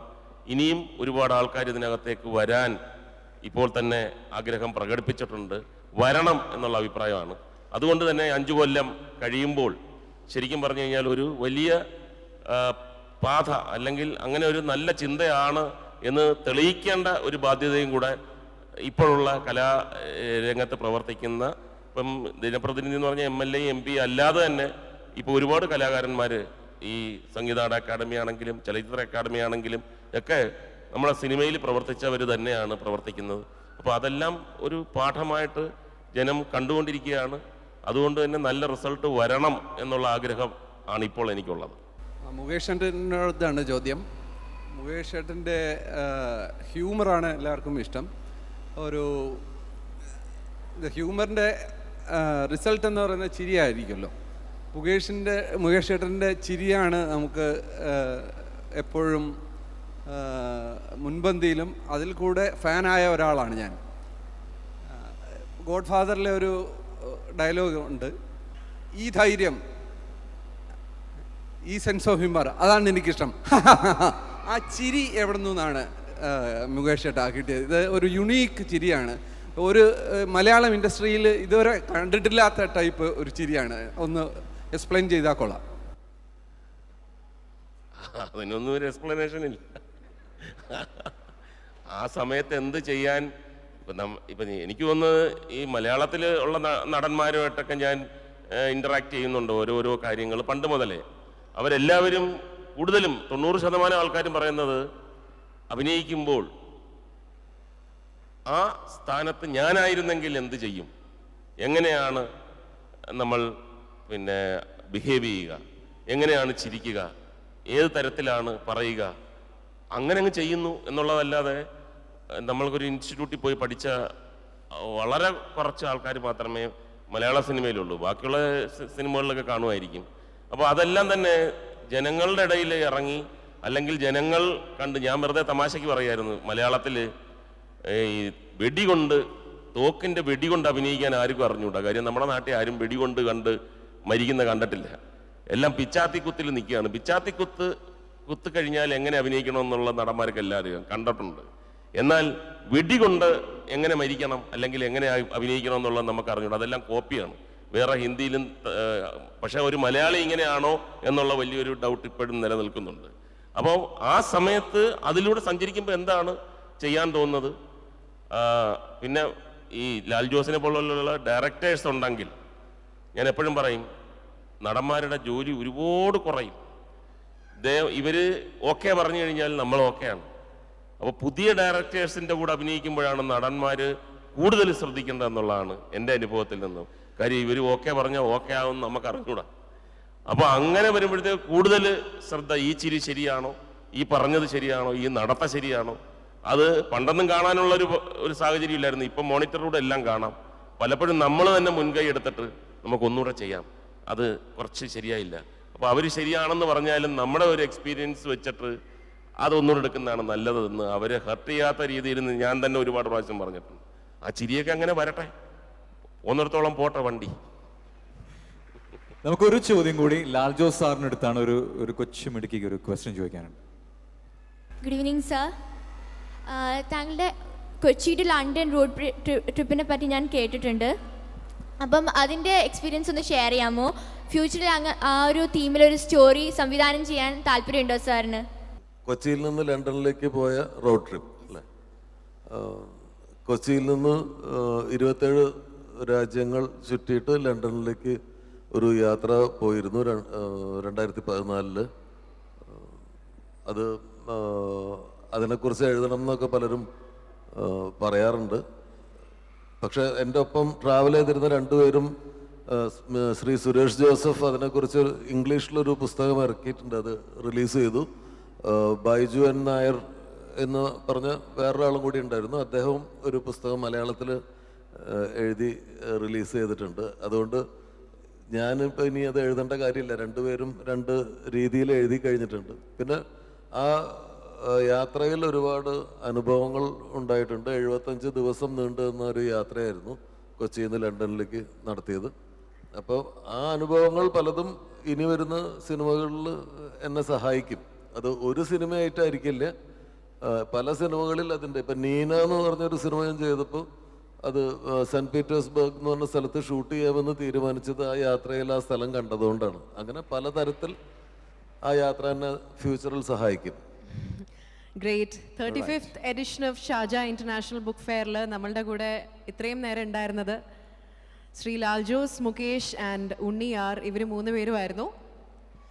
Speaker 9: ഇനിയും ഒരുപാട് ആൾക്കാർ ഇതിനകത്തേക്ക് വരാൻ ഇപ്പോൾ തന്നെ ആഗ്രഹം പ്രകടിപ്പിച്ചിട്ടുണ്ട്, വരണം എന്നുള്ള അഭിപ്രായമാണ്. അതുകൊണ്ട് തന്നെ 5 കൊല്ലം കഴിയുമ്പോൾ ശരിക്കും പറഞ്ഞു കഴിഞ്ഞാൽ ഒരു വലിയ പാത അല്ലെങ്കിൽ അങ്ങനെ ഒരു നല്ല ചിന്തയാണ് എന്ന് തെളിയിക്കേണ്ട ഒരു ബാധ്യതയും കൂടെ ഇപ്പോഴുള്ള കലാരംഗത്ത് പ്രവർത്തിക്കുന്ന, ഇപ്പം ജനപ്രതിനിധി എന്ന് പറഞ്ഞാൽ MLA MP അല്ലാതെ തന്നെ ഇപ്പോൾ ഒരുപാട് കലാകാരന്മാർ ഈ സംഗീത അക്കാദമി ആണെങ്കിലും ചലച്ചിത്ര അക്കാദമി ആണെങ്കിലും ഒക്കെ നമ്മളെ സിനിമയിൽ പ്രവർത്തിച്ചവർ തന്നെയാണ് പ്രവർത്തിക്കുന്നത്. അപ്പോൾ അതെല്ലാം ഒരു പാഠമായിട്ട് ജനം കണ്ടുകൊണ്ടിരിക്കുകയാണ്. അതുകൊണ്ട് തന്നെ നല്ല റിസൾട്ട് വരണം എന്നുള്ള ആഗ്രഹം ആണ് ഇപ്പോൾ എനിക്കുള്ളത്.
Speaker 19: മുകേഷ് ഏട്ടനോടാണ് ചോദ്യം. മുകേഷ് ഏട്ടൻ്റെ ഹ്യൂമറാണ് എല്ലാവർക്കും ഇഷ്ടം. ഒരു ഹ്യൂമറിൻ്റെ റിസൾട്ട് എന്ന് പറയുന്നത് ചിരിയായിരിക്കുമല്ലോ. മുകേഷ് ഏട്ടൻ്റെ ചിരിയാണ് നമുക്ക് എപ്പോഴും മുൻപന്തിയിലും. അതിൽ കൂടെ ഫാനായ ഒരാളാണ് ഞാൻ. ഗോഡ് ഫാദറിലെ ഒരു ഡയലോഗ് ഉണ്ട്, ഈ ധൈര്യം, ഈ സെൻസ് ഓഫ് ഹ്യൂമർ, അതാണ് എനിക്കിഷ്ടം. ആ ചിരി എവിടെ നിന്നാണ് മുകേഷ് ഏട്ടാ കിട്ടിയത്? ഇത് ഒരു യുണീക്ക് ചിരിയാണ്. ഒരു മലയാളം ഇൻഡസ്ട്രിയിൽ ഇതുവരെ കണ്ടിട്ടില്ലാത്ത ടൈപ്പ് ഒരു ചിരിയാണ്. ഒന്ന് എക്സ്പ്ലെയിൻ ചെയ്താൽ കൊള്ളാം.
Speaker 9: അതിനൊന്നും ഒരു എക്സ്പ്ലനേഷൻ ഇല്ല. ആ സമയത്ത് എന്ത് ചെയ്യാൻ ഇപ്പം എനിക്ക് തോന്നുന്നത് ഈ മലയാളത്തിൽ ഉള്ള നടന്മാരുമായിട്ടൊക്കെ ഞാൻ ഇൻറ്ററാക്ട് ചെയ്യുന്നുണ്ട് ഓരോരോ കാര്യങ്ങൾ പണ്ട് മുതലേ. അവരെല്ലാവരും കൂടുതലും 90% ആൾക്കാരും പറയുന്നത് അഭിനയിക്കുമ്പോൾ ആ സ്ഥാനത്ത് ഞാനായിരുന്നെങ്കിൽ എന്ത് ചെയ്യും, എങ്ങനെയാണ് നമ്മൾ പിന്നെ ബിഹേവ് ചെയ്യുക, എങ്ങനെയാണ് ചിരിക്കുക, ഏത് തരത്തിലാണ് പറയുക, അങ്ങനെ അങ്ങ് ചെയ്യുന്നു എന്നുള്ളതല്ലാതെ നമ്മൾക്കൊരു ഇൻസ്റ്റിറ്റ്യൂട്ടിൽ പോയി പഠിച്ച വളരെ കുറച്ച് ആൾക്കാർ മാത്രമേ മലയാള സിനിമയിലുള്ളൂ. ബാക്കിയുള്ള സിനിമകളിലൊക്കെ കാണുമായിരിക്കും. അപ്പോൾ അതെല്ലാം തന്നെ ജനങ്ങളുടെ ഇടയിൽ ഇറങ്ങി അല്ലെങ്കിൽ ജനങ്ങൾ കണ്ട്, ഞാൻ വെറുതെ തമാശയ്ക്ക് പറയായിരുന്നു, മലയാളത്തിൽ ഈ വെടികൊണ്ട് തോക്കിൻ്റെ വെടികൊണ്ട് അഭിനയിക്കാൻ ആർക്കും അറിഞ്ഞൂടാ. കാര്യം നമ്മുടെ നാട്ടിൽ ആരും വെടികൊണ്ട് കണ്ട് മരിക്കുന്ന കണ്ടിട്ടില്ല. എല്ലാം പിച്ചാത്തിക്കുത്തിൽ നിൽക്കുകയാണ്. കുത്ത് കഴിഞ്ഞാൽ എങ്ങനെ അഭിനയിക്കണമെന്നുള്ള നടന്മാർക്ക് എല്ലാവരും കണ്ടിട്ടുണ്ട്. എന്നാൽ വെടികൊണ്ട് എങ്ങനെ മരിക്കണം അല്ലെങ്കിൽ എങ്ങനെ അഭിനയിക്കണം എന്നുള്ളത് നമുക്ക് അറിഞ്ഞൂടാ. അതെല്ലാം കോപ്പിയാണ്, വേറെ ഹിന്ദിയിലും. പക്ഷേ ഒരു മലയാളി ഇങ്ങനെയാണോ എന്നുള്ള വലിയൊരു ഡൗട്ട് ഇപ്പോഴും നിലനിൽക്കുന്നുണ്ട്. അപ്പോൾ ആ സമയത്ത് അതിലൂടെ സഞ്ചരിക്കുമ്പോൾ എന്താണ് ചെയ്യാൻ തോന്നുന്നത്? പിന്നെ ഈ ലാൽ ജോസിനെ പോലുള്ള ഡയറക്ടേഴ്സ് ഉണ്ടെങ്കിൽ ഞാൻ എപ്പോഴും പറയും, നടന്മാരുടെ ജോലി ഒരുപാട് കുറയും. ഇവർ ഓക്കെ പറഞ്ഞു കഴിഞ്ഞാൽ നമ്മൾ ഓക്കെയാണ്. അപ്പോൾ പുതിയ ഡയറക്ടേഴ്സിൻ്റെ കൂടെ അഭിനയിക്കുമ്പോഴാണ് നടന്മാർ കൂടുതൽ ശ്രദ്ധിക്കേണ്ടതെന്നുള്ളതാണ് എൻ്റെ അനുഭവത്തിൽ നിന്നും. കാര്യം ഇവർ ഓക്കെ പറഞ്ഞാൽ ഓക്കെ ആവുമെന്ന് നമുക്ക് അറിഞ്ഞൂടാ. അപ്പോൾ അങ്ങനെ വരുമ്പോഴത്തേക്ക് കൂടുതൽ ശ്രദ്ധ, ഈ ചിരി ശരിയാണോ, ഈ പറഞ്ഞത് ശരിയാണോ, ഈ നടത്ത ശരിയാണോ. അത് പണ്ടൊന്നും കാണാനുള്ളൊരു സാഹചര്യം ഇല്ലായിരുന്നു. ഇപ്പം മോണിറ്ററിലൂടെ എല്ലാം കാണാം. പലപ്പോഴും നമ്മൾ തന്നെ മുൻകൈ എടുത്തിട്ട് നമുക്കൊന്നുകൂടെ ചെയ്യാം, അത് കുറച്ച് ശരിയായില്ല. അപ്പോൾ അവർ ശരിയാണെന്ന് പറഞ്ഞാലും നമ്മുടെ ഒരു എക്സ്പീരിയൻസ് വെച്ചിട്ട് അതൊന്നുകൂടെ എടുക്കുന്നതാണ് നല്ലതെന്ന് അവരെ ഹർട്ട് ചെയ്യാത്ത രീതിയിൽ ഞാൻ തന്നെ ഒരുപാട് പ്രാവശ്യം പറഞ്ഞിട്ടുണ്ട്. ആ ചിരിയൊക്കെ അങ്ങനെ വരട്ടെ, ഒന്നിടത്തോളം പോട്ടെ വണ്ടി.
Speaker 14: നമുക്കൊരു ചോദ്യം കൂടി ലാൽ ജോസ് സാറിൻ്റെ അടുത്താണ് ഒരു കൊച്ചു മിടുക്കിക്ക് ഒരു ക്വസ്റ്റ്യൻ ചോദിക്കാനുണ്ട്.
Speaker 11: Good evening sir. താങ്കളുടെ കൊച്ചി ടു ലണ്ടൻ റോഡ് ട്രിപ്പിനെ പറ്റി ഞാൻ കേട്ടിട്ടുണ്ട്. അപ്പം അതിൻ്റെ എക്സ്പീരിയൻസ് ഒന്ന് ഷെയർ ചെയ്യാമോ? ഫ്യൂച്ചറിൽ ആ ഒരു തീമിലൊരു സ്റ്റോറി സംവിധാനം ചെയ്യാൻ താല്പര്യമുണ്ടോ സാറിന്?
Speaker 8: കൊച്ചിയിൽ നിന്ന് ലണ്ടനിലേക്ക് പോയ റോഡ് ട്രിപ്പ് അല്ലേ? കൊച്ചിയിൽ നിന്ന് 27 രാജ്യങ്ങൾ ചുറ്റിയിട്ട് ലണ്ടനിലേക്ക് ഒരു യാത്ര പോയിരുന്നു 2014. അത് അതിനെക്കുറിച്ച് എഴുതണം എന്നൊക്കെ പലരും പറയാറുണ്ട്. പക്ഷെ എൻ്റെ ഒപ്പം ട്രാവൽ ചെയ്തിരുന്ന രണ്ടുപേരും, ശ്രീ സുരേഷ് ജോസഫ് അതിനെക്കുറിച്ച് ഇംഗ്ലീഷിലൊരു പുസ്തകം ഇറക്കിയിട്ടുണ്ട്, അത് റിലീസ് ചെയ്തു. ബൈജു എൻ നായർ എന്ന് പറഞ്ഞ വേറൊരാളും കൂടി ഉണ്ടായിരുന്നു, അദ്ദേഹവും ഒരു പുസ്തകം മലയാളത്തിൽ എഴുതി റിലീസ് ചെയ്തിട്ടുണ്ട്. അതുകൊണ്ട് ഞാനിപ്പോൾ ഇനി അത് എഴുതേണ്ട കാര്യമില്ല, രണ്ടുപേരും രണ്ട് രീതിയിൽ എഴുതി കഴിഞ്ഞിട്ടുണ്ട്. പിന്നെ ആ യാത്രയിൽ ഒരുപാട് അനുഭവങ്ങൾ ഉണ്ടായിട്ടുണ്ട്. 75 ദിവസം നീണ്ടു നിന്ന ഒരു യാത്രയായിരുന്നു കൊച്ചിയിൽ നിന്ന് ലണ്ടനിലേക്ക് നടത്തിയത്. അപ്പോൾ ആ അനുഭവങ്ങൾ പലതും ഇനി വരുന്ന സിനിമകളിൽ എന്നെ സഹായിക്കും. അത് ഒരു സിനിമയായിട്ടായിരിക്കില്ല, പല സിനിമകളിൽ അതിൻ്റെ. ഇപ്പം നീന എന്ന് പറഞ്ഞൊരു സിനിമ ഞാൻ ചെയ്തപ്പോൾ അത് സെൻറ്റ് പീറ്റേഴ്സ്ബർഗ് എന്ന് പറഞ്ഞ സ്ഥലത്ത് ഷൂട്ട് ചെയ്യാമെന്ന് തീരുമാനിച്ചത് ആ യാത്രയിൽ ആ സ്ഥലം കണ്ടതുകൊണ്ടാണ്. അങ്ങനെ പലതരത്തിൽ ആ യാത്ര എന്നെ ഫ്യൂച്ചറിൽ സഹായിക്കും.
Speaker 2: Great. 35th edition of Sharjah international book ഫെയറിൽ നമ്മളുടെ കൂടെ ഇത്രയും നേരം ഉണ്ടായിരുന്നത് ശ്രീ ലാൽ ജോസ്, മുകേഷ് ആൻഡ് ഉണ്ണി ആർ, ഇവർ 3 പേരുമായിരുന്നു.